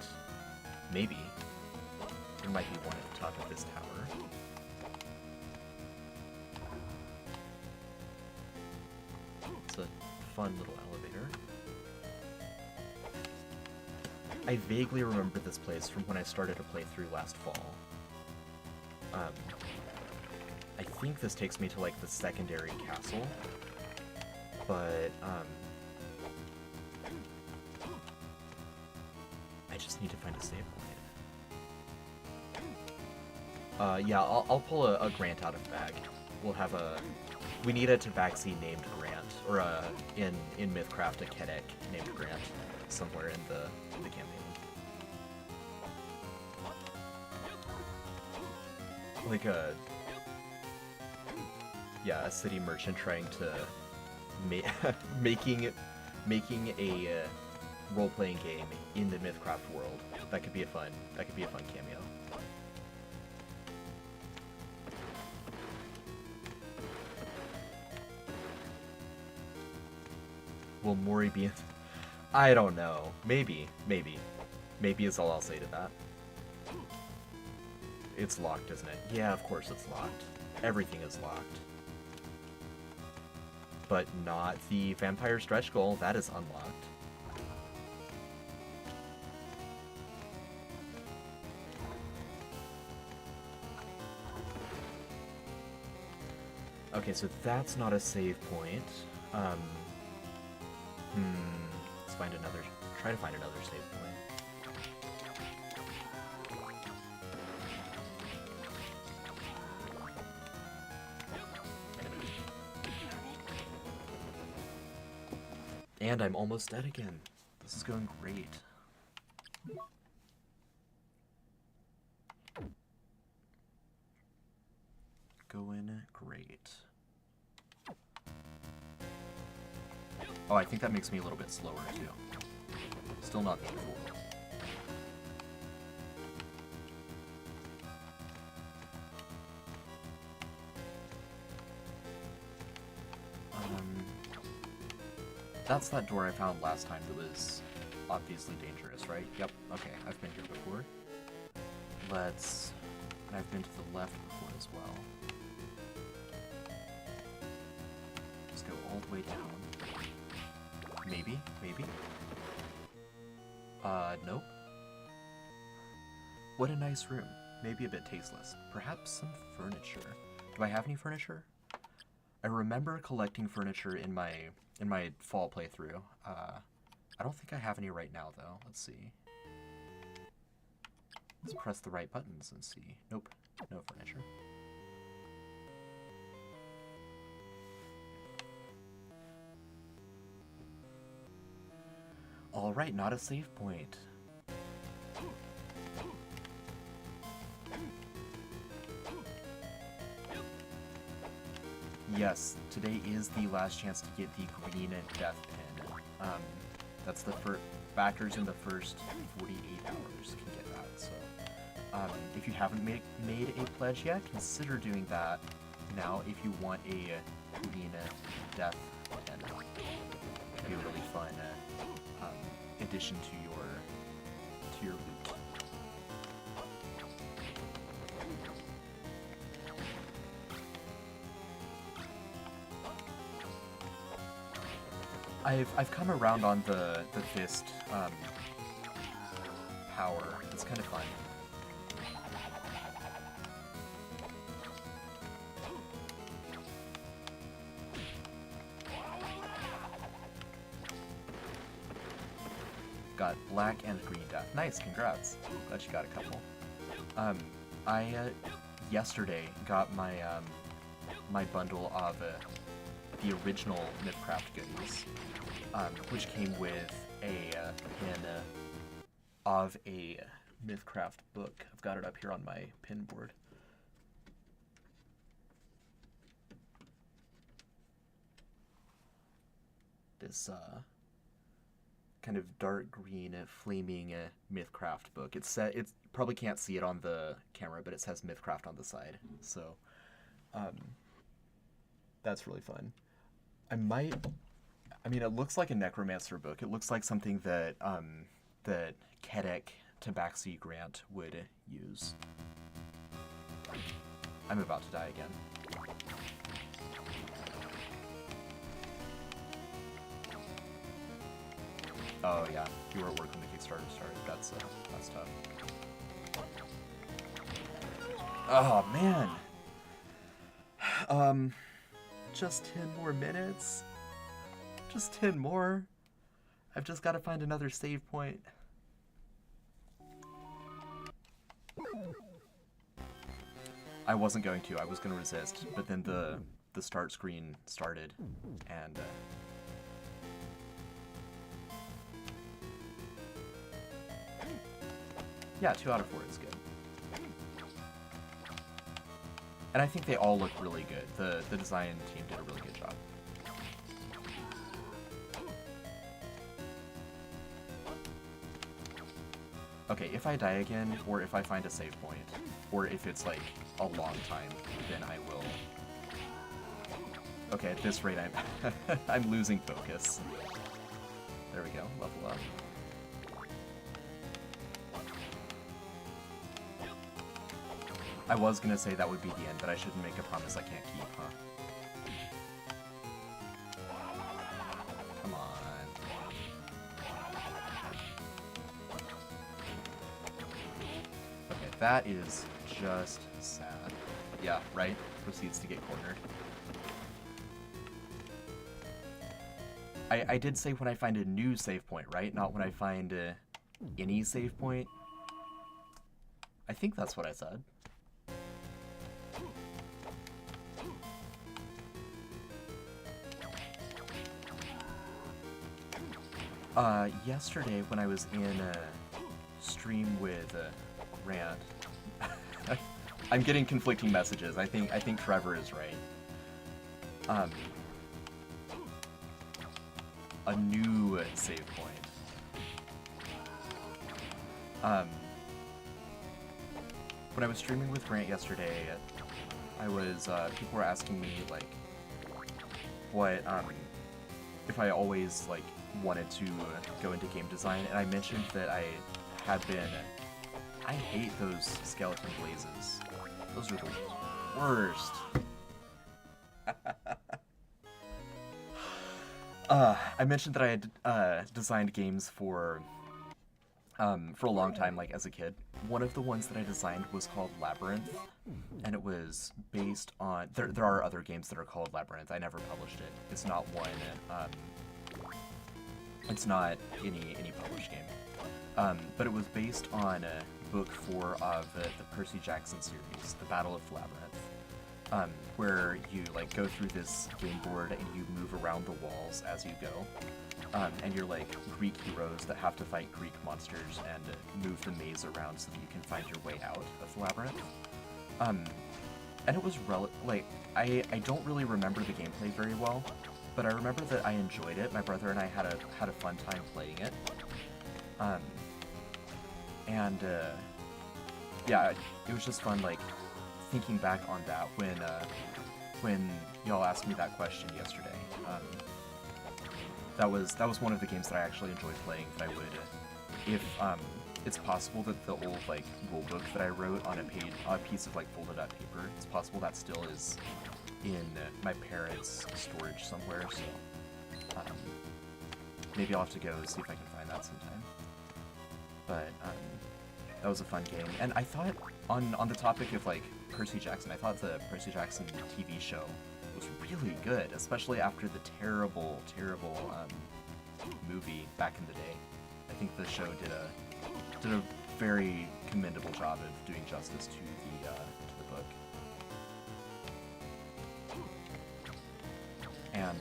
Maybe. There might be one at the top of this tower. It's a fun little elevator. I vaguely remember this place from when I started to play through last fall. I think this takes me to like the secondary castle, but I just need to find a save point. Yeah, I'll pull a Grant out of the bag. We'll have we need a Tabaxi named Grant, or in MythCraft a Kedek named Grant somewhere in the campaign. Like a city merchant trying to making a role-playing game in the MythCraft world. That could be a fun cameo. Will Mori be in... I don't know. Maybe is all I'll say to that. It's locked, isn't it? Yeah, of course it's locked. Everything is locked. But not the vampire stretch goal. That is unlocked. Okay, so that's not a save point. Let's find another. Try to find another save point. And I'm almost dead again. This is going great. Going great. Oh, I think that makes me a little bit slower too. Still not painful. That's that door I found last time that was obviously dangerous, right? Yep, okay, I've been here before. Let's... And I've been to the left before as well. Just go all the way down. Maybe, maybe. Nope. What a nice room. Maybe a bit tasteless. Perhaps some furniture. Do I have any furniture? I remember collecting furniture in my fall playthrough. I don't think I have any right now though. Let's see. Let's press the right buttons and see. Nope, no furniture. Alright, not a save point. Yes, today is the last chance to get the green death pin. That's the backers in the first 48 hours can get that. So, if you haven't made a pledge yet, consider doing that now if you want a green death pin. It'd be a really fun addition to your loot. I've come around on the fist power. It's kind of fun. Got black and green death. Nice, congrats. Glad you got a couple. I yesterday got my my bundle of the original MythCraft goodies, which came with a pin of a MythCraft book. I've got it up here on my pin board. This kind of dark green flaming MythCraft book. It's probably can't see it on the camera, but it says MythCraft on the side. So that's really fun. I mean, it looks like a necromancer book. It looks like something that that Kedek Tabaxi Grant would use. I'm about to die again. Oh yeah, you were at work when the Kickstarter started. That's tough. Oh man. Just 10 more minutes. Just 10 more. I've just got to find another save point. I wasn't going to. I was going to resist, but then the start screen started, and yeah, 2 out of 4 is good. And I think they all look really good. The design team did a really good job. Okay, if I die again, or if I find a save point, or if it's like a long time, then I will. Okay, at this rate, I'm losing focus. There we go, level up. I was gonna say that would be the end, but I shouldn't make a promise I can't keep, huh? Come on. Okay, that is just sad. Yeah, right? Proceeds to get cornered. I did say when I find a new save point, right? Not when I find any save point. I think that's what I said. Yesterday when I was in a stream with Grant, I'm getting conflicting messages. I think Trevor is right. A new save point. When I was streaming with Grant yesterday, I was people were asking me like what if I always like wanted to go into game design, and I mentioned that I had been. I hate those skeleton blazes. Those are the worst. I mentioned that I had designed games for a long time, like as a kid. One of the ones that I designed was called Labyrinth, and it was based on. There are other games that are called Labyrinth. I never published it. It's not one. It's not any published game. But it was based on book 4 of the Percy Jackson series, The Battle of Labyrinth, where you like go through this game board and you move around the walls as you go. And you're like Greek heroes that have to fight Greek monsters and move the maze around so that you can find your way out of the labyrinth. And it was I don't really remember the gameplay very well, but I remember that I enjoyed it. My brother and I had a fun time playing it. Yeah, it was just fun like thinking back on that when y'all asked me that question yesterday. That was one of the games that I actually enjoyed playing. That I would, if it's possible that the old like rule book that I wrote on a piece of like folded up paper, it's possible that still is in my parents' storage somewhere. So maybe I'll have to go see if I can find that sometime. But that was a fun game, and I thought on the topic of like Percy Jackson, I thought the Percy Jackson TV show was really good, especially after the terrible movie back in the day. I think the show did a very commendable job of doing justice to the book. And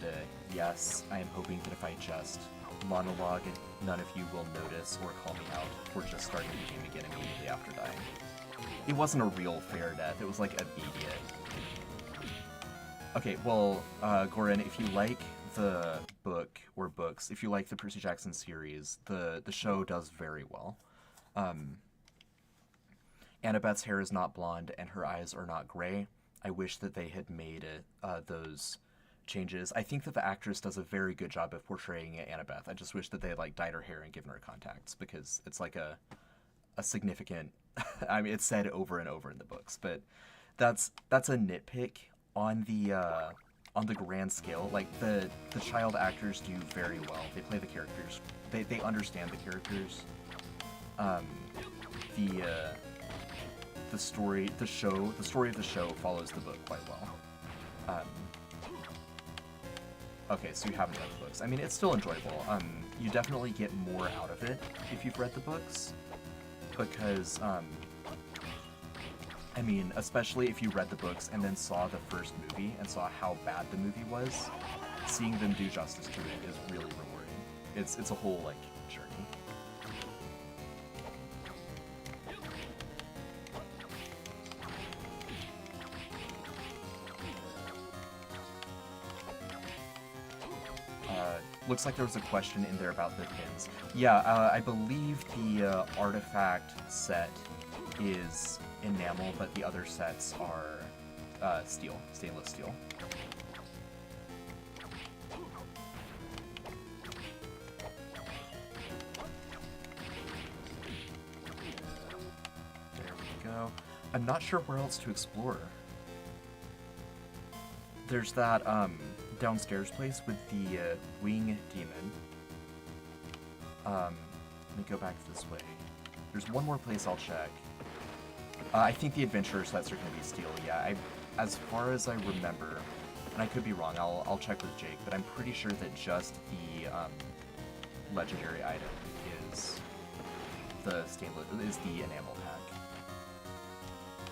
yes, I am hoping that if I just monologue, none of you will notice or call me out for just starting the game again immediately after dying. It wasn't a real fair death, it was like immediate. Okay, well, Goran, if you like the book or books, if you like the Percy Jackson series, the show does very well. Annabeth's hair is not blonde and her eyes are not gray. I wish that they had made those changes. I think that the actress does a very good job of portraying Annabeth. I just wish that they had like dyed her hair and given her contacts, because it's like a significant. I mean, it's said over and over in the books, but that's a nitpick on the grand scale. Like the child actors do very well. They play the characters. They understand the characters. The story of the show follows the book quite well. Okay, so you haven't read the books. I mean, it's still enjoyable. You definitely get more out of it if you've read the books, because, I mean, especially if you read the books and then saw the first movie and saw how bad the movie was, seeing them do justice to it is really rewarding. It's a whole, like, journey. Looks like there was a question in there about the pins. Yeah, I believe the artifact set is enamel, but the other sets are steel, stainless steel. There we go. I'm not sure where else to explore. There's that downstairs place with the wing demon. Let me go back this way. There's one more place I'll check. I think the adventurer sets are going to be steel. Yeah, as far as I remember, and I could be wrong. I'll check with Jake, but I'm pretty sure that just the legendary item is the enamel pack.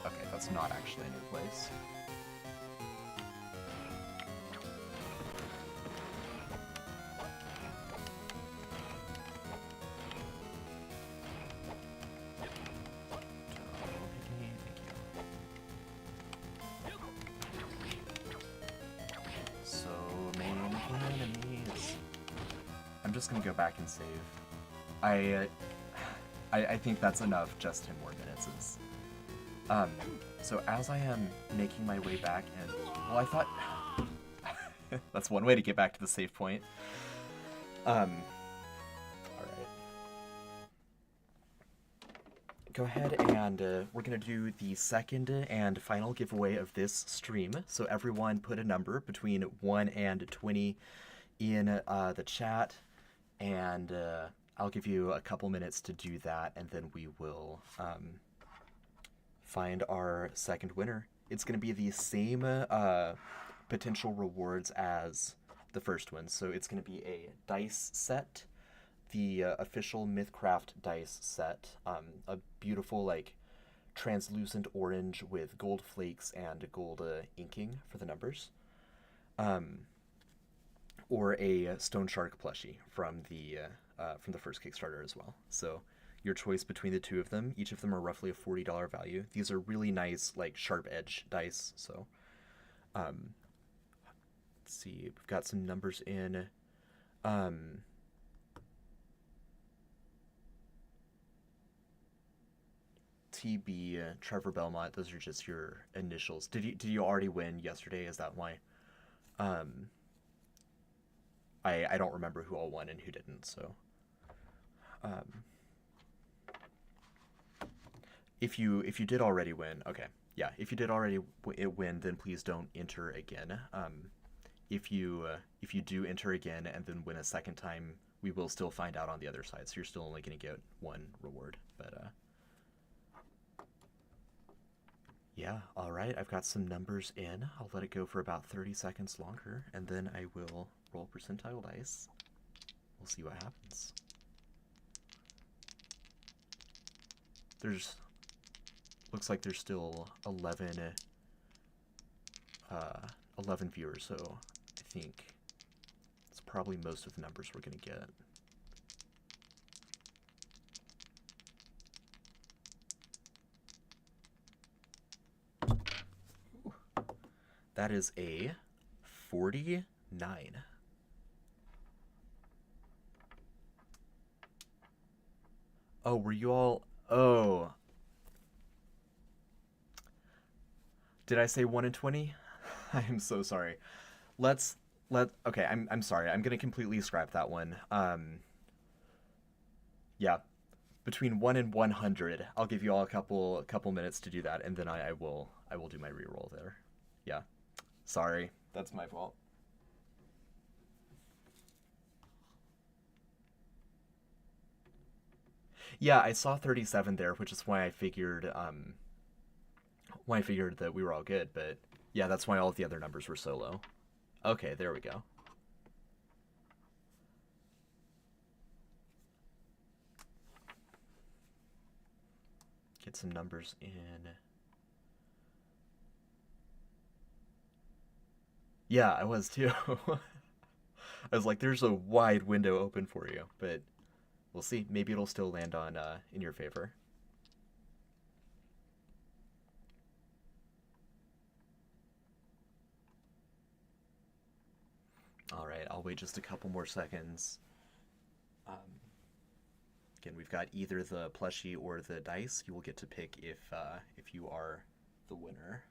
Okay, that's not actually a new place. just gonna go back and save. I think that's enough. Just 10 more minutes is. So as I am making my way back, and well, I thought that's one way to get back to the save point. All right. Go ahead and we're gonna do the second and final giveaway of this stream. So everyone put a number between 1 and 20 in the chat, and I'll give you a couple minutes to do that, and then we will find our second winner. It's going to be the same potential rewards as the first one. So it's going to be a dice set, the official MythCraft dice set, a beautiful like translucent orange with gold flakes and gold inking for the numbers, or a Stone Shark plushie from the first Kickstarter as well. So your choice between the two of them. Each of them are roughly a $40 value. These are really nice, like sharp edge dice. So, let's see, we've got some numbers in. TB, Trevor Belmont. Those are just your initials. Did you already win yesterday? Is that why? I don't remember who all won and who didn't. So. If you did already win, okay, yeah. If you did already win, then please don't enter again. If you do enter again and then win a second time, we will still find out on the other side. So you're still only going to get one reward. But yeah, all right. I've got some numbers in. I'll let it go for about 30 seconds longer, and then I will roll percentile dice. We'll see what happens. Looks like there's still 11 viewers, so I think it's probably most of the numbers we're gonna get. Ooh. That is a 49. Oh, were you all... Oh. Did I say 1 in 20? I'm so sorry. Okay, I'm sorry. I'm gonna completely scrap that one. Yeah. Between 1 and 100. I'll give you all a couple minutes to do that, and then I will do my reroll there. Yeah. Sorry. That's my fault. Yeah, I saw 37 there, which is why I figured that we were all good, but yeah, that's why all of the other numbers were so low. Okay, there we go. Get some numbers in. Yeah, I was too. I was like, there's a wide window open for you, but we'll see. Maybe it'll still land on in your favor. All right, I'll wait just a couple more seconds. Again, we've got either the plushie or the dice. You will get to pick if you are the winner.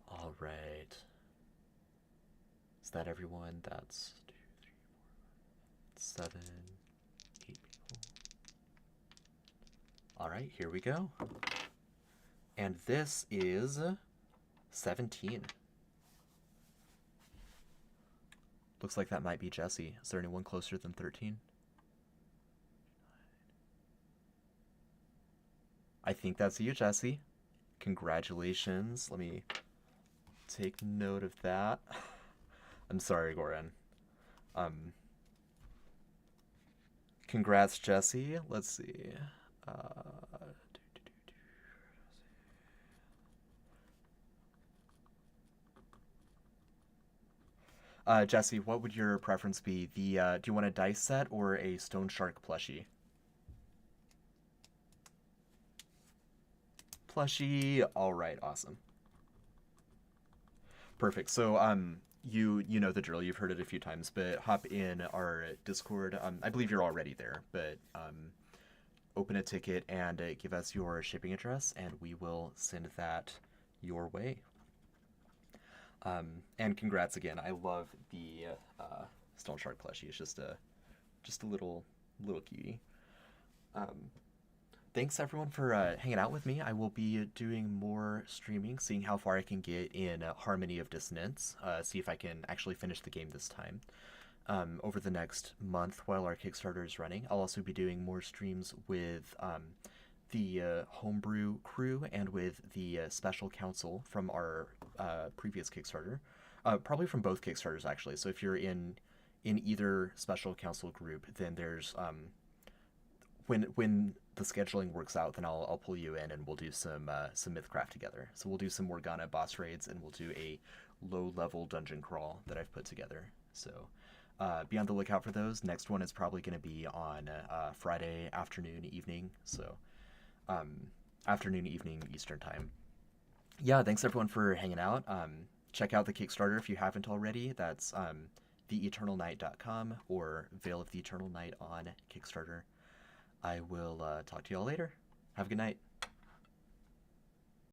All right. Is that everyone? That's 2, 3, 4, 7, 8 people. All right, here we go. And this is 17. Looks like that might be Jesse. Is there anyone closer than 13? I think that's you, Jesse. Congratulations. Let me take note of that. I'm sorry, Goran. Congrats, Jesse. Let's see. Jesse, what would your preference be? Do you want a dice set or a Stone Shark plushie? Plushie. All right, awesome. Perfect. So you know the drill. You've heard it a few times, but hop in our Discord. I believe you're already there, but open a ticket and give us your shipping address, and we will send that your way. And congrats again. I love the Stone Shark plushie. It's just a little cutie. Thanks everyone for hanging out with me. I will be doing more streaming, seeing how far I can get in Harmony of Dissonance. See if I can actually finish the game this time. Over the next month while our Kickstarter is running, I'll also be doing more streams with the homebrew crew and with the special counsel from our previous Kickstarter. Probably from both Kickstarters actually. So if you're in either special counsel group, then there's when the scheduling works out, then I'll pull you in and we'll do some MythCraft together. So we'll do some Morgana boss raids and we'll do a low level dungeon crawl that I've put together. So be on the lookout for those. Next one is probably going to be on Friday afternoon, evening. So afternoon, evening, Eastern time. Yeah, thanks everyone for hanging out. Check out the Kickstarter if you haven't already. That's theeternalnight.com or Veil of the Eternal Night on Kickstarter. I will talk to you all later. Have a good night.